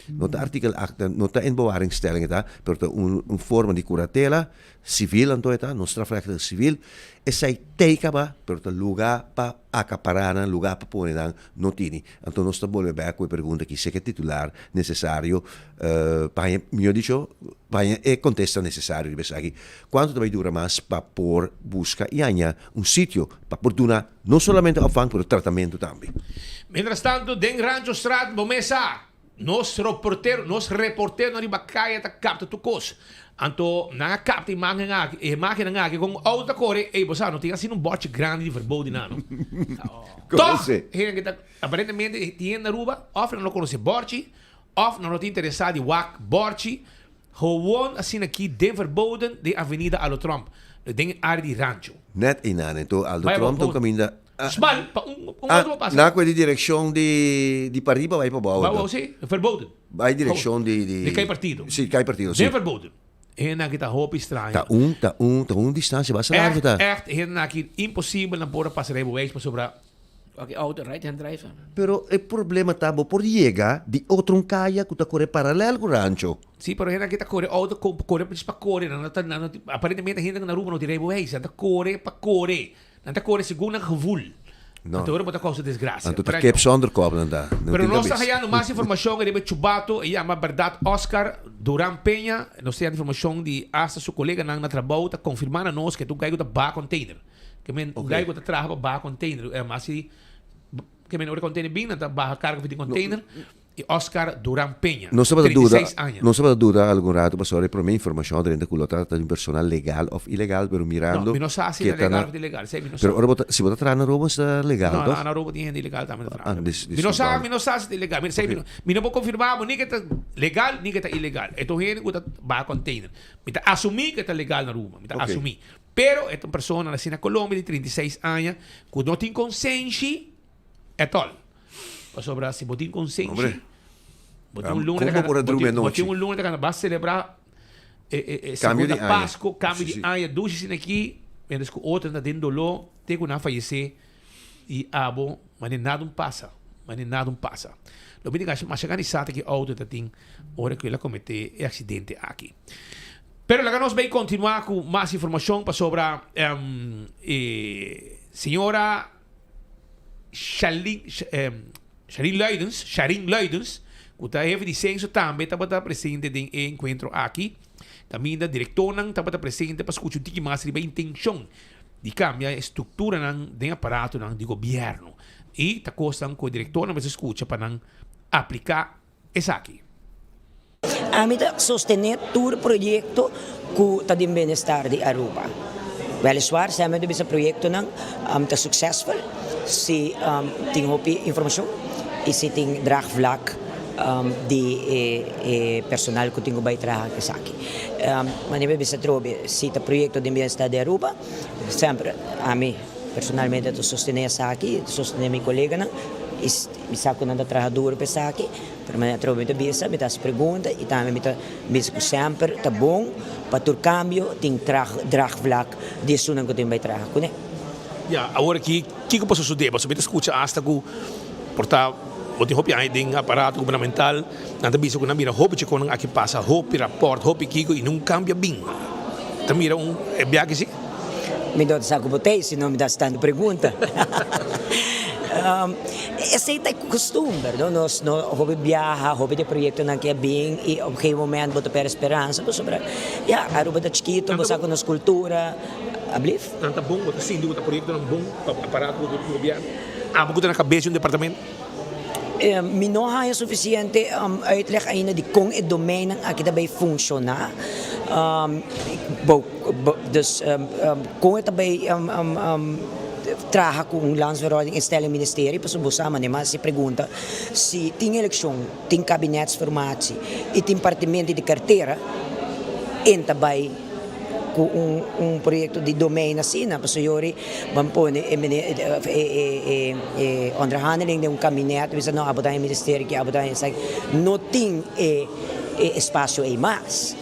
nota artikel 8, nota in bewaringstelling daar, per een vorm die curatela civil anto eta, no strafrecht civil, e sai teikaba per te lugar pa acaparana, lugar pa ponedan notini. Anto non sta bolve back quei pergunta chi se che titular necessario pa mio dicho, pa e contesta necessario di besagi. Quanto deve dura mas pa por busca e aña un sitio pa por duna non solamente afang per trattamento tambi. Mientras tanto, den Rancho Strat Bomesa nos reportero na riba kaya ta kapta tu kos. Anto na kapta imagem nga que com outra core e você não tem assim um bote grande de verboden não. Toch, kita aparentemente tinha na Aruba, of não conhece bote, of não te interessado em wak bote. Gewoon assim aqui de verboden de Avenida Aldo Trump. De área de rancho. Net inaan ito, Aldo Trump, itong caminho Small, outro passa. na quella direção de Pariba vai para baixo. Bawo, sim, verboden. Vai direção de cai partido. Sim, cai partido, De sim. verboden. En dan kita hoop estranho. Tá um distância, basta lá, tá. Echt, en dan aqui impossível na pora passar aí para sobra. Ok, auto right-hand drive. Pero o problema tabo por llegar de outro kaya que tá corre paralelo com o rancho. Sim, pero hen kita corre auto corre para corre, aparentemente hen na Aruba não tirei boéis, anda corre para corre. Anda corre segundo gevoel. No. Então, bota causa desgraça. Então tá quep zonder kop dan daar. Pero nós estamos ganhando mais informação de Chubato e chama verdade Oscar Duran Peña. Nós temos informação de hasta seu colega na trabalho tá confirmando a nós que tu caigo da bar container. Que men caigo da trabalho bar container. É mas se que men ora container bem na barra carga de container. E Oscar Duran Peña. Não sabe 36 anos. Não sabe dúvida algum rato, mas olha para mim informação dentro que trata de um personal legal ou ilegal, pero mirando. No, não sabe se é legal ou ilegal. Pero ora se bota atrás na roupa está legal, não? toch? Na roupa tem ilegal também. Não sabe se é legal. Me não vou confirmar, nem que está legal, nem que está ilegal. Então ele que está container. Me está assumir que está legal na roupa, me está assumir. Pero esta pessoa nascida na Colômbia de 36 anos, que não tem consciência, é tol. Sobre se botin consciência. Botin um lunes da vai celebrar cambio de Páscoa, cambio de ano, duas aqui, menos que outra na dentro dolor, tem que não fallecer e abo, mas nada passa. Lo que diga, mas chegar nessa que auto tem hora que ela cometeu acidente aqui. Pero la que nos vai continuar com mais informação para sobre senhora Sharin Luidens, que está dizendo também está presente no encontro aqui. Também a diretora está presente para escutar o que mais a intenção de cambiar a estrutura do aparato do governo. E está costando que a diretora mas escuta para aplicar isso aqui. A mim sostener todo o projeto que está de bem-estar de Aruba. Weliswaar zijn we met proyecto te succesvol. Si ting hopi information, isi ting draagvlak di personal ko tingo bijdragen ke saki. Wanneer we bisa trobe si ta proyecto de bienestar de Aruba, sempre a mim personalmente to sostener saki, sostener mi colega na mi saco nada trabajador pe saki, per me trobe de bisa, me tas pergunta e também me ta bisa sempre tá bom para tur cambio ting draagvlak di sunan ko ting bijdragen ko ne. Ja, agora que posso suceder? Você vai escutar hasta que portar o tempo aí tem aparato governamental, nada bicho que não mira hope que quando aqui passa hope rapport, hope Kiko e não cambia bem. Tá mira é bem que sim? Me dá essa botei, se não me dá tanta pergunta. Esse é o costume, não? Nós hobby viaja, hobby de projeto não que é bem e a um momento botar per esperança, sobre Aruba da chiquito, você com nossa cultura. Ablif? Não está bom, você sim, o projeto não é bom, aparato do governo. Você na cabeça de departamento? Me não é suficiente uitleg ainda de como o domínio aqui também funciona. Dus como também trabalha com landsverhouding instelling ministerie, para subir mas se pergunta se tem eleição, tem kabinetsformatie e tem departamento de carteira, e também com projeto de domínio assim, para senhores, vamos pôr onderhandeling de kabinet, we não abordar o ministério que abordar não tem espaço aí mais,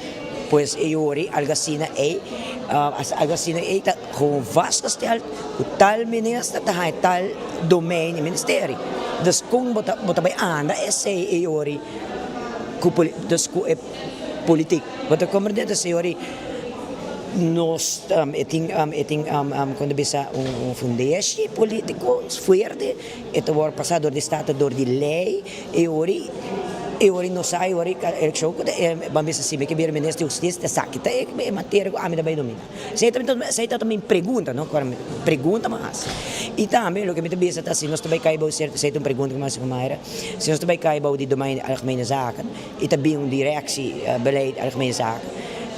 pois senhores, algacina tá com vastgesteld, o tal ministro tá tal domínio ministério, dus como botar bem anda esse senhores, dus é político, botar como de senhores nós quando bisa fundação político forte, eto war passador de estado dor de lei e ori E ora não sai, ora eleção, vamos assim, que o ministro da Justiça está aqui, é matéria que a mim também domina. Você também pergunta, não? Pergunta mais. E também, o que me pensa é assim, nós também caímos certo, você tem uma pergunta que mais como era, se nós também caímos de domein algemene zaken, e também uma directie beleid algemene zaken.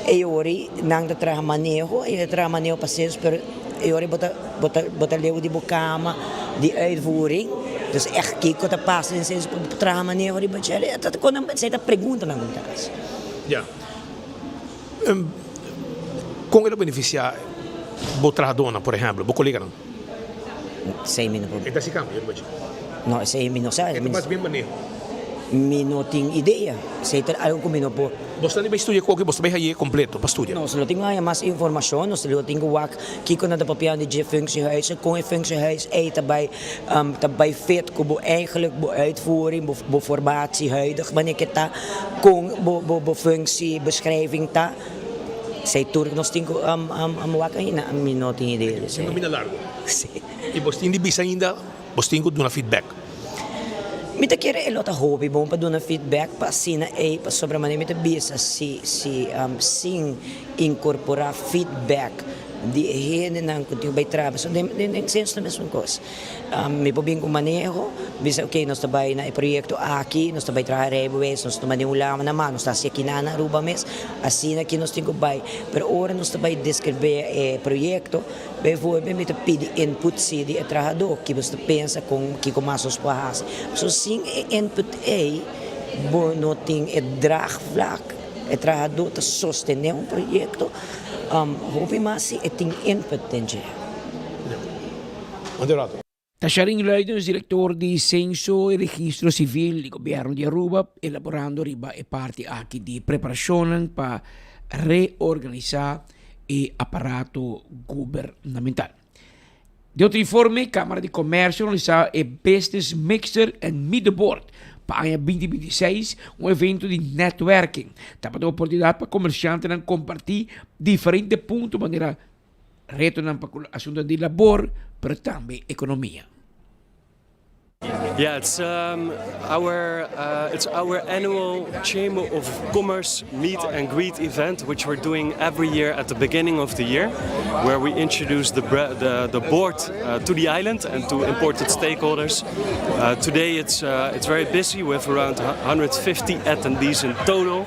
E ora não traga manejo, e traga manejo pacientes, pero e ora bota leu de bocama, de uitvoering. Dus echt kijken wat er past en sinds op traga manejo de budget. Dat kon zij dat pergunta na contas. Ja. Com ele beneficiar Botradona, por exemplo, bo colega não. Sei me não. Então se cambia, ele vai. Não, sei me não sabe. Mas bem manejo. Me não tem ideia. Sei ter algo que me não pode. Você não vai estudar qualquer, você vai aí completo para estudar. Não, se não tem mais informação, não se não tem que quando a papel de functiehuis, com o functiehuis, também feito como eigenlijk bo uitvoering, bo formatie huidig, wanneer que tá com bo functie beschrijving tá. Sei tudo que nós temos wak ainda, me não tem ideia. Não me largo. Sim. E você tem de bisa ainda, você tem que dar feedback. Me te quer elota hobby bom para dar feedback para sina e para sobre maneira me te bisa se sim incorporar feedback de gente não contigo vai trabalhar so nem senso da mesma coisa me pobem com manejo bisa okay nós trabalha na projeto aqui nós trabalha trabalhar rebues nós tomamos um lama na mão nós está aqui na Aruba mes assim aqui nós temos vai pero ora nós trabalha descrever projeto before me te pede input se de trabalhador que você pensa com que começa os paas so sim input bom não tem drag vlak trabalhador te sostener projeto hobby mas é tem input dentro. Tasharing Leidens, diretor di Censo e Registro Civil di Governo di Aruba, elaborando riba e parte aqui di preparazione per reorganizzare il apparato governamental. De outro informe, Câmara de Comércio realizar e Business Mixer and Midboard para o 2026, evento de networking. Tapa a oportunidade para comerciantes compartilhar diferentes pontos de maneira retornar para o assunto de labor, mas também economia. Yeah, it's our annual Chamber of Commerce meet and greet event, which we're doing every year at the beginning of the year, where we introduce the board to the island and to important stakeholders. Today it's very busy with around 150 attendees in total.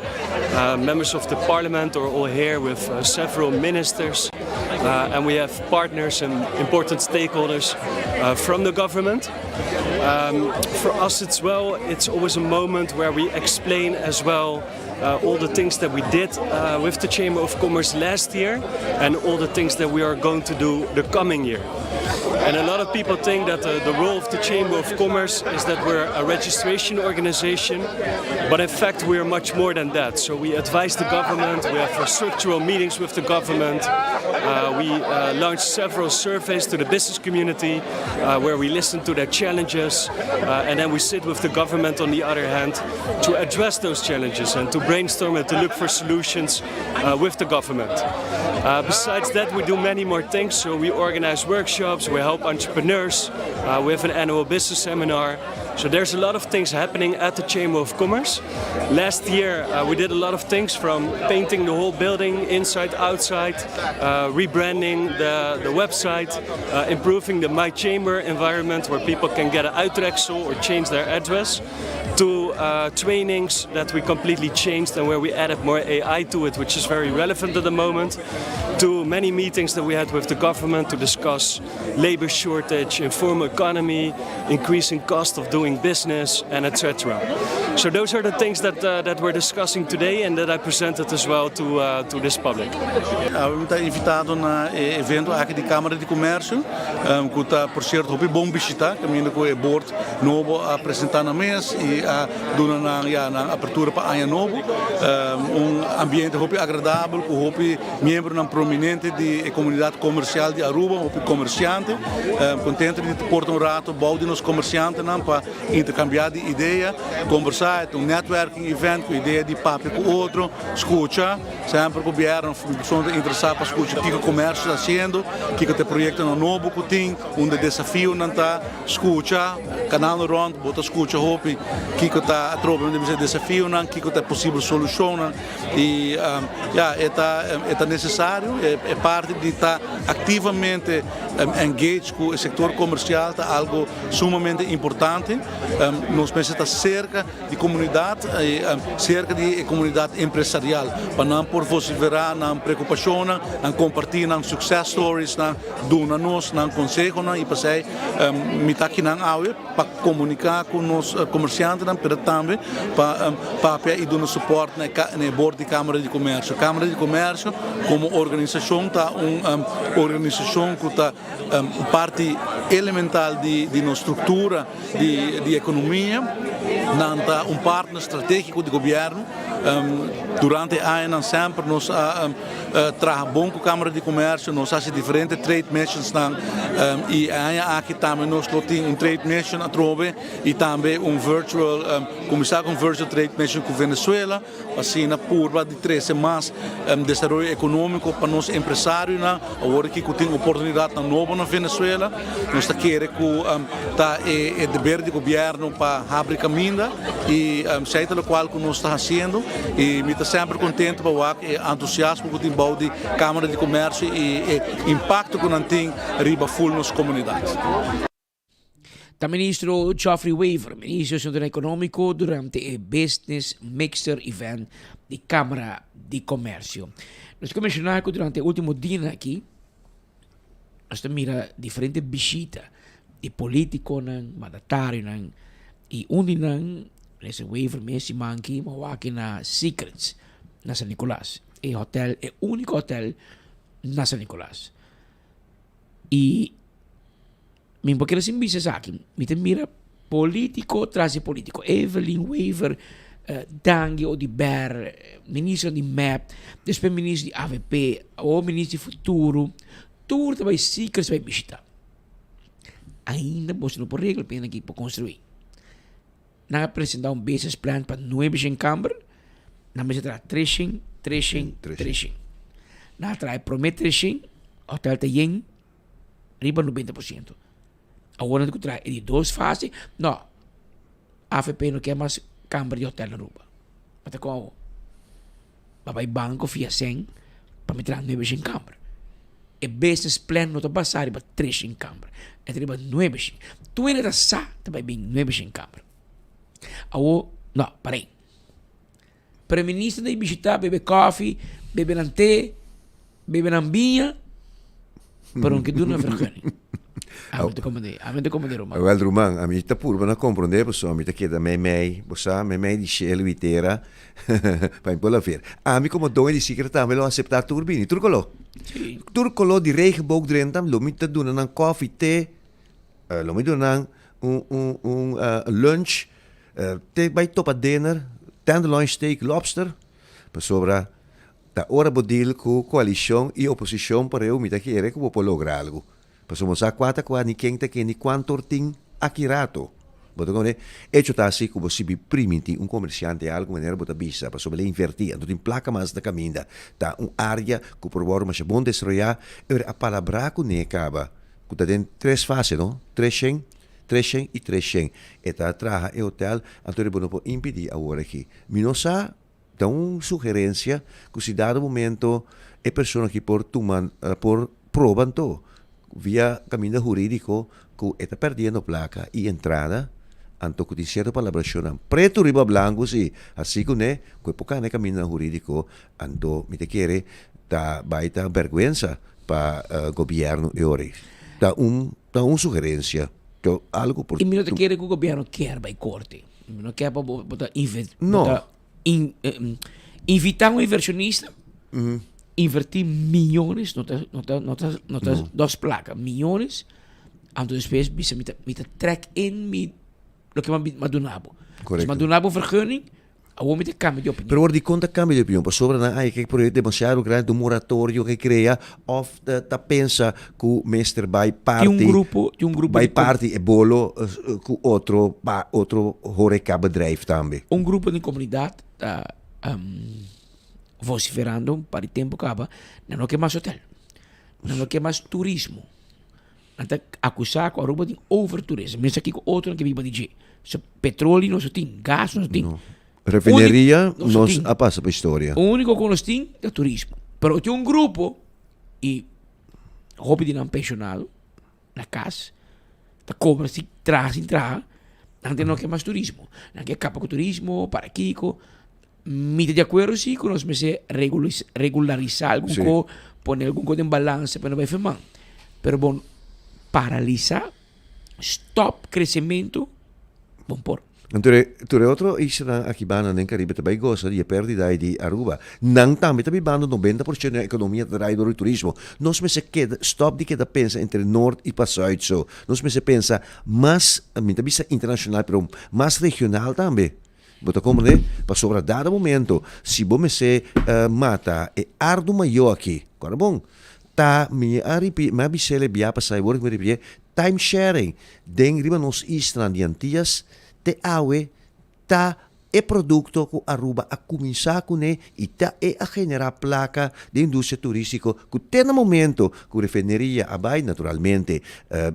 Members of the parliament are all here with several ministers, and we have partners and important stakeholders from the government. For us it's always a moment where we explain as well all the things that we did with the Chamber of Commerce last year and all the things that we are going to do the coming year. And a lot of people think that the role of the Chamber of Commerce is that we're a registration organization, but in fact we are much more than that. So we advise the government, we have structural meetings with the government, we launched several surveys to the business community where we listen to their challenges, and then we sit with the government on the other hand to address those challenges and to brainstorm and to look for solutions with the government. Besides that, we do many more things. So we organize workshops, we help entrepreneurs, we have an annual business seminar. So there's a lot of things happening at the Chamber of Commerce. Last year we did a lot of things, from painting the whole building inside, outside, rebranding the website, improving the My Chamber environment where people can get an uittreksel or change their address, to trainings that we completely changed and where we added more AI to it, which is very relevant at the moment, to many meetings that we had with the government to discuss labor shortage, informal economy, increasing cost of doing business, and etc. So those are the things that we're discussing today and that I presented as well to this public. Abbiamo invitato un evento anche di Camera di Commercio, che sta per certo più buon visita, cammino con il board nuovo a presentare a mes e a dare una apertura per anno nuovo, un ambiente più agradabile, con membri prominenti di comunità commerciale di Aruba, con commercianti, contenti di portare un rato, bouwden als commercianten per intercambiare idee, conversare oportunidade, um networking event com ideia de papo com outro, escuta, sempre o governo, pessoas interessadas para escutar o que o comércio está fazendo, o que o projeto novo que tem, onde desafio não está, escuta, canal no rond, bota escuta, hope, o que está a troca, onde desafio não, o que é possível solução, e é necessário, é parte de estar ativamente engaged com o setor comercial, é algo sumamente importante. Nós pensamos estar cerca de comunidade, cerca de comunidade empresarial, para não por vociferar, não preocupação, não compartilhar, não success stories, não donar nos, não conselho, e para sei, me está aqui não aue para comunicar com os comerciantes, mas também para e dar suporte na board de Câmara de Comércio. Câmara de Comércio, como organização, está uma organização que está parte elemental de nossa estrutura de economia, não está partner estratégico do governo. Durante anos sempre nós trabalhamos com a Câmara de Comércio, nós fazemos diferentes trade missions e aqui também nós temos trade mission a Trove e também virtual, começar com virtual trade mission com Venezuela, assim na curva de 3 semanas desenvolvimento econômico para nós empresários, agora que temos oportunidade nova na Venezuela, nós queremos que o dever do governo para abrir caminho e sei o qual que nós estamos fazendo e me está sempre contente para o entusiasmo que tem de Câmara de Comércio e impacto que não tem riba full nas comunidades. O ministro Geoffrey Weaver, ministro do Assunto Econômico, durante o Business Mixer Event de Câmara de Comércio. Nós mencionamos que durante o último dia aqui, nós mira diferentes visitas de políticos, mandatários, e nesse Weaver mesmo manque, mas aqui na Secrets, na San Nicolás. É o único hotel na San Nicolás. E me porque assim bicho aqui, me mira político traz político. Evelyn Weaver, Dangue Odiber, ministro de MAP, depois ministro de AVP, ou ministro de Futuro, tudo também Secrets vai visitar. Ainda você não pode regra pena aqui para construir. Na apresentar business plan para 9 em Câmara, na mesa traz 3. Na traz promete 3, hotel tem riba 90%. Agora que traz de 2 fases, não. A AFP não quer mais Câmara de hotel na Aruba. Mas com o banco fia 100 para me trazer 9 em Câmara. E business plan não está passar riba 3 em Câmara. É riba 9. Tu ainda está sa, também bem 9 em Câmara. Não, parei. Primeiro-ministro da visitar, beber coffee, beber té, beber ambinha, para um que tu não vergonha. Amente como de Romano. Well, Romano, a mim está puro, não compreender, pessoal, a mim está aqui da mei, de Shell Vitera, para impor ver. A mim como dono de secretário, me lo aceitar turbini, turcolo de regenboog drentam, lo me está dando um coffee, té, lo me dando lunch, té bij top a dinner, tenderloin steak, lobster, para sobra da hora bodil com coalição e oposição para eu me querer que vou lograr algo. Para somos a quatro ni quem te que ni quanto tem aqui rato. Boto com hecho tá assim que você primiti um comerciante algo maneira bota bisa para sobre invertir, então tem placa mais da caminda, tá área que por mas bom destroyar, a palavra com ne acaba. Que tá tem 3 fases, não? 300 e 300. Eta traja e hotel, então não pode impedir agora aqui. Minosa dá uma sugerência que se dado momento é pessoa que por proban to via caminho jurídico que está perdendo placa e entrada anto que cierta palabración preto riba blanco sí así que ne que poca ne caminho jurídico anto me te quiere da baita vergüenza para gobierno e ore da un sugerencia algo por e me te quiere que o governo quer vai corte não quer para botar invitar um inversionista invertir millones, no te 2 placas, millones, antes depois bisa me trek in lo que me donabo. Dus me donabo vergunning, Awami te cambio de opinião. Pero worden die conta cambio de opinião. Por sobre na ai que projeto demasiado grande, um moratório que cria of ta pensa que o mestre vai parte. De um grupo vai parte e bolo com outro horeca bedrijf também. Grupo de comunidade está vociferando para o tempo acaba, não quer mais hotel. Não quer mais turismo. Anta acusar com a Aruba de overturismo. Mas aqui com outro que vive de petróleo não tem, gás não tem. Refineria nós a passa para a história. O único que nós tem é turismo. Pero tem grupo e roupa de não pensionado na casa, tá cobra se traz entrar, não quer mais turismo. Não quer capa com turismo para Kiko. Mite de acordo sim com nós mas regularizar algum co, poner algum coisa em balança para não vai firmar. Pero bom, paralisar, stop crescimento, bom por. Ture outro isla aqui bana nem Caribe também gosta de perda de Aruba. Não também bana 90% da economia trai do turismo. Nós me se queda stop de queda pensa entre norte e para sul. So, nós me se pensa mais minta vista internacional, pero mais regional também. Bota como né? Para sobre dado momento, se bom me se mata é ardo maior aqui. Agora bom, tá me aripi, me bisele bia passar work me ripi time sharing. Den riba nos isla de Antillas te awe ta é produto que Aruba a começar com e ta é a generar placa de indústria turística que tem no momento que refineria abai naturalmente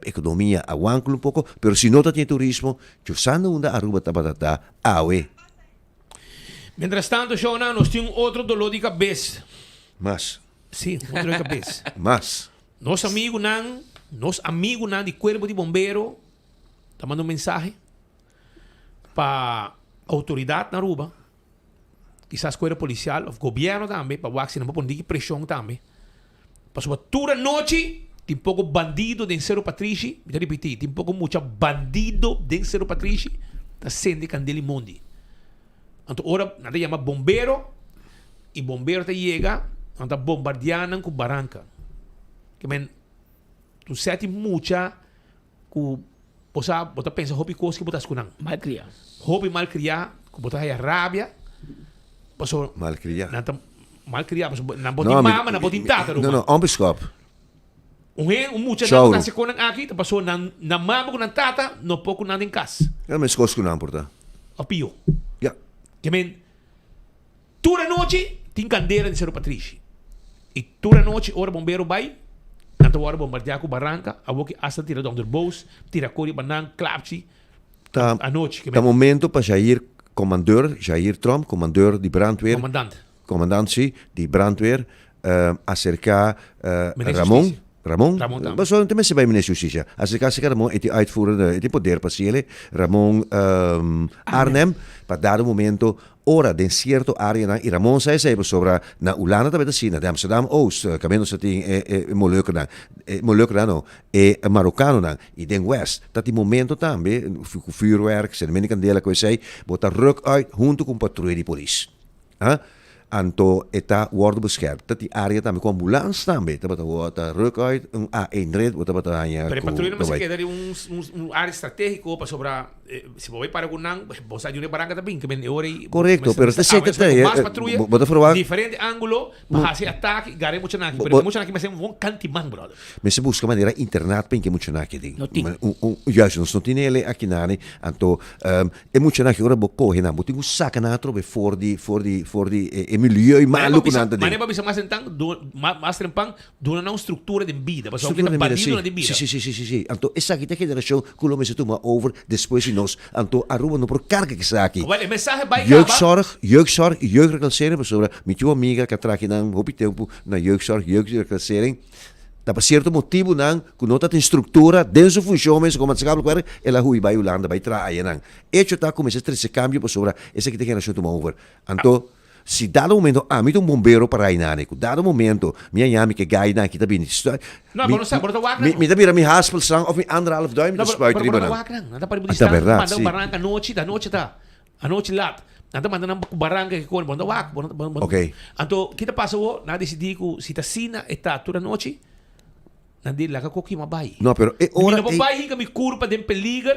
economia aguanta um pouco, pero se não tem turismo, chusando onde Aruba tá awe. Mientras tanto, Shona, nós temos outro dolor de cabeça. Mas sim, outro dolor de cabeça. Mas nosso amigo nan de Corpo de Bombeiro tá mandando mensagem para autoridade na Aruba, quizás Corpo Policial, o governo também, para o não pôr pressão também. Para sua toda noite, tem pouco bandido de Cerro Patrici, vou repetir, tem pouco muito bandido de Cerro Patrici, está sendo candela mundi. Então, ora, nada chama bombeiro, e bombeiro te chega, então bombardeando com barranca. Que men, tu sete mucha, com você pensa, hopi coisa que botas com não. Malcriar. Hopi malcriar, que botas aí a rábia. Passou. Malcriar. Malcriar, não botin mama, não botin tata. Não, onbeskap. Mucha não está se conang aqui, passou na mama com na tata, não pouco nada em casa. É mas coisa que não porta. Apio. Ja. Que men, toda noite tem candeira de Cerro Patrici. E toda noite, hora bombeiro vai, na hora bombardear com barranca, a boca hasta tira de onder boos, tira cori, banana, clapsi, a noite. Tá momento para Jair Trump, comandeur de brandweer. Comandante, sim, de brandweer, acercar Ramon, mas só tem se vai ministro justiça. Acercar Ramon é uitvoerende, é poder parciale. Ramon Arnhem, para dar momento ora de certo área na Ramon sai sobre na Ulana também assim, na Amsterdam Oost, caminho se tem Molucca não, é marocano não, e den West. Dat die momento também, vuurwerk, se menina candela que sei, botar ruk uit junto com patrulha de polícia. Anto eta worden beschermd. Dat die area também com ambulância também, dat bota ruk uit een A1 wat dat hanya. Pero patrulha mas queda área estratégico para sobre se vai para Gunang, você ajuda barranca também, que bem hora. Correcto, pero te sei que mais patrulha. Diferente ângulo, para fazer ataque, gare muito naqui, pero muito naqui mas é um cantimang, brother. Mas se busca maneira internet para que muito naqui ding. Juist, nós não tem ele aqui nani, anto é muito naqui ora bocorre na, botinho saca na trobe for di milieu e maluco nada ding. Mas não bisa mais então, mais trempang, dona não estrutura de vida, para só que tá bandido na de vida. Sim. Anto essa aqui tem que geração que lo meses toma over depois nós, anto Aruba não por carga que está aqui. Olha, mensagem vai jeugdzorg, jeugdreclassering, sobre met jouw amiga que traque na hopi tempo na jeugdreclassering. Da por certo motivo não, que não tem estrutura, dentro função mesmo como se acaba ela hui vai Holanda vai trair não. Hecho tá como esse cambio por sobre essa que tem geração toma over. Anto se dado momento mim um bombeiro para aí nanico, dado momento minha amiga que gai na aqui tá bem. Não, mas não sabe, bora wak. Me tá vira me haspel sang of me 1,5 duim de spuit riba não. Nada para budista. Manda barranca noite, da noite tá. A noite lá. Nada manda na barranca que con bora wak. Okay. Anto kita passou na decidir que se tá sina eta toda noite. Nandi lá que coqui mabai. Não, pero é hora. Não vai que me curva de peligro.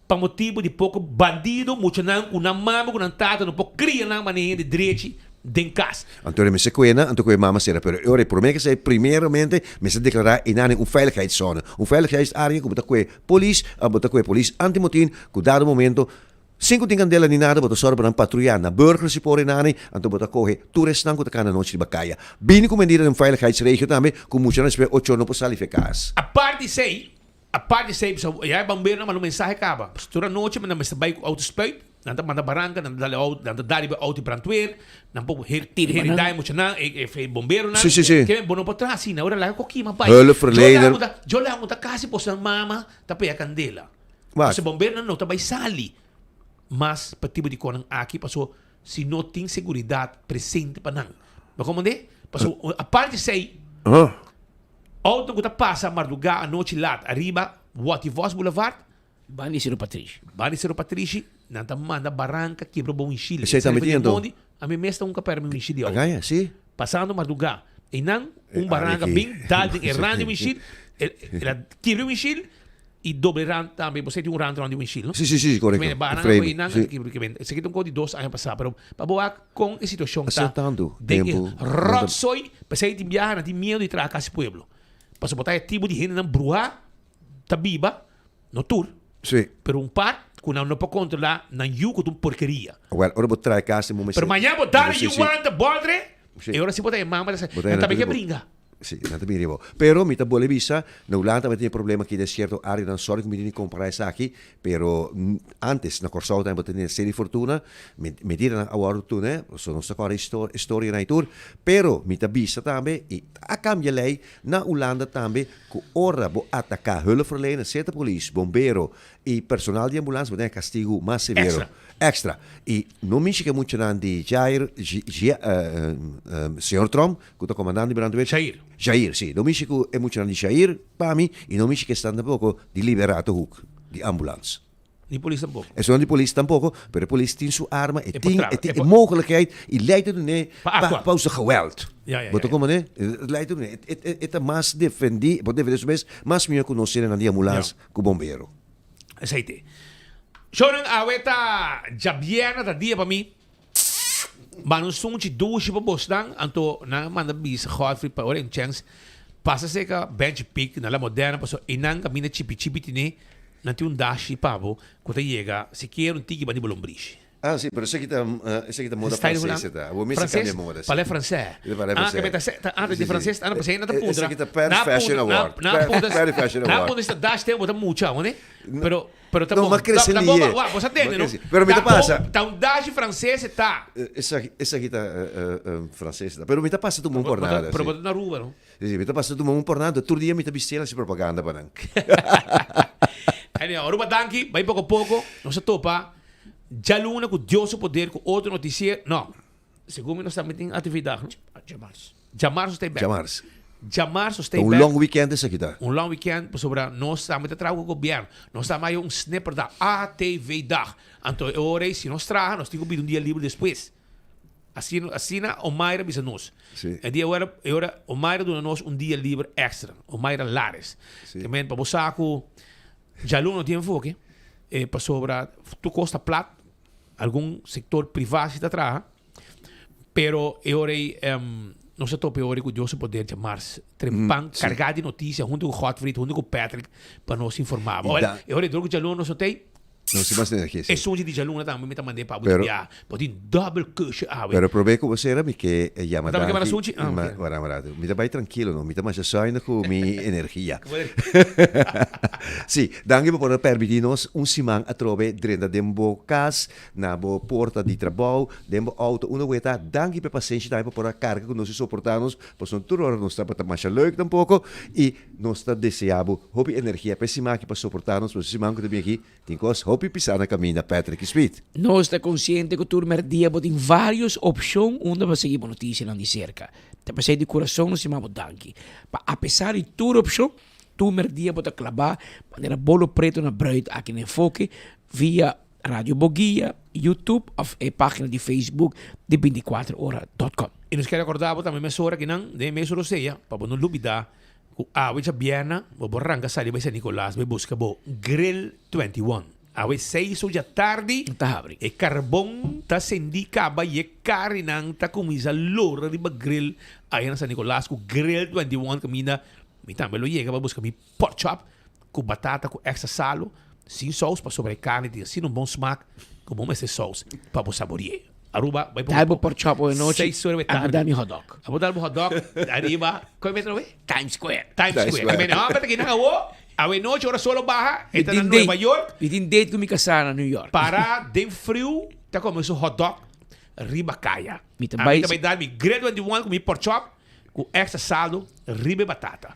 para motivo de pouco bandido, muito não, com mama, com tata, não pode criar na maneira de direito den casa. Antônio me sequena, Antônio mama será, pero ora por mim que sei primeiramente me se declarar in een veiligheidszone. Veiligheidsarea que botar com police, botar com police antimotin, que dado momento 5 candela ni nada, botar só para patrulhar na burgers se por nani, então botar corre toeristen que tá na noite de bacaia. Bine com medida de veiligheidsregio também, com muito não espera 8 não possal eficaz. A parte sei, já bombeiro na mensagem acaba. Toda noite me na vai auto spuit, nanda manda barranca, nanda dali auto brandweer, nan po heridai mo na bombeiro na. Sim. Que bom para trás, na hora lá coqui mas pai. Hulpverlener. Jo lá mo ta kasi po sa mama, tapay a candela. Wat? Sa bombeiro não tabay sali. Mas patibo di ko nang aki paso si no ting seguridad presente pa nang. Bakomande? Paso a parte sei. Auto que passa madrugada a noite lá, arriba, Wativos Boulevard, Bani Ciro Patrici, nanta manda barranca, quebrou bom enchilho. Você está metiendo? A minha mesta nunca perde um enchilho. Ganha, sim. Passando madrugada, e não barranca bem dado, errando o enchilho, ela quebrou o enchilho, e doble rand também, você tem rand de um enchilho. Sim, correto. Barranca, e não, isso aqui tem um código de 2 anos passados, pero para boa com a situação que está, tempo. Rotsoi, para sair de viagem, de medo de trazer esse pueblo. Para botar tipo de gente na brua, tá viva, no tour. Sim. Pero par, que não pode controlar, não yugo de porcaria. Agora, ora vou trazer casa, pero amanhã botar e want bordre, e agora se botar mama, não também que brinca. Sim, não também ribo. Pero mi ta bole visa, no lá também tem problema que de certo área não sorry que me nem comprar isso aqui, pero antes na Corsau também tem série fortuna, me dira na award tu, né? So não está com a história na tour, pero mi ta visa também e a cambia lei na Holanda também que ora bo atacar hulpverlener, certa polícia, bombeiro e personal de ambulância tem castigo mais severo. Extra. E não me que muito não de Jair, senhor Trump, que está comandando de brandweer. Jair, sim. Não me que é muito não de Jair, para mim, e não me que está tampouco de liberato hook, de ambulância. De polícia tampouco. É só de polícia tampouco, mas a polícia tem sua arma, e tem mogelijkheid, e leidt er nee, para o geweld. Botou como né? Leidt er nee, é mais defendi, pode ver isso mesmo, mais melhor conhecer na de ambulância que o bombeiro. Aceite. Shonan aweta jabiana da dia para mim. Mas não te duche para bostan, anto na manda bis Godfrey para ora chance. Passa seca bench pick na la moderna, passo inang camina chipi tine, nanti dashi pavo, quando chega, se quer tiki bani bolombriche. Ah, sì, però se kita moda francese ta. Vuoi mettere cambia moda. Parle francese. Che meta di francese, hanno presente na punta. Se kita per fashion award. Per fashion award. Na punta sta dash te bota mucha, né? Pero no, ma cresce lì. Você entende, não? Pero me ta passa. Tá dash francese tá. Essa kita francese. Pero me ta passa tu mon pornada. Pero na rua, não? Sì, me ta passa tu mon pornada, tu dia me ta bistela si propaganda pa nang. Aí, Aruba danki, vai pouco a pouco, não se topa. Já luna com Deus o poder com outro noticiero. Não. Segundo nós estamos em atividade. Jamar está bem. Jamar está bem. Long weekend essa aqui tá. Long weekend sobre nós estamos a trabalhar com o governo. Nós estamos aí snapper da ATV dag. Então, ora se nós traga, nós temos que dia livre depois. Assim na o Mayra bisa nós. E dia agora o Mayra dá nós dia livre extra. O Mayra Lares. Também para você com já luna tem foco. Para sobre tu costa plat algum sector privado está atrás, pero eu não se tope hoje que Deus poder chamar-se trempan carregado de notícias junto com Godfrey, junto com Patrick para nos informar. Olha, eu drogo de aluno só tem. Não se mais aqui. É só de aluno também me mandei para budiar, pode double cush ah. Pero prove com você era me que chama daqui. Mas sunchi, me vai tranquilo, não, me dá mais saída com minha energia. Sim, danke por permitir-nos simão a trove dentro dembo casa, na bo porta de trabalho, dembo auto, uma vez danke por paciência também por a carga que nós suportamos, por son tudo hora nós está para mais leuk tampouco e nós está deseado hobby energia para simão que para suportar-nos, por simão que também aqui tem coisas hobby pisar na caminho Patrick Smith. Nós está consciente que o turno dia tem várias opções onde vai seguir a notícia de cerca. Te passei de coração no simão danke. Apesar de toda opção tu merdia bota clavar maneira bolo preto na bruid aqui no Enfoque via Radio Bogia, YouTube of a página de Facebook de 24horas.com. E nos quero recordar também uma hora que não de mês roseia para não duvidar que a hoje biana o borranga sai vai ser Nicolás vai buscar bo Grill 21 Awe 6 da tarde. E carbon ta sendi kaba ye karinang ta kumisa lora di grill. Ayan na San Nicolas ko grill 21 kamina. Mi também lo llega, busca mi pork chop com batata com extra salo, sem sauce para sobre carne, de assim um bom smaak, com bom esse sauce para você saborear. Aruba, vai por pork chop hoje noite. 6 horas da tarde. Dá-me hot dog. Abo dar hot dog. Arriba, qual é o Times Square. Times Square. Kami na para que na hawo. Awe noite hora solo baja. Está na Nova York. E tem date com mi casar na New York. Para de frio, tá como esse hot dog. Riba caia. Mi também dar mi grill 21 com mi pork chop com extra salo, riba batata.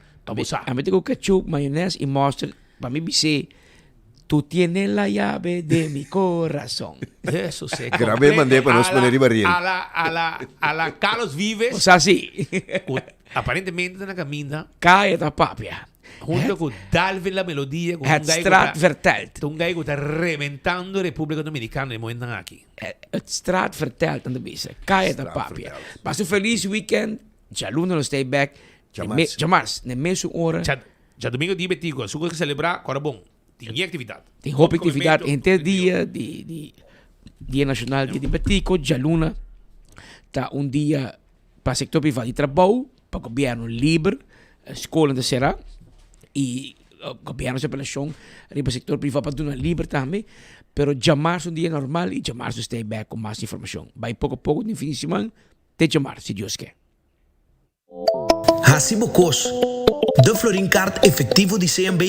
A mí tengo ketchup, mayonesa y mustard. Para mí dice, tú tienes la llave de mi corazón. Eso se Grabé mandé para nos poner barril. A la Carlos Vives. O sea, sí. Aparentemente na caminha. Cae da papia. Junto con Dalvin la melodía. Het straat vertelt. Un gallo que está reventando República Dominicana en el momento aquí. Het straat vertelt aan de bise. Cae da papia. Paso feliz weekend. Ya lunes lo stay back. Jamars, na mesma hora. Já domingo dia 24, suco que celebrar, agora bom. Tem atividade. Tem atividade entre dia de Dia Nacional de Batico, já luna. Tá dia para sector privado de trabalho, para governo livre, escola de será e governo de apelação, para sector privado para donar livre também. Pero jamás dia normal e jamás stay back com mais informação. Vai pouco a pouco no fim de semana, te chamar, se Deus quer. Hasibo Cos, de Florincard efetivo de CMB,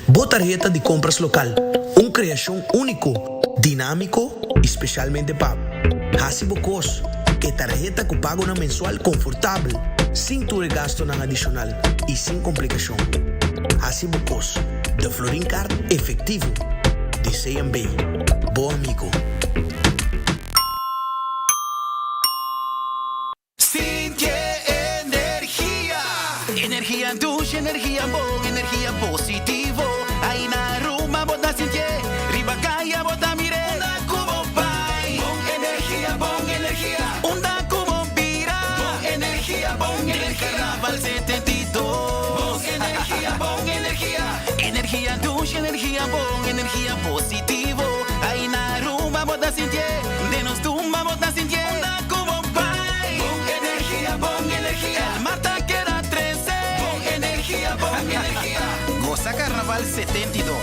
boa tarjeta de compras local. Criação único, dinâmico, especialmente para Hasibo Cos, que tarjeta que paga na mensual confortável, sem tu gasto na adicional e sem complicação. Hasibo Cos, de Florincard efetivo de CMB. Bom amigo. Energia douce, energia bom, energia positivo. Aí na Roma bota sentir, riba caia bota mire. Onda como pai, bom energia. Onda como pira, bom energia. Carnaval 72, bom energia. Energia douce, energia bom, energia positivo. Aí na Roma bota sentir, de nos tumba bota sentir. Onda como pai, bom energia. El mata Goza Carnaval 72.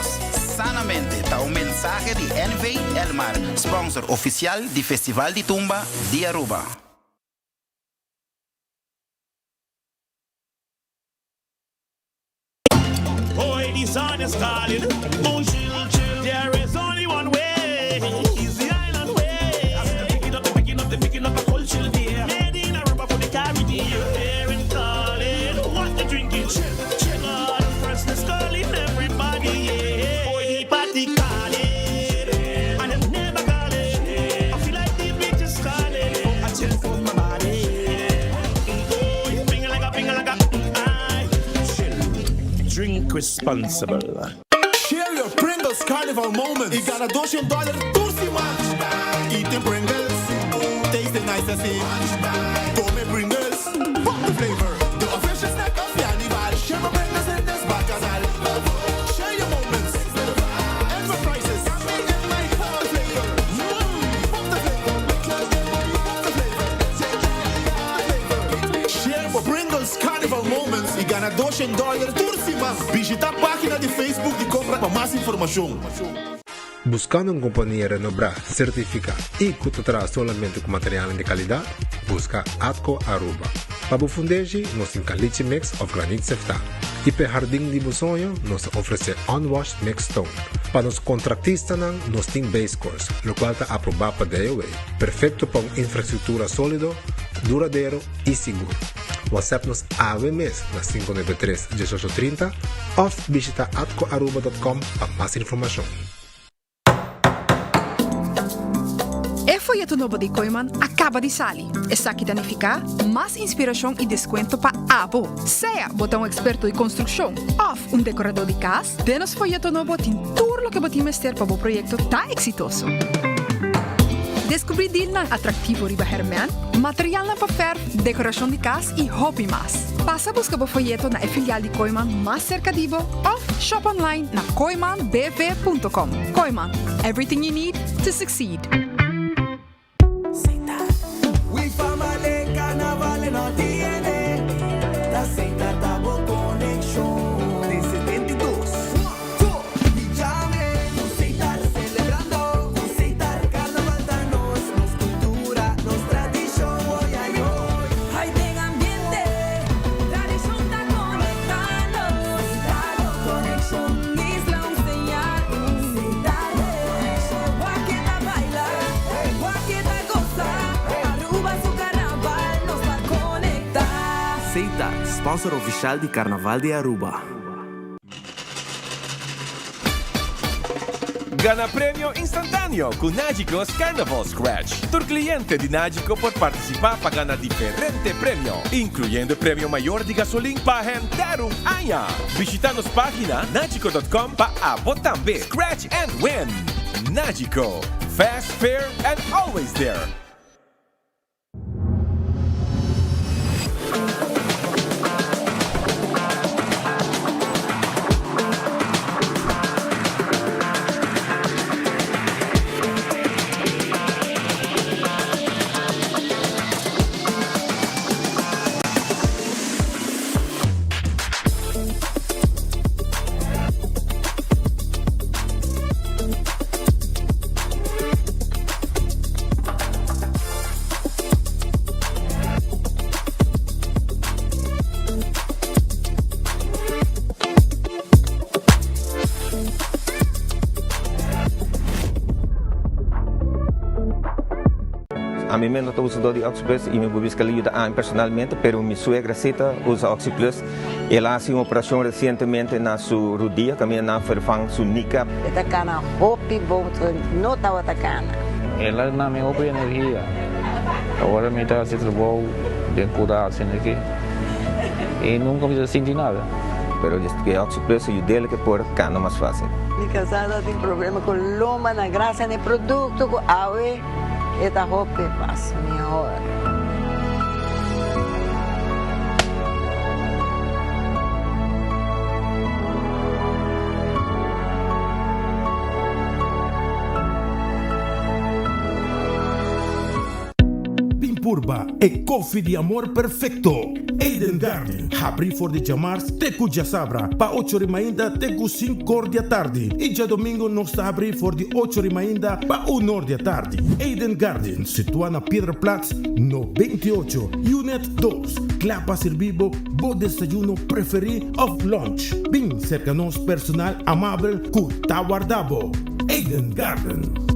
Sanamente está un mensaje de NV Elmar, sponsor oficial del Festival de Tumba de Aruba. Boy, the sun is calling. Moon chill. There is only one way. It's the island way. Picking up a cold chill beer. Made in Aruba for the Caribbean. Hearing calling. What the drinking? Chill. Freshness calling everybody. Yeah. Boy, the party calling. And I'm never calling. I feel like the beach is calling. I chill for my body. Boy, ping like a. Drink responsible. Share your Pringles Carnival moments. Y gana $200 Tursima. Eating Pringles. Taste the nice as it. Come Pringles. Pop the flavor. The official snack of the animal. Share my Pringles in this bacanal. Share your moments. Extra prices. Pop the flavor. Pop the flavor. Share my Pringles Carnival moments. Y gana $200 Tursima. Visita a página de Facebook e compra para mais informação. Buscando uma companhia renombrada, certificada e que te traz somente com material de qualidade, busca Atco Aruba. Para o fundejo, nós temos caliche mix of granite sefta. E para jardim de sonho, nós oferecemos unwashed mix stone. Para os contratistas, nós temos base course, o qual está aprovado para DOA. Perfeito para uma infraestrutura sólida, duradouro e seguro. WhatsApp-nos AVMS na 593-1830 ou visita atcoaruba.com para mais informação. O folheto novo de Koiman acaba de sair. Está aqui danificar mais inspiração e desconto para Abo. Seja botão experto de construção ou um decorador de casa, denos folheto novo tem tudo o que podemos ter para o projeto tá exitoso. Descobri din ng atractivo riba herman, material na paper, decorasyon de casa y hobby más. Pasa busca po folleto na filial de Koyman más cerca dibo o shop online na koymanbv.com. Koyman, everything you need to succeed. We family carnaval no tiene. La Seita Tabo Connection. Desde 22. Y llame. Un Seitar celebrando. Un Seitar carnaval danos. Nos cultura, nos tradición. Hoy ay hoy. Hay de ambiente. Tradición está conectando. Seitar Connection. Isla un señal. Seitar Connection. Guaqueta baila. Guaqueta goza. Aruba su carnaval. Nos va a conectar. Seita, sponsor oficial de Carnaval de Aruba. Gana premio instantáneo con Nágicos Carnival Scratch. Tu cliente de Nágico por participar para ganar diferente premio, incluyendo premio mayor de gasolina para rentar un año. Visita nuestra página nagico.com para votar también. Scratch and win. Nágico. Fast, fair, and always there. A mí me no uso de Oxyplus y me busca ayuda personalmente, pero mi suegra Cita usa Oxyplus. Ela hace una operación recientemente en su rodilla, también en su nica. Esta cana hopi bom no estaba atacando. Ela na minha outra energia. Agora me está se trabalho de cuidar assim aqui. E nunca me senti nada. Pero desde que Oxyplus ayuda que por cana más fácil. Mi casada tem problema com loma na graça de produto com awe. Esta hopi passa minha hora. Purba e coffee de amor perfecto. Eden Garden. Abri for de chamars teku já sabra. Pa 8h ainda teku 5h da tarde. E já domingo nós está abri for de 8h ainda pa 1h da tarde. Eden Garden, situado na Piedraplatz, no 28. Unit 2. Clapa servibo, bo desayuno preferi of lunch. Bem cerca nos personal amável ku taguardabo. Eden Garden.